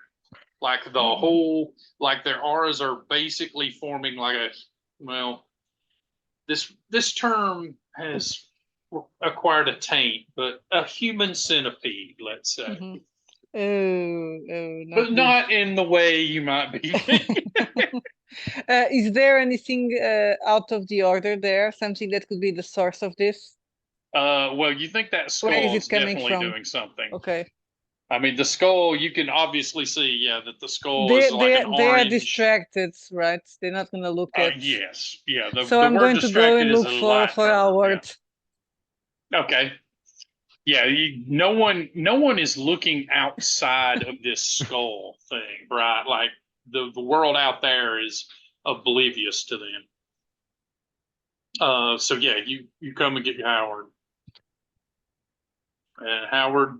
Like the Mhm. whole, like their auras are basically forming like a, well, this term has acquired a taint, but a human centipede, let's say, Mhm. Oh, but good. not in the way you might be thinking. Is there anything out of the order there? Something that could be the source of this? Well, you think that skull Where is it is coming definitely from? doing something. Okay. I mean, the skull, you can obviously see, yeah, that the skull They is like an they are orange. distracted, right? They're not gonna look at. Yes, yeah. So the I'm word going to go distracted and is look a for light term, our yeah. word. Okay. Yeah, no one is looking outside of this skull thing, right? Like the world out there is oblivious to them. So yeah, you come and get Howard. And Howard,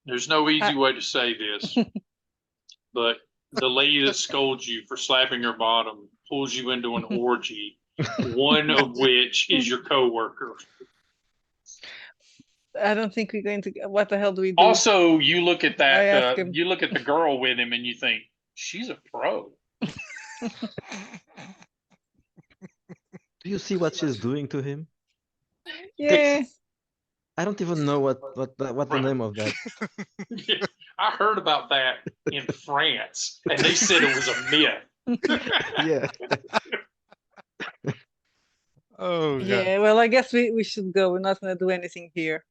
there's no easy way to say this, but the lady that scolds you for slapping her bottom pulls you into an orgy, one of which is your coworker. I don't think we're going to. What the hell do we do? Also, you look at I that. ask him. You look at the girl with him, and you think she's a pro. Do you see what she's doing to him? Yeah. I don't even know what the Right. name of that. I heard about that in France, and they said it was a myth. Yeah. Oh God. Yeah. Well, I guess we should go. We're not gonna do anything here.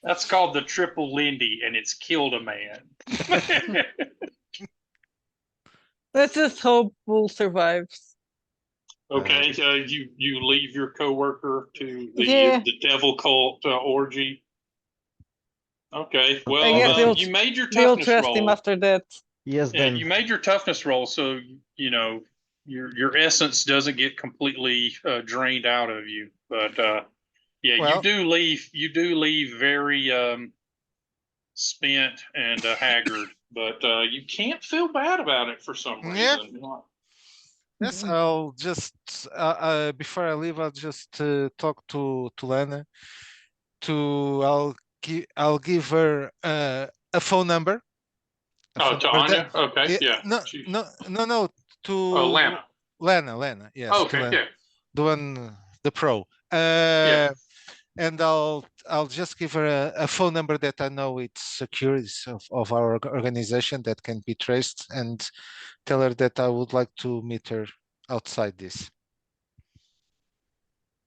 That's called the triple Lindy, and it's killed a man. Let's just hope Bull survives. Okay, you leave your coworker to Yeah. the devil cult orgy. Okay, I well, guess you made your they'll toughness trust him roll. after that. Yes, Yeah, then. you made your toughness roll, so you know your essence doesn't get completely drained out of you. But yeah, Well- you do leave very spent and haggard, but you can't feel bad about it for some Yeah. reason. Yes, Mhm. I'll just before I leave, I'll just talk to Lena. I'll give her a phone number. a Oh, phone to number Anya? Okay, yeah. No, She's- no. To Oh, Lana. Lena. Yes. to Okay, Lena. yeah. The one, the pro. And I'll just give her a phone number that I know it's secure, it's of our organization that can be traced, and tell her that I would like to meet her outside this.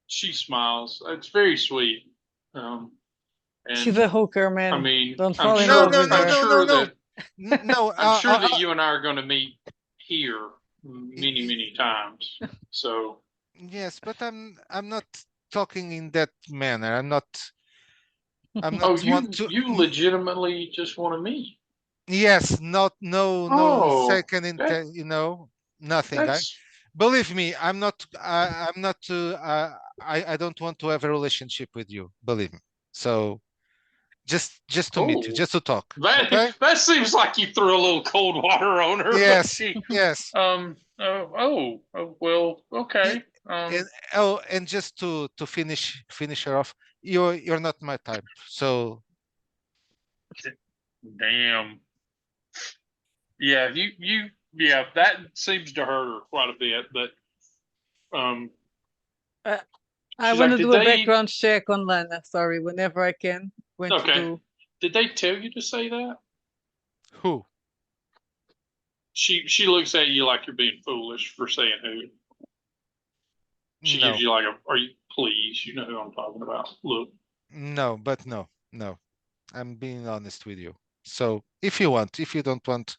She smiles. It's very sweet. And She's a hooker, man. I mean, Don't I'm fall in sure, love with her. I'm sure No. that No, I'm sure that you and I are going to meet here many times. So yes, but I'm not talking in that manner. I'm not oh, want to. you legitimately just want to meet. Yes, no Oh, second that- nothing. That's Believe me, I'm not. I'm not. I don't want to have a relationship with you. Believe me. So, just to meet you, cool. just to talk. That Okay. that seems like you threw a little cold water on her. Yes. Yes. Well, okay. And just to finish her off, you're not my type. So Damn. Yeah, yeah, that seems to hurt her quite a bit, but I she's want like, to "Did do a they-" background check on Lana. Sorry, whenever I can. Going to Okay. do. did they tell you to say that? who? She looks at you like you're being foolish for saying who. She No, gives you like are you please, you know who I'm talking about. Look. no. I'm being honest with you. So if you don't want,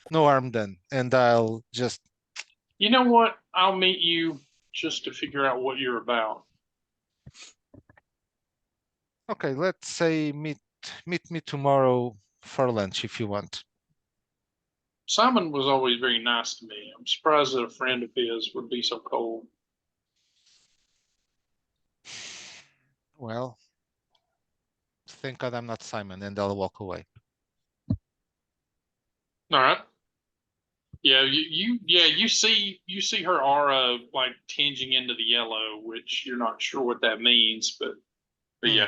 no harm done, and I'll just. You know what? I'll meet you just to figure out what you're about. Okay, let's say meet meet me tomorrow for lunch if you want. Simon was always very nice to me. I'm surprised that a friend of his would be so cold. Well, thank God I'm not Simon, and I'll walk away. All right. Yeah, you see her aura like tinging into the yellow, which you're not sure what that means, but yeah,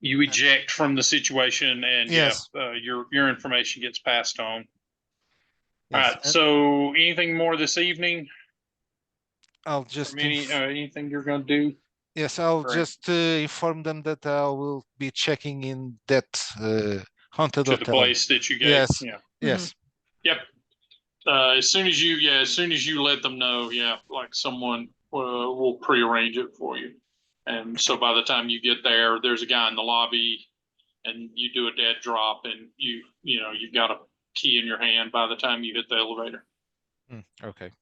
you eject from the situation, and Yes. your information gets passed on. All Yes. right. So, anything more this evening? I'll just Anything you're going to do? yes, I'll Right. just inform them that I will be checking in that haunted To the hotel. place that you gave? Yes. Yeah. Yes. Yep. As soon as you let them know, like someone will prearrange it for you. And so by the time you get there, there's a guy in the lobby, and you do a dead drop, and you've got a key in your hand by the time you hit the elevator. Okay.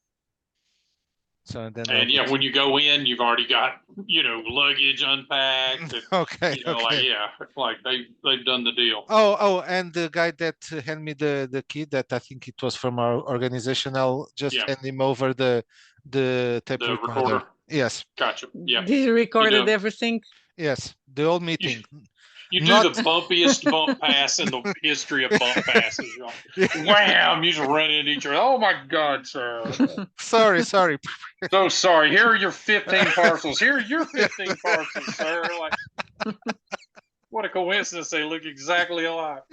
So then And yeah, when you go in, you've already got luggage unpacked. And, okay. like they've done the deal. Oh, and the guy that handed me the key, that I think it was from our organization, I'll just hand him over the tape The recorder. recorder. Yes. Gotcha. Yeah. Did you recorded everything? Yes, the whole meeting. You do the bumpiest bump pass in the history of bump passes. Wham! You just run into each other. Oh my God, sir. Sorry. So sorry. Here are your 15 parcels. Here are your 15 parcels, sir. Like, what a coincidence. They look exactly alike.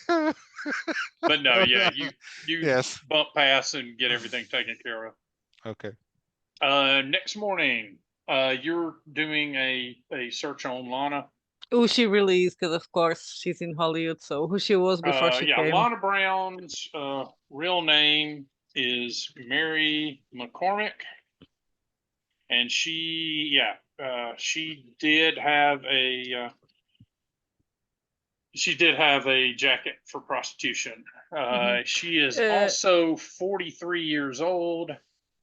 But no, yeah, you yes. bump pass and get everything taken care of. Okay. Next morning, you're doing a search on Lana. Who she really is, because of course she's in Hollywood. So who she was before she came. Lana Brown's real name is Mary McCormick, and she did have a jacket for prostitution. She is also 43 years old,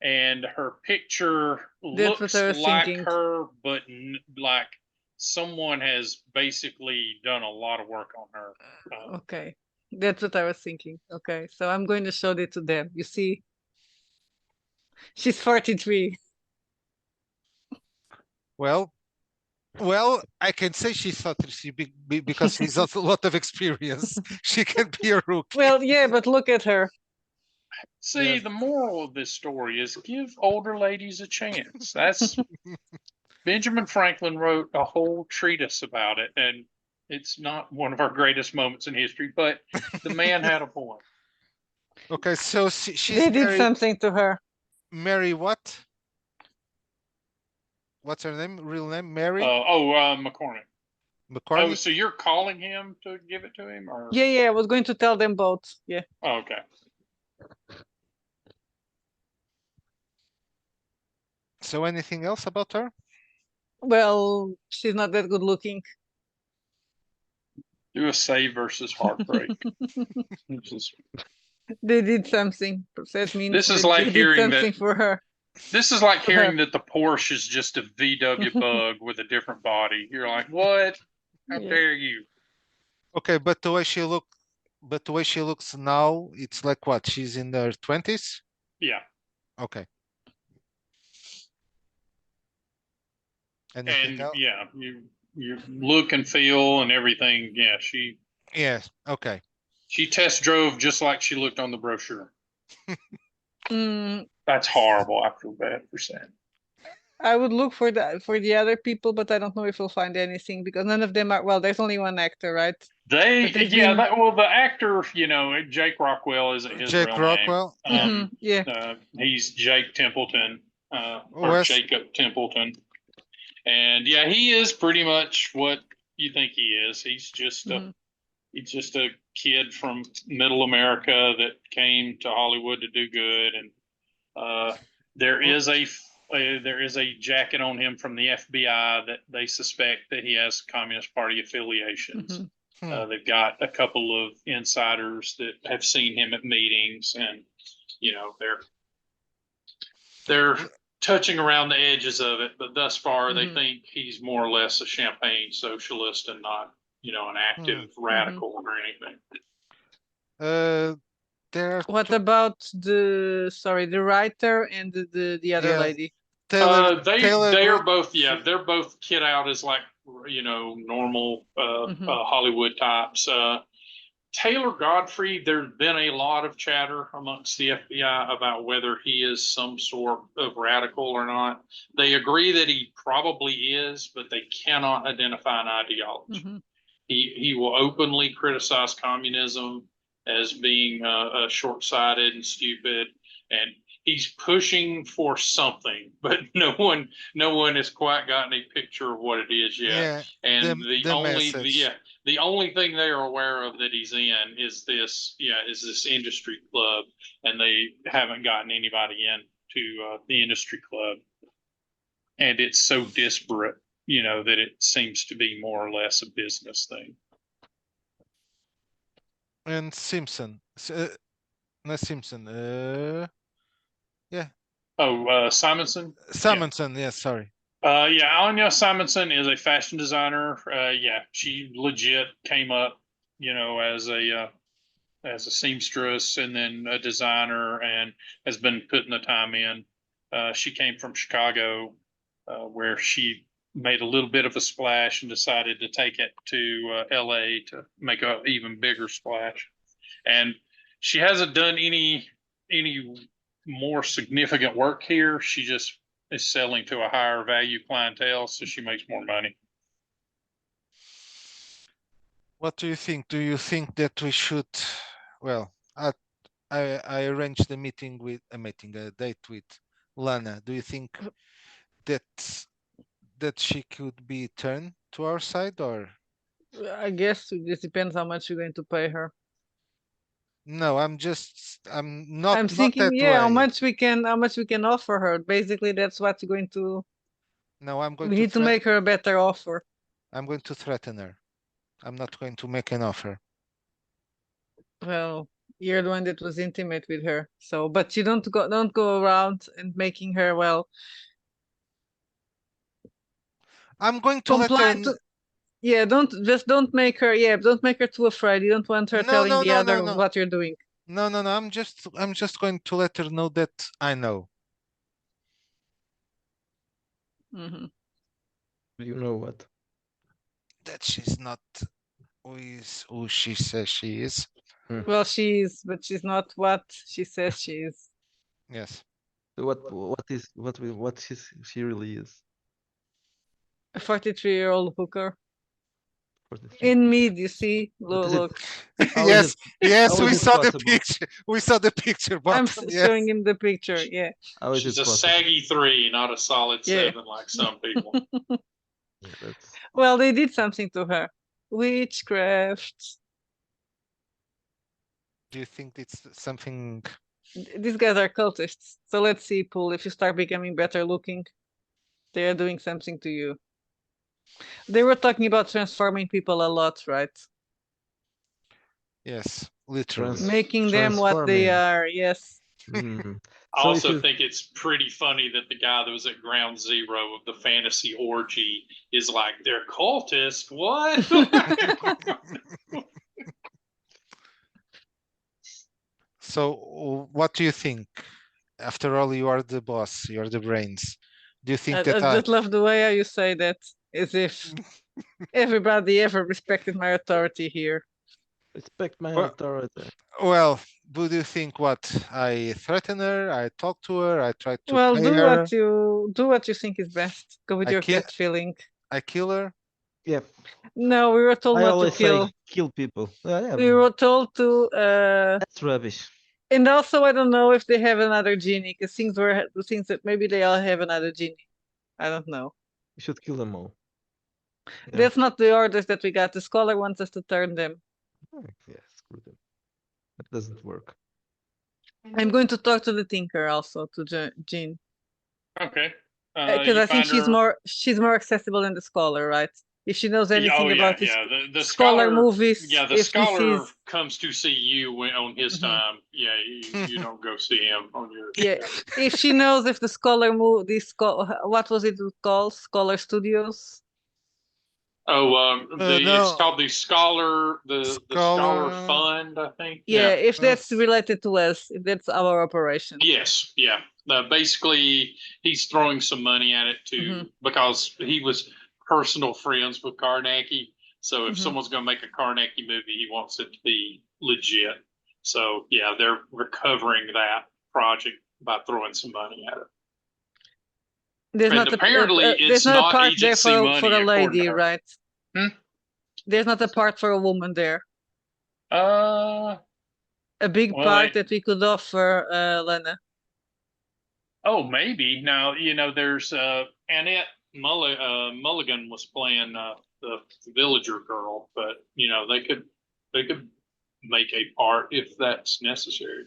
and her picture looks like thinking. her, but like someone has basically done a lot of work on her. Okay, that's what I was thinking. Okay, so I'm going to show it to them. You see, she's 43. Well, I can say she's 33 because she's got a lot of experience. She can be a rookie. Well, yeah, but look at her. See, the moral of this story is give older ladies a chance. That's Benjamin Franklin wrote a whole treatise about it, and it's not one of our greatest moments in history, but the man had a point. Okay, so she's They did something to her. Mary what? What's her name? Real name? Mary? McCormick. McCormick? Oh, so you're calling him to give it to him, or? Yeah, I was going to tell them both. Yeah. Oh, okay. So anything else about her? Well, she's not that good looking. Do a save versus heartbreak. They did something. That means this is like they hearing did something that, for her. This is like hearing that the Porsche is just a VW Bug with a different body. You're like, what? How dare you? Okay, but the way she looks now, it's like what? She's in her 20s? Yeah. Okay. Anything else? Yeah, you look and feel and everything. Yeah, Yes. Okay. She test drove just like she looked on the brochure. That's horrible. I feel bad for saying. I would look for the other people, but I don't know if we'll find anything because none of them are. Well, there's only one actor, right? The actor, Jake Rockwell isn't his real Rockwell? name. Yeah. He's Jake Templeton, or Jacob Templeton, and yeah, he is pretty much what you think he is. He's just a kid from Middle America that came to Hollywood to do good, and there is a jacket on him from the FBI that they suspect that he has Communist Party affiliations. They've got a couple of insiders that have seen him at meetings, and they're touching around the edges of it, but thus far they Mhm. think he's more or less a champagne socialist and not, an active radical or anything. There are What about the writer and the other Yeah. lady? Taylor. They Gray- are both, they're both kid out as like, normal Mhm. Hollywood types. Taylor Godfrey, there's been a lot of chatter amongst the FBI about whether he is some sort of radical or not. They agree that he probably is, but they cannot identify an ideology. Mhm. He will openly criticize communism as being short-sighted and stupid, and he's pushing for something, but no one has quite gotten a picture of what it is yet. Yeah. And the message. the only thing they are aware of that he's in is this industry club, and they haven't gotten anybody in to the industry club, and it's so disparate, that it seems to be more or less a business thing. And Simpson. Not Simpson. Simonson. Simonson. Yeah. Sorry. Anya Simonson is a fashion designer. She legit came up, as a seamstress and then a designer, and has been putting the time in. She came from Chicago, where she made a little bit of a splash and decided to take it to LA to make a even bigger splash. And she hasn't done any more significant work here. She just is selling to a higher value clientele, so she makes more money. What do you think? Do you think that we should? Well, I arranged a date with Lana. Do you think that she could be turned to our side, or I guess it just depends how much you're going to pay her. no? I'm not I'm not thinking, that yeah, how way. much we can offer her. Basically, that's what you're going to. No, We need to make her a better offer. I'm going to threaten her. I'm not going to make an offer. Well, you're the one that was intimate with her, so but you don't go around and making her I'm going to let her. compliant. Yeah, don't make her. Yeah, don't make her too afraid. You don't want her telling the others what you're doing. No. I'm just going to let her know that I know. Mhm. You know what? That she's not who she says she is. Well, but she's not what she says she is. Yes. So what she really is? A 43-year-old hooker. 43. In mid, you see. But is it- Look. How is Yes, how we is it saw the possible? picture. We saw the picture, I'm bottom. Yes. showing him the picture. Yeah. How is She's it a possible? saggy 3, not a solid Yeah. 7 like some people. Yeah, that's Well, they did something to her. Witchcraft. Do you think it's something? These guys are cultists. So let's see, Paul, if you start becoming better looking, they are doing something to you. They were talking about transforming people a lot, right? Yes, literally. Making them what they transforming. are, yes. Mm. I So also if you think it's pretty funny that the guy that was at ground zero of the fantasy orgy is like, they're cultists. What? So, what do you think? After all, you are the boss. You are the brains. Do you think I that just love the way how you say that, as if everybody ever respected my authority here. respect my Well- authority? Well, do you think what? I threaten her, I talk to her, I try to Well, pay her, do what you think is best. Go with I your ki- gut feeling. I kill her? Yeah, No, we were told I not to always kill. say kill people. Yeah, We were told to that's rubbish. and also I don't know if they have another genie, because things that maybe they all have another genie. I don't know. We should kill them all. Yeah. That's not the orders that we got. The scholar wants us to turn them. Yeah, screw them. That doesn't work. I'm going to talk to the Tinker also, to Jean. Okay. Because You I think find her. she's more accessible than the scholar, right? If she knows Yeah, anything about this The scholar movies, Yeah, the if this scholar is comes to see you on his Mhm. time. Yeah, you don't go see him on your. yeah, if she knows if the scholar what was it called? Scholar Studios. Oh, it's No, called the Scholar Scholar. Fund, I think. Yeah, if that's Uh, related to us, if that's our operation. Yes, yeah. Basically, he's throwing some money at it Mhm. because he was personal friends with Carnegie. So if Mhm. someone's going to make a Carnegie movie, he wants it to be legit. So yeah, they're recovering that project by throwing some money at it. There's And not apparently, there's it's not a not part there agency for money, a according lady, to her. right? Hmm? There's not a part for a woman there. Uh, A big Well, part that we could offer, Lena. oh, maybe. Now, there's Annette Mulligan was playing the villager girl, but they could make a part if that's necessary.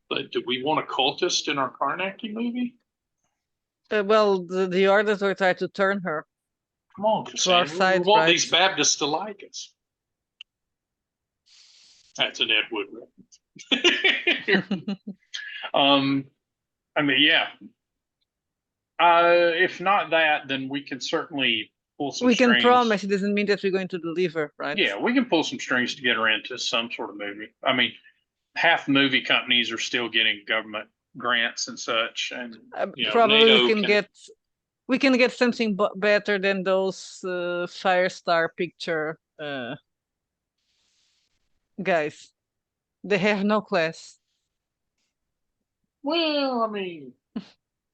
But do we want a cultist in our Carnegie movie? Well, the artists were trying to turn her Come on, to our Cassandra. We side, want right? these Baptists to like us. That's an Ed Wood reference. I mean, yeah. If not that, then we can certainly pull some We can strings. promise. It doesn't mean that we're going to deliver, right? Yeah, we can pull some strings to get her into some sort of movie. I mean, half the movie companies are still getting government grants and such, and Probably NATO we can get something better than those Firestar picture guys. They have no class. Well, I mean,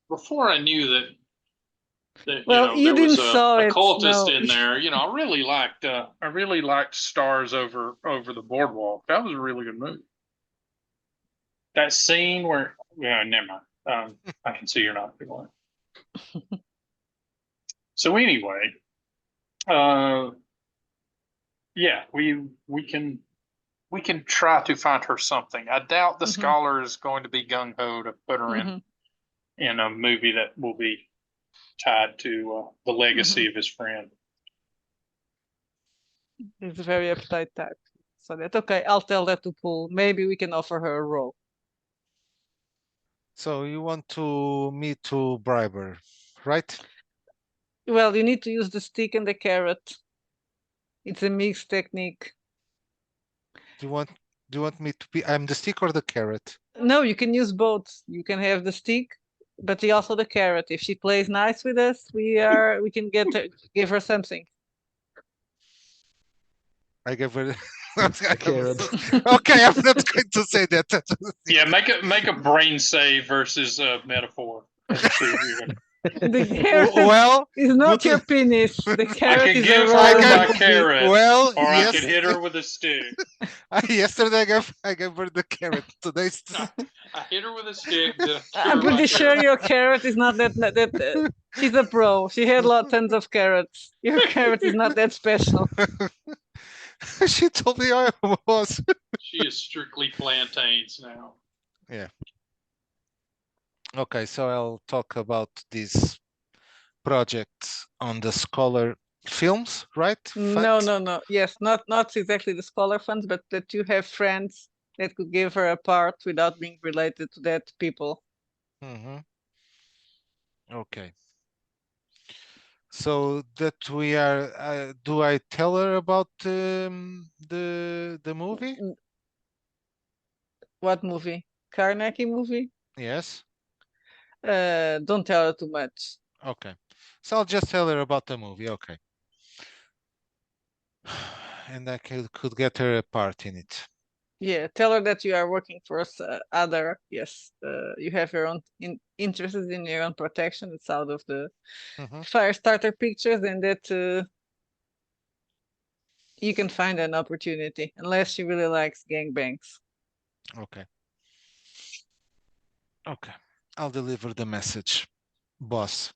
before I knew that Well, you there was didn't saw a it, cultist no. in there, I really liked Stars Over the Boardwalk. That was a really good movie. That scene where, yeah, never mind. I can see you're not feeling it. So anyway, yeah, we can try to find her something. I doubt the Mhm. scholar is going to be gung ho to put her Mhm. in a movie that will be tied to the legacy Mhm. of his friend. It's a very appetite type. So that's okay. I'll tell that to Paul. Maybe we can offer her a role. So you want me to bribe her, right? Well, you need to use the stick and the carrot. It's a mixed technique. Do you want me to be? I'm the stick or the carrot? No, you can use both. You can have the stick, but also the carrot. If she plays nice with us, we can give her something. I gave her. carrot. Okay, I'm not going to say that. Yeah, make a brain save versus a metaphor. Let's see if you can. The carrot Well, is not but- your penis. The I carrot could is give a her role my movie. carrot, well, or I yes. could hit her with a stick. Yesterday I gave her the carrot. Today, I hit her with a stick. Then I I'm give her my pretty sure carrot. your carrot is not that. She's a pro. She had tons of carrots. Your carrot is not that special. she told me I was. She is strictly plantains now. Yeah. Okay, so I'll talk about these projects on the Scholar Films, right? No, Fund? no. Yes, not exactly the scholar funds, but that you have friends that could give her a part without being related to that people. Mm-hmm. Okay. So that we are. Do I tell her about the movie? What movie? Carnegie movie? Yes. Don't tell her too much. Okay. So I'll just tell her about the movie. Okay. And I could get her a part in it. Yeah, tell her that you are working for other. Yes, you have your own interests in your own protection. It's out of the Mhm. Firestarter pictures, and that you can find an opportunity unless she really likes gangbangs. Okay. Okay. I'll deliver the message, boss.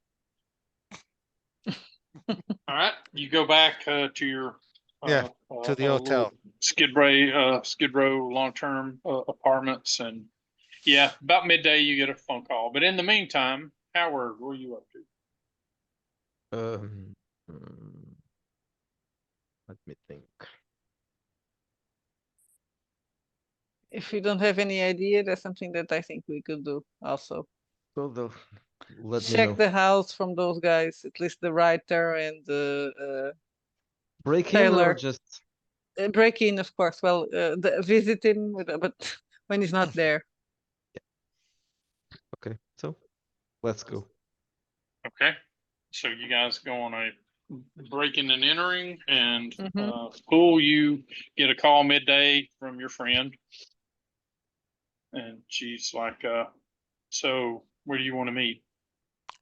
All right, you go back to your Yeah, to the hotel. Skid Row long-term apartments, and yeah, about midday you get a phone call. But in the meantime, Howard, what are you up to? Um, mm, Let me think. If you don't have any idea, that's something that I think we could do also. So they'll let me Check know. the house from those guys, at least the writer and the Break in or Taylor. just break in, of course. Well, visit him, but when he's not there. okay. So let's go. Okay, so you guys go on a breaking and entering, and Mhm. Pool, you get a call midday from your friend, and she's like, "So where do you want to meet?"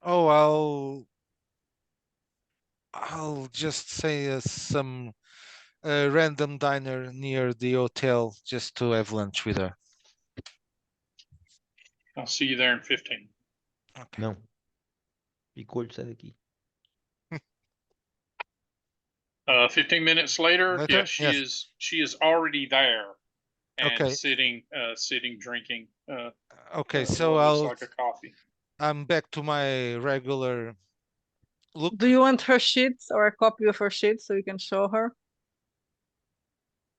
Oh, I'll just say some random diner near the hotel just to have lunch with her. I'll see you there in 15. Okay. Não. Picolho, sai daqui. 15 minutes later, Later? yeah, Yes. she is already there and Okay. sitting drinking Okay, so what looks like a coffee. I'm back to my regular look. Do you want her sheets or a copy of her sheets so you can show her?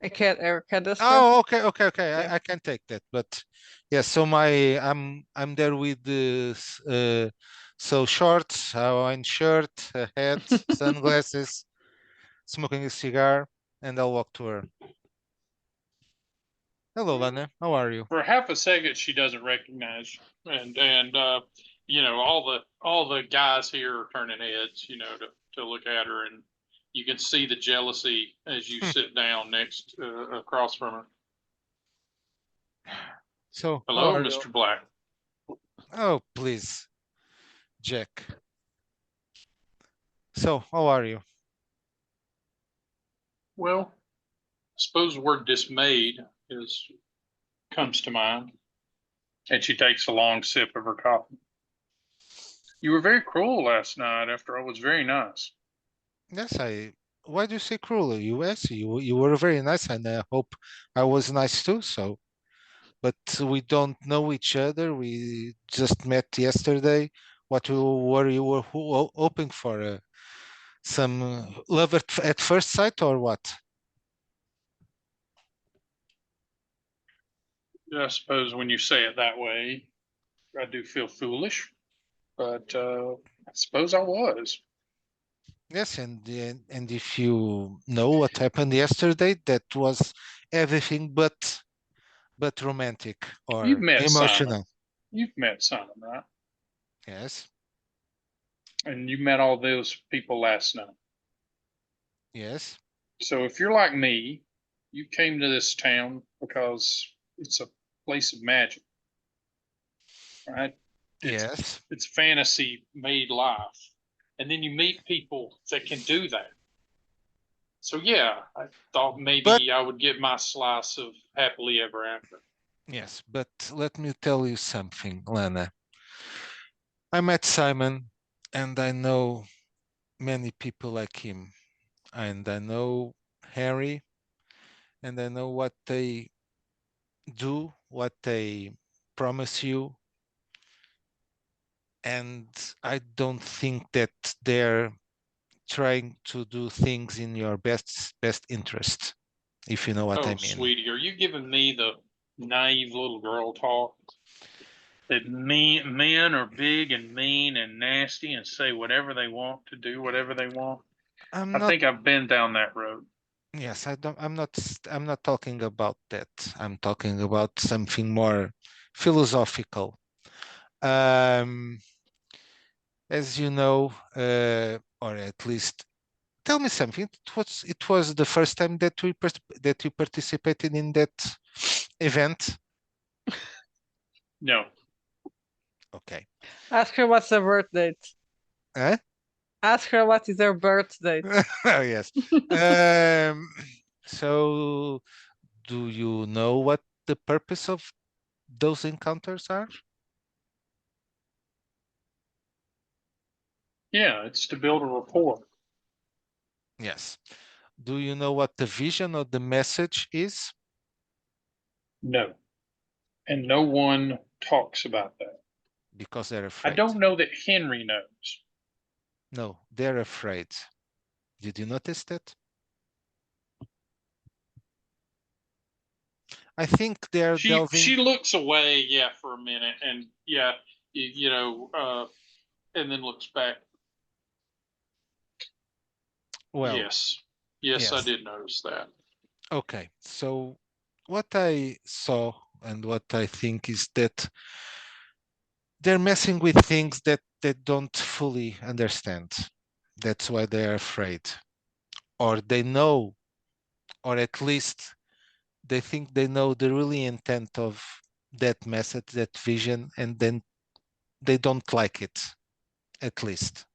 A cadaster? Oh, okay. Yeah. I can take that, but yeah. So I'm there with the so shorts, Hawaiian shirt, a hat, sunglasses, smoking a cigar, and I'll walk to her. Hello, Lana. How are you? For half a second, she doesn't recognize you. And you know, all the guys here are turning heads, you know, to look at her, and you can see the jealousy as you sit down next across from her. So, how Hello, are you? Mr. Black. Oh, please, Jack. So, how are you? Well, I suppose the word dismayed comes to mind. And she takes a long sip of her coffee. You were very cruel last night after I was very nice. Yes, Why do you say cruel? You were very nice, and I hope I was nice too. So, but we don't know each other. We just met yesterday. What you were hoping for? Some love at first sight, or what? I suppose when you say it that way, I do feel foolish, but I suppose I was. Yes, and if you know what happened yesterday, that was everything but romantic You've or met Simon. emotional. You've met Simon, right? Yes, And you met all those people last night. yes, So if you're like me, you came to this town because it's a place of magic, right? yes. It's fantasy made life. And then you meet people that can do that. So yeah, I thought But maybe I would get my slice of happily ever after. yes, but let me tell you something, Lana. I met Simon, and I know many people like him, and I know Harry, and I know what they do, what they promise you, and I don't think that they're trying to do things in your best interest, if you know what I Oh, mean. sweetie, are you giving me the naive little girl talk? That men are big and mean and nasty and say whatever they want to do whatever they want. I'm I not think I've been down that road. Yes, I'm not talking about that. I'm talking about something more philosophical. Um, as you know, or at least tell me something. It was the first time that that you participated in that event. No. Okay. Ask her what's her birth date. Huh? Ask her what is her birth date. Oh, yes. Um, so, do you know what the purpose of those encounters are? Yeah, it's to build a rapport. Yes. Do you know what the vision or the message is? No. And no one talks about that. Because they're I afraid. don't know that Henry knows. No, they're afraid. Did you notice that? I think they're She delving. looks away, yeah, for a minute, and yeah, and then looks back. Well, Yes, yes, I yes. did notice that. Okay. So what I saw and what I think is that they're messing with things that they don't fully understand. That's why they're afraid. Or they know, or at least they think they know the really intent of that message, that vision, and then they don't like it, at least.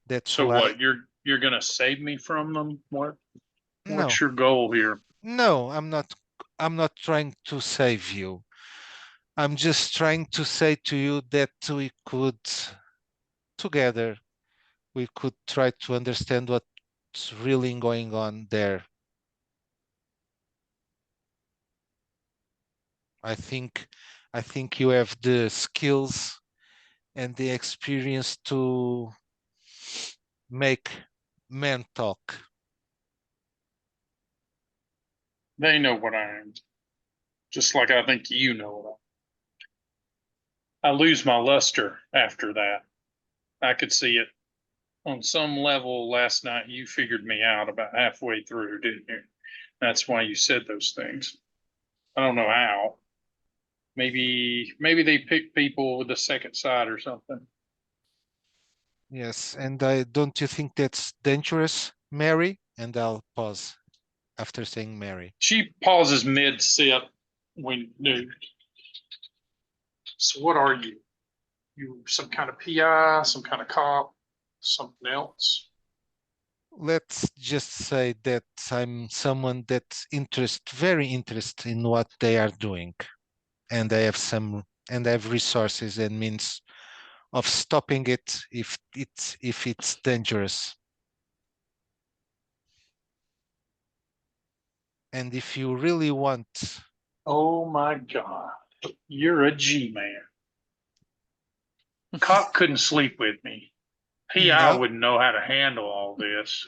That's So why. what? You're gonna save me from them? What? No, What's your goal here? no, I'm not trying to save you. I'm just trying to say to you that we could together we could try to understand what's really going on there. I think I think you have the skills and the experience to make men talk. They know what I am, just like I think you know what I lose my luster after that. I could see it on some level last night. You figured me out about halfway through, didn't you? That's why you said those things. I don't know how. Maybe they pick people with the second side or something. Yes, and I don't you think that's dangerous, Mary? And I'll pause after saying Mary. She pauses mid sip when so what are you? You some kind of PI, some kind of cop, something else? Let's just say that I'm someone that's very interested in what they are doing, and I have resources and means of stopping it if it's dangerous. And if you really want, Oh my God. You're a G man. Cop couldn't sleep with me. PI no, wouldn't know how to handle all this.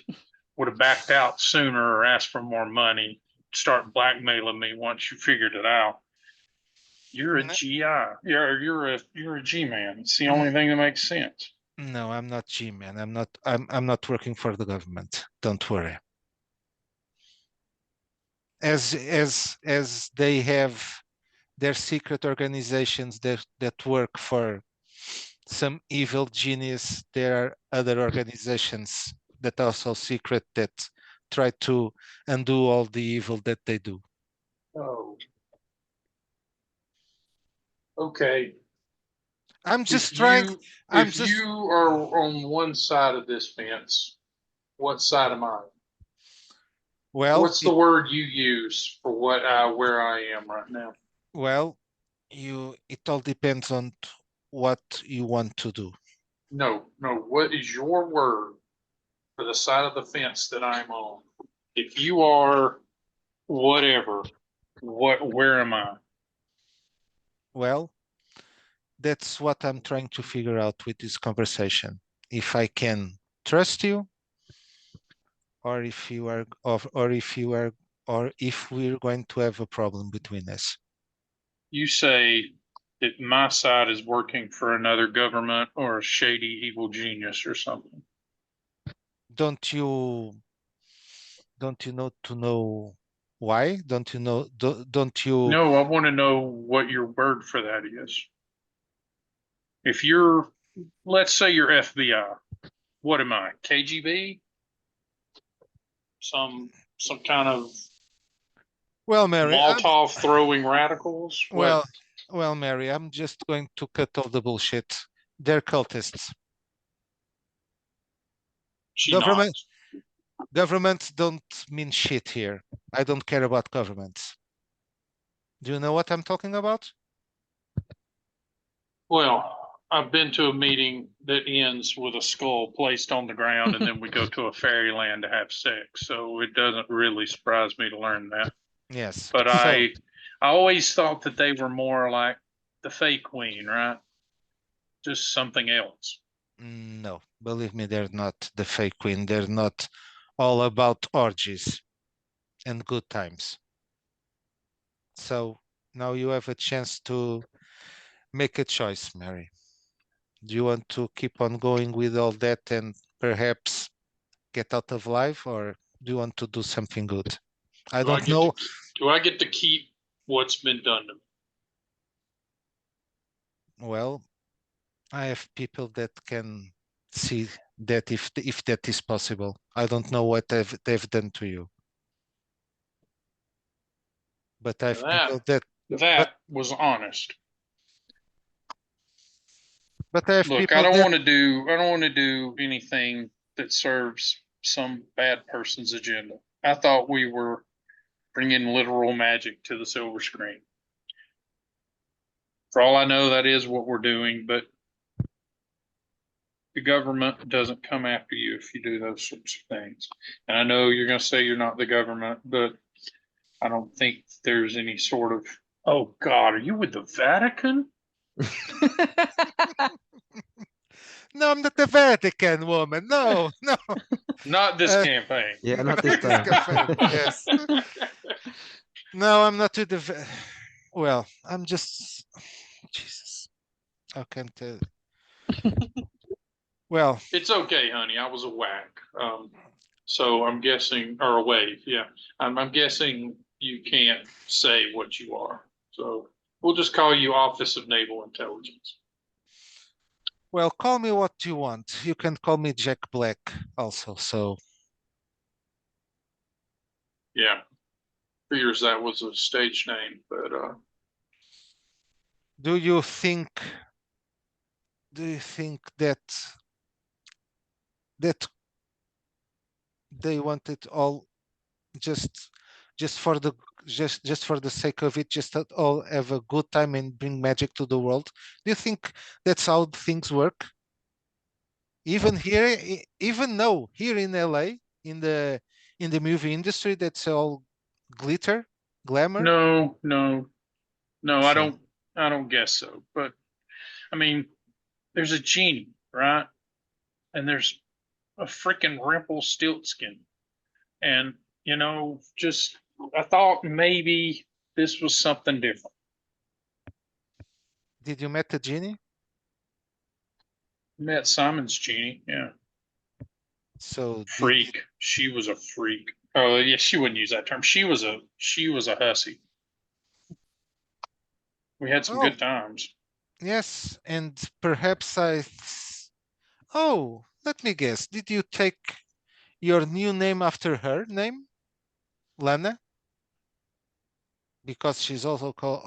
Would have backed out sooner or asked for more money. Start blackmailing me once you figured it out. You're a n- GI. You're a G man. It's the only n- thing that makes sense. no, I'm not G-man. I'm not working for the government. Don't worry. As they have their secret organizations that work for some evil genius, there are other organizations that are so secret that try to undo all the evil that they do. Oh, okay. I'm If just trying, you I'm if just, you are on one side of this fence, what side am I? well, What's the word you use for where I am right now? well, it all depends on what you want to do. No, no. What is your word for the side of the fence that I'm on? If you are whatever, where am I? Well, that's what I'm trying to figure out with this conversation. If I can trust you, or if you are, or if you are, or if we're going to have a problem between us. You say that my side is working for another government or a shady evil genius or something. Don't you don't you know why? Don't you No, I want to know what your word for that is. If you're, let's say you're FBI, what am I? KGB? Some kind of well, Mary, Molotov throwing radicals? What? well, well, Mary, I'm just going to cut all the bullshit. They're cultists. She Government nods. Governments don't mean shit here. I don't care about governments. Do you know what I'm talking about? Well, I've been to a meeting that ends with a skull placed on the ground and then we go to a fairyland to have sex. So it doesn't really surprise me to learn that. Yes. But So, I always thought that they were more like the fake queen, right? Just something else. no, believe me, they're not the fake queen. They're not all about orgies and good times. So now you have a chance to make a choice, Mary. Do you want to keep on going with all that and perhaps get out of life, or do you want to do something good? I don't know. Do I get to keep what's been done to me? Well, I have people that can see that if that is possible. I don't know what they've done to you, but I have people that. That was honest. But I have Look, people that. I don't want to do anything that serves some bad person's agenda. I thought we were bringing literal magic to the silver screen. For all I know, that is what we're doing, but the government doesn't come after you if you do those sorts of things. And I know you're going to say you're not the government, but I don't think there's any sort of, oh God, are you with the Vatican? No, I'm not the Vatican woman. No, no. Not this campaign. Yeah, not this time. campaign. Yes. No, I'm not with the. Well, I'm just. Jesus. How can tell? Well, It's okay, honey. I was a whack. So I'm guessing, or a wave. Yeah. I'm guessing you can't say what you are. So we'll just call you Office of Naval Intelligence. well, call me what you want. You can call me Jack Black also. So Yeah. Figures that was a stage name, but do you think that they wanted all just for the just for the sake of it, just to all have a good time and bring magic to the world? Do you think that's how things work? Even here, even though here in LA, in the movie industry, that's all glitter, glamour. no, So I don't guess so. But I mean, there's a genie, right? And there's a freaking Rumpelstiltskin. And, just I thought maybe this was something different. did you met the genie? Met Simon's genie, yeah. So Freak. She was a freak. Oh yeah, she wouldn't use that term. She was a hussy. We had some oh good times. yes, and perhaps oh, let me guess. Did you take your new name after her name, Lana? Because she's also called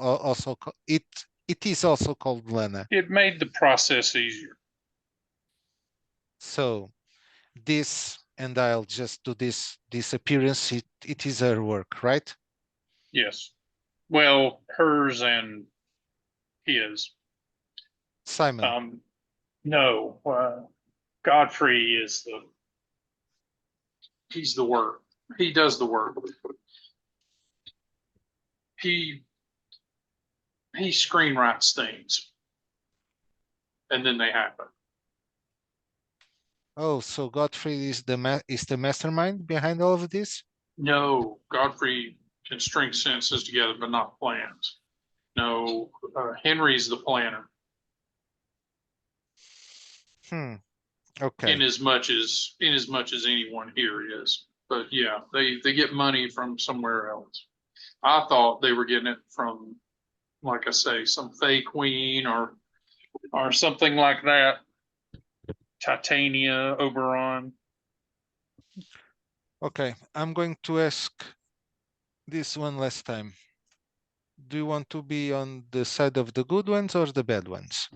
it is also called Lana. It made the process easier. So this, and I'll just do this appearance. It is her work, right? Yes. Well, hers and his. Simon. No, Godfrey he's the work. He does the work. He screenwrites things, and then they happen. Oh, so Godfrey is the mastermind behind all of this? No, Godfrey can string sentences together, but not plans. No, Henry's the planner. Okay. In as much as anyone here is. But yeah, they get money from somewhere else. I thought they were getting it from, like I say, some Fey Queen or something like that. Titania, Oberon. Okay, I'm going to ask this one last time. Do you want to be on the side of the good ones or the bad ones?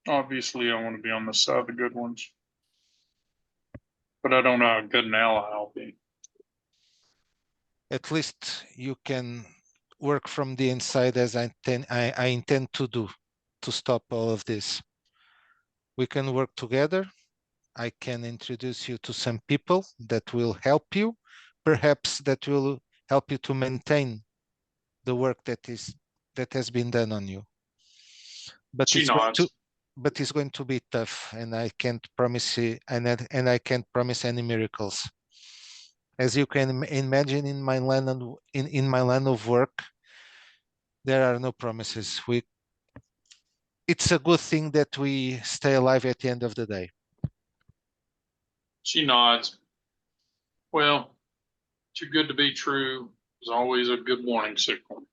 Obviously, I want to be on the side of the good ones. But I don't know how good an ally I'll be. At least you can work from the inside as I intend to do to stop all of this. We can work together. I can introduce you to some people that will help you, perhaps that will help you to maintain the work that has been done on you. But She nods. It's going to be tough, and I can't promise you, and I can't promise any miracles. As you can imagine, in my line of work, there are no promises. It's a good thing that we stay alive at the end of the day. She nods. Well, too good to be true is always a good warning signal.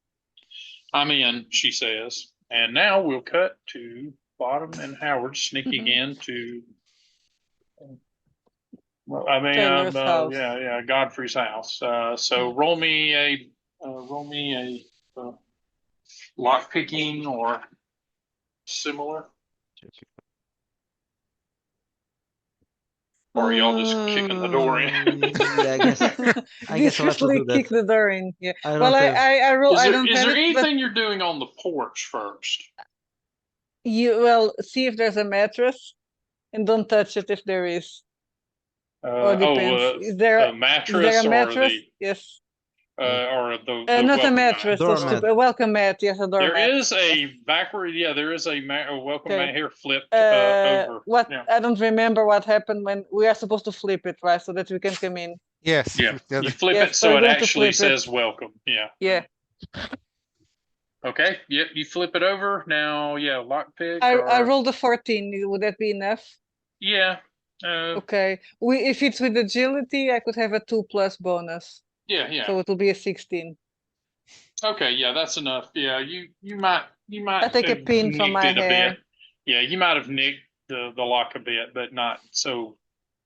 I'm in, she says. And now we'll cut to Bottom and Howard sneaking into, Taylor's house. yeah, Godfrey's house. So roll me a lock picking or similar. Or are y'all just kicking the door in? Yeah, I guess I'll have to Seriously, do kick that. the door in. Yeah. I Well, don't have. I roll. I Is don't have there it, but anything you're doing on the porch first? you see if there's a mattress, and don't touch it if there is. Or depends. Is there a is there mattress a mattress? or Yes. or the Not a welcome mat? mattress. That's Doormat. stupid. A welcome mat. Yes, a doormat. There is a Yes. backward, yeah, there is a welcome Okay. mat here flipped over. What Yeah. I don't remember what happened when we are supposed to flip it, right, so that we can come in. Yes. Yeah, you flip Yes, it so we're it going to actually flip it. says welcome. Yeah. Yeah. Okay. Yep. You flip it over now. Yeah. Lockpick. I rolled a 14. Would that be enough? Yeah. Okay. If it's with agility, I could have a 2+ bonus, Yeah. Yeah. so it will be a 16. Okay. Yeah. That's enough. Yeah. You might I take a have pin from nicked my it a hair. bit. Yeah. You might have nicked the lock a bit, but not so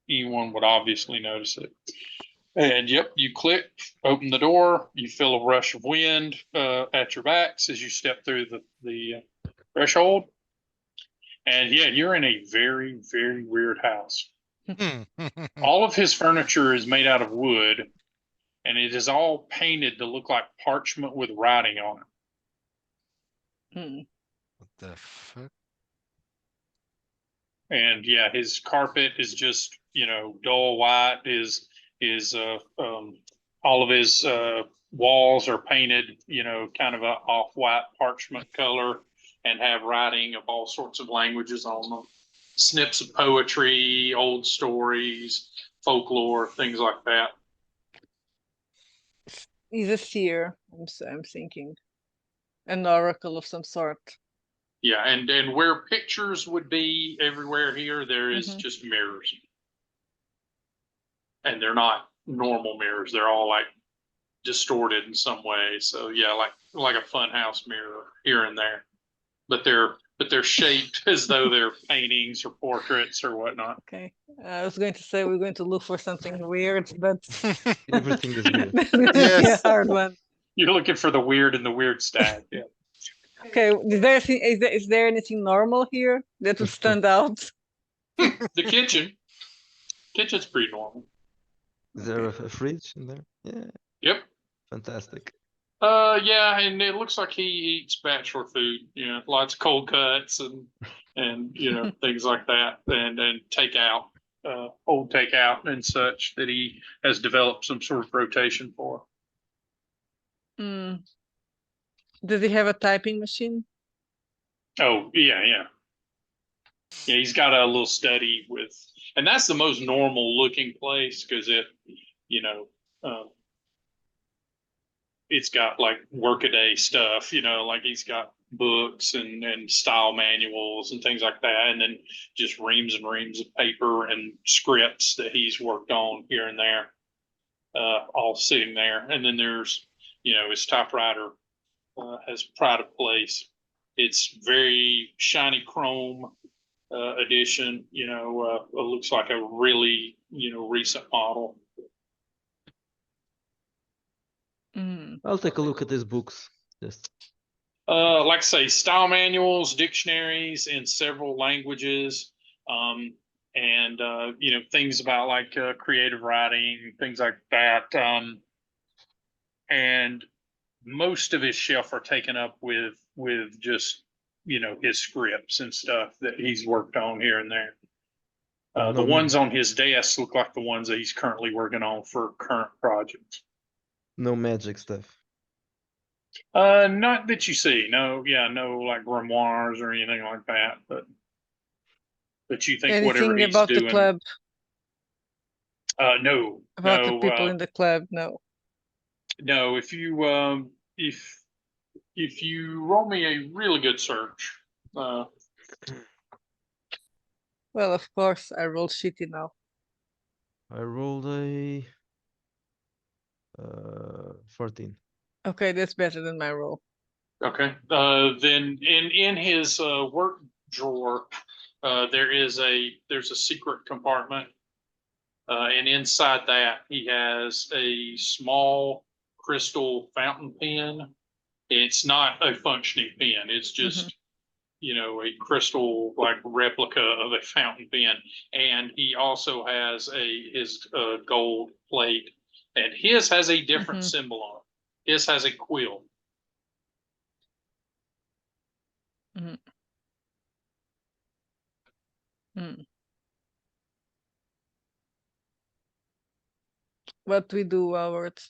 anyone would obviously notice it. And yep, you click, open the door, you feel a rush of wind at your backs as you step through the threshold. And yeah, you're in a very, very weird house. All of his furniture is made out of wood, and it is all painted to look like parchment with writing on it. What the fuck? And yeah, his carpet is just, dull white. All of his walls are painted, kind of a off-white parchment color and have writing of all sorts of languages on them. Snips of poetry, old stories, folklore, things like that. He's a seer, I'm thinking. An oracle of some sort. Yeah, and where pictures would be everywhere here, there is just mirrors. And they're not normal mirrors. They're all like distorted in some way. So yeah, like a funhouse mirror here and there. But they're shaped as though they're paintings or portraits or whatnot. Okay. I was going to say we're going to look for something weird, but Everything is weird. that's going to be a Yes. hard one. You're looking for the weird and the weird stag. Yeah. Okay, is there anything normal here that would stand out? The kitchen's pretty normal. Is there a fridge in there? Yeah. Yep. Fantastic. Yeah, and it looks like he eats bachelor food. Lots of cold cuts and things like that, and takeout, old takeout and such that he has developed some sort of rotation for. Does he have a typing machine? Oh yeah. Yeah, he's got a little study and that's the most normal looking place because it's got like workaday stuff, like he's got books and style manuals and things like that, and then just reams and reams of paper and scripts that he's worked on here and there, all sitting there. And then there's, his typewriter has pride of place. It's very shiny chrome edition. It looks like a really recent model. I'll take a look at these books. Just like I say, style manuals, dictionaries in several languages, and things about like creative writing, things like that. And most of his shelf are taken up with just his scripts and stuff that he's worked on here and there. The ones on his desk look like the ones that he's currently working on for current projects. no magic stuff. Not that you see. No, no like grimoires or anything like that. But you think whatever Anything he's about doing. the club? No, About the no, people in the club? No. no. If you roll me a really good search, Well, of course, I roll shitty now. I rolled a 14. Okay, that's better than my roll. okay. Then in his work drawer, there's a secret compartment, and inside that he has a small crystal fountain pen. It's not a functioning pen. It's just a crystal like replica of a fountain pen, and he also has his gold plate, and his has a different symbol on it. His has a quill. What we do, Howard?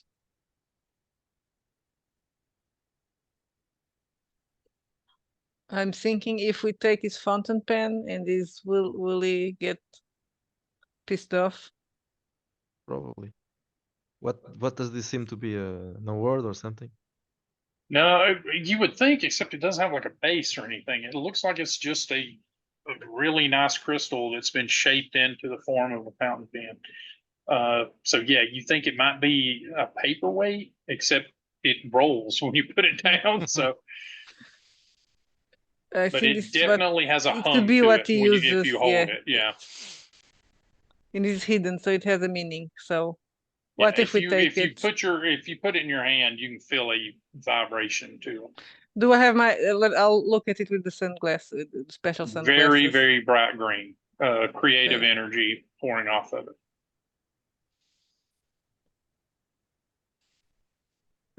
I'm thinking if we take his fountain pen, and will he get pissed off? Probably. What does this seem to be? An award or something? No, you would think, except it doesn't have like a base or anything. It looks like it's just a really nice crystal that's been shaped into the form of a fountain pen. So yeah, you think it might be a paperweight, except it rolls when you put it down. So, I but think it this is definitely has a it hum could be to what it he when uses. if you hold it. Yeah. It is hidden, so it has a meaning. So, Yeah, what if we take it? If you put it in your hand, you can feel a vibration too. Do I have my? I'll look at it with the sunglasses, with the special sunglasses. Very, very bright green, creative Okay. energy pouring off of it.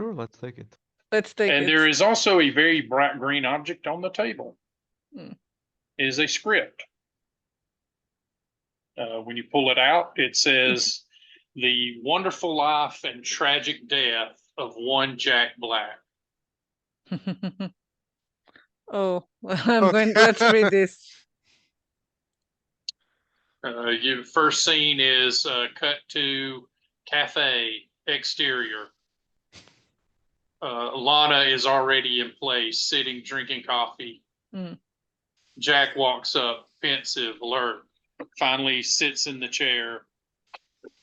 Sure, let's take it. Let's take And it. there is also a very bright green object on the table. Hmm. It is a script. When you pull it out, it says, "The wonderful life and tragic death of one Jack Black." Oh, Okay. Let's read this. Your first scene is cut to cafe exterior. Lana is already in place, sitting, drinking coffee. Jack walks up, pensive, alert, finally sits in the chair.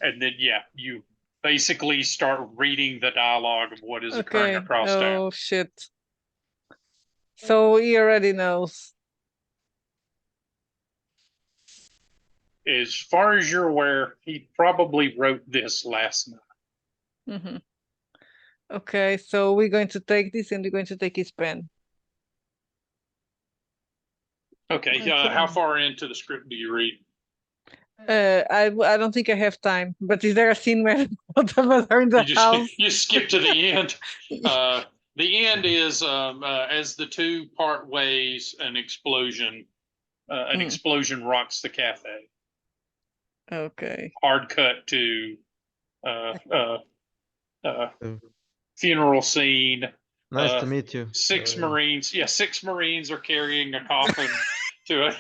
And then, yeah, you basically start reading the dialogue of what is occurring across town. Oh, shit. So he already knows. As far as you're aware, he probably wrote this last night. Okay, so we're going to take this and we're going to take his pen. Okay, how far into the script do you read? I don't think I have time, but is there a scene where both of us are in the house? You skip to the end. The end is as the two part ways, an explosion rocks the cafe. Okay. Hard cut to funeral scene. Nice to meet you. Six Marines. Yeah, 6 Marines are carrying a coffin to it.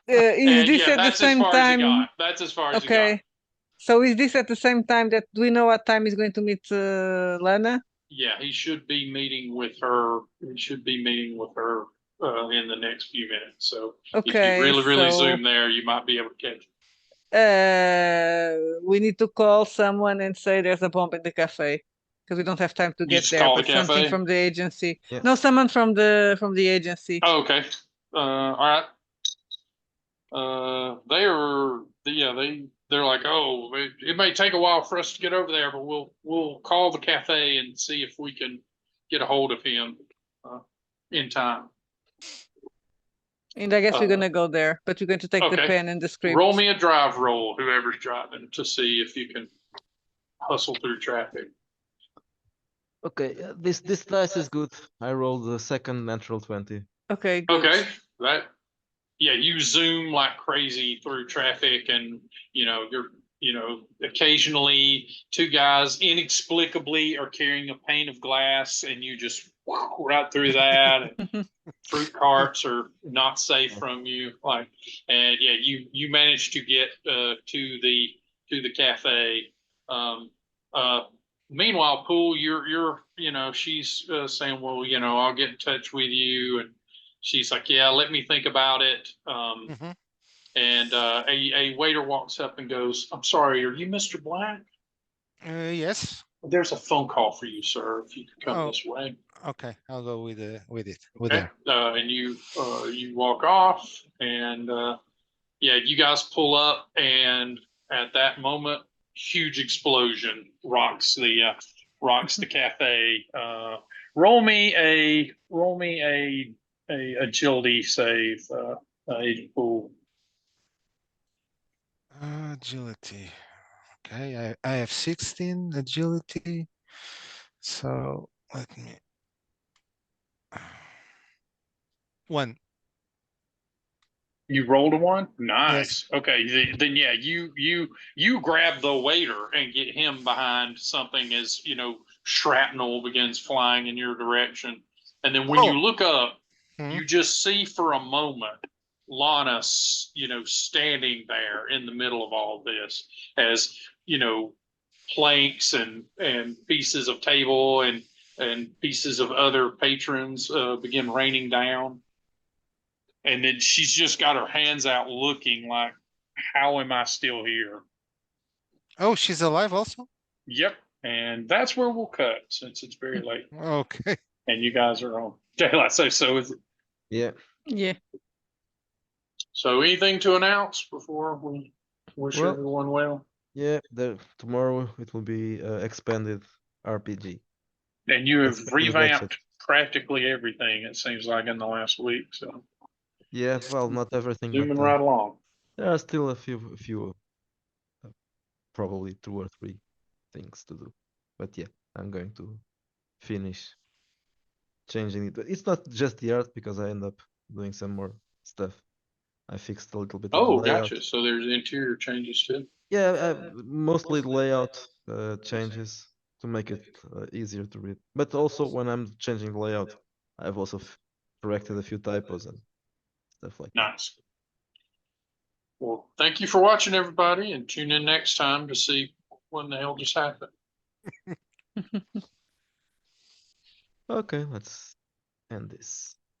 Is this at the same time? That's as far as he got. Okay. So is this at the same time that we know what time he's going to meet Lana? Yeah, he should be meeting with her. He should be meeting with her in the next few minutes. So if you really zoom there, you might be able to catch it. We need to call someone and say there's a bomb in the cafe because we don't have time to get there. Call but the something cafe? from the agency. Yeah. No, someone from the agency. Oh, okay. All right. They're like, oh, it may take a while for us to get over there, but we'll call the cafe and see if we can get a hold of him in time. And I guess we're gonna go there, but we're going to take the pen and the script. Roll me a drive roll, whoever's driving, to see if you can hustle through traffic. Okay, this dice is good. I rolled the second natural 20. Okay, good. Okay, you zoom like crazy through traffic, and occasionally two guys inexplicably are carrying a pane of glass, and you just right through that. And fruit carts are not safe from you, and you manage to get to the to the cafe. Meanwhile, Pool, you're she's saying, well, I'll get in touch with you, and she's like, yeah, let me think about it. Mhm. And a waiter walks up and goes, I'm sorry, are you Mr. Black? Yes. There's a phone call for you, sir. If you could come Oh. this way. Okay, I'll go with it. With Okay. her. And you walk off, and yeah, you guys pull up, and at that moment, huge explosion rocks the cafe. Roll me a agility save, Agent Pool. Agility. Okay, I have 16 agility. So let me. 1. You rolled a 1? Yes. Nice. Okay, then yeah, you grab the waiter and get him behind something as shrapnel begins flying in your direction, and then when you look up, you just see for a moment Lana, standing there in the middle of all this, as planks and pieces of table and pieces of other patrons begin raining down. And then she's just got her hands out looking like, how am I still here? Oh, she's alive also? Yep. And that's where we'll cut since it's very late. Okay. And you guys are on daylight. So is it. Yeah. Yeah. So anything to announce before we wish Well, everyone well? Yeah, tomorrow it will be expanded RPG. And you have Expanded revamped Ratchet. practically everything, it seems like, in the last week. So Yeah, well, not everything, zooming but right along. there are still a few, probably 2 or 3 things to do. But yeah, I'm going to finish changing it. It's not just the art because I end up doing some more stuff. I fixed a little bit of the Oh, layout. gotcha. So there's interior changes too. Yeah, mostly layout changes to make it easier to read. But also when I'm changing the layout, I've also corrected a few typos and stuff like that. Nice. Well, thank you for watching, everybody, and tune in next time to see when the hell just happened. Okay, let's end this.